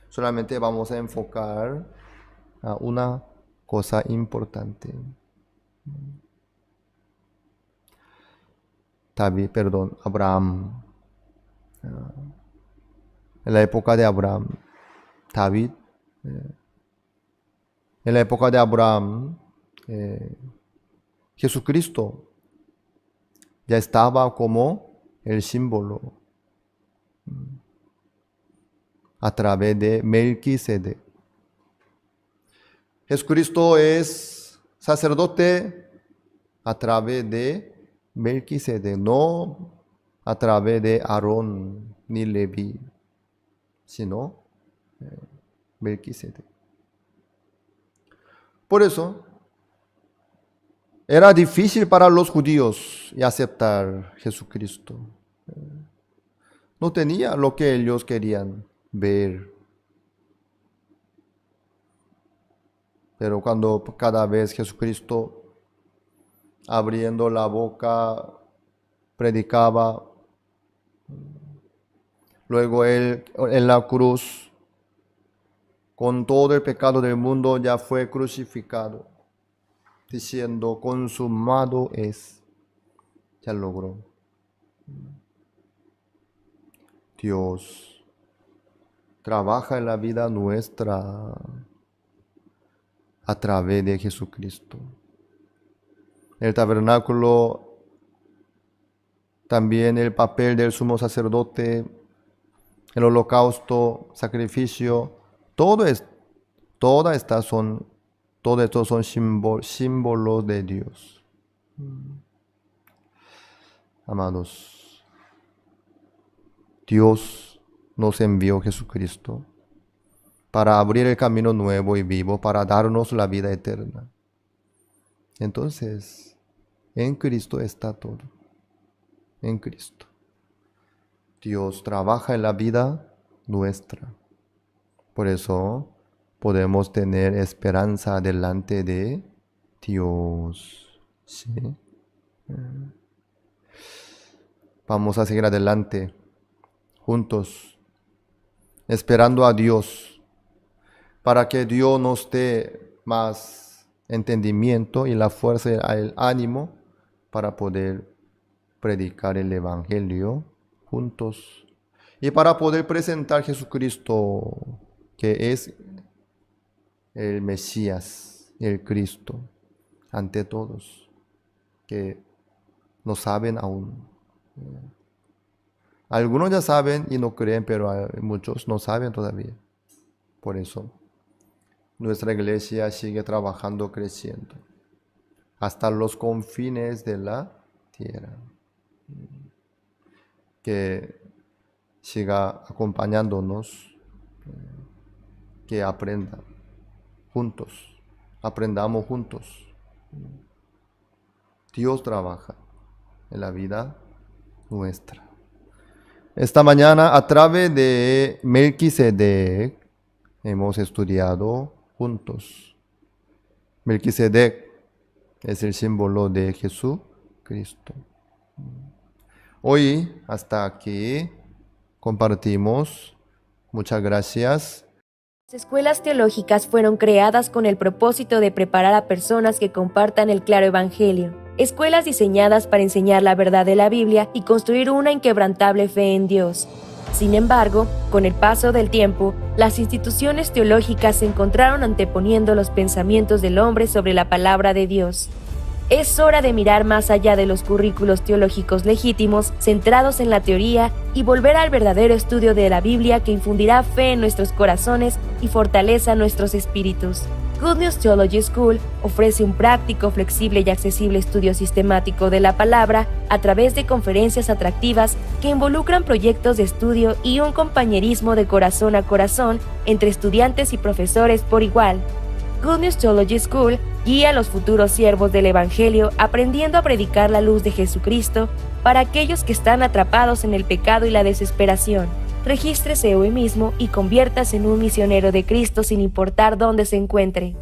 solamente vamos a enfocar a una cosa importante. Abraham. En la época de Abraham, David. En la época de Abraham, Jesucristo ya estaba como el símbolo a través de Melquisedec. Jesucristo es sacerdote a través de Melquisedec, no a través de Aarón ni Leví, sino Melquisedec. Por eso era difícil para los judíos aceptar Jesucristo. No tenía lo que ellos querían ver. Pero cada vez Jesucristo, abriendo la boca, predicaba, luego Él en la cruz, con todo el pecado del mundo, ya fue crucificado, diciendo, consumado es. Ya logró. Dios trabaja en la vida nuestra a través de Jesucristo. El tabernáculo, también el papel del sumo sacerdote, el holocausto, sacrificio, todos estos son símbolos de Dios. Amados, Dios nos envió Jesucristo para abrir el camino nuevo y vivo, para darnos la vida eterna. Entonces, en Cristo está todo. En Cristo. Dios trabaja en la vida nuestra. Por eso podemos tener esperanza delante de Dios. ¿Sí? Vamos a seguir adelante, juntos, esperando a Dios, para que Dios nos dé más entendimiento y la fuerza y el ánimo para poder predicar el Evangelio juntos y para poder presentar a Jesucristo, que es el Mesías, el Cristo, ante todos, que no saben aún. Algunos ya saben y no creen, pero muchos no saben todavía. Por eso nuestra iglesia sigue trabajando, creciendo, hasta los confines de la tierra. Que siga acompañándonos, que aprendamos juntos. Dios trabaja en la vida nuestra. Esta mañana, a través de Melquisedec, hemos estudiado juntos. Melquisedec es el símbolo de Jesucristo. Hoy, hasta aquí, compartimos. Muchas gracias. Las escuelas teológicas fueron creadas con el propósito de preparar a personas que compartan el claro evangelio. Escuelas diseñadas para enseñar la verdad de la Biblia y construir una inquebrantable fe en Dios. Sin embargo, con el paso del tiempo, las instituciones teológicas se encontraron anteponiendo los pensamientos del hombre sobre la palabra de Dios. Es hora de mirar más allá de los currículos teológicos legítimos, centrados en la teoría, y volver al verdadero estudio de la Biblia que infundirá fe en nuestros corazones y fortaleza nuestros espíritus. Good News Theology School ofrece un práctico, flexible y accesible estudio sistemático de la palabra a través de conferencias atractivas que involucran proyectos de estudio y un compañerismo de corazón a corazón entre estudiantes y profesores por igual. Good News Theology School guía a los futuros siervos del Evangelio aprendiendo a predicar la luz de Jesucristo para aquellos que están atrapados en el pecado y la desesperación. Regístrese hoy mismo y conviértase en un misionero de Cristo sin importar dónde se encuentre.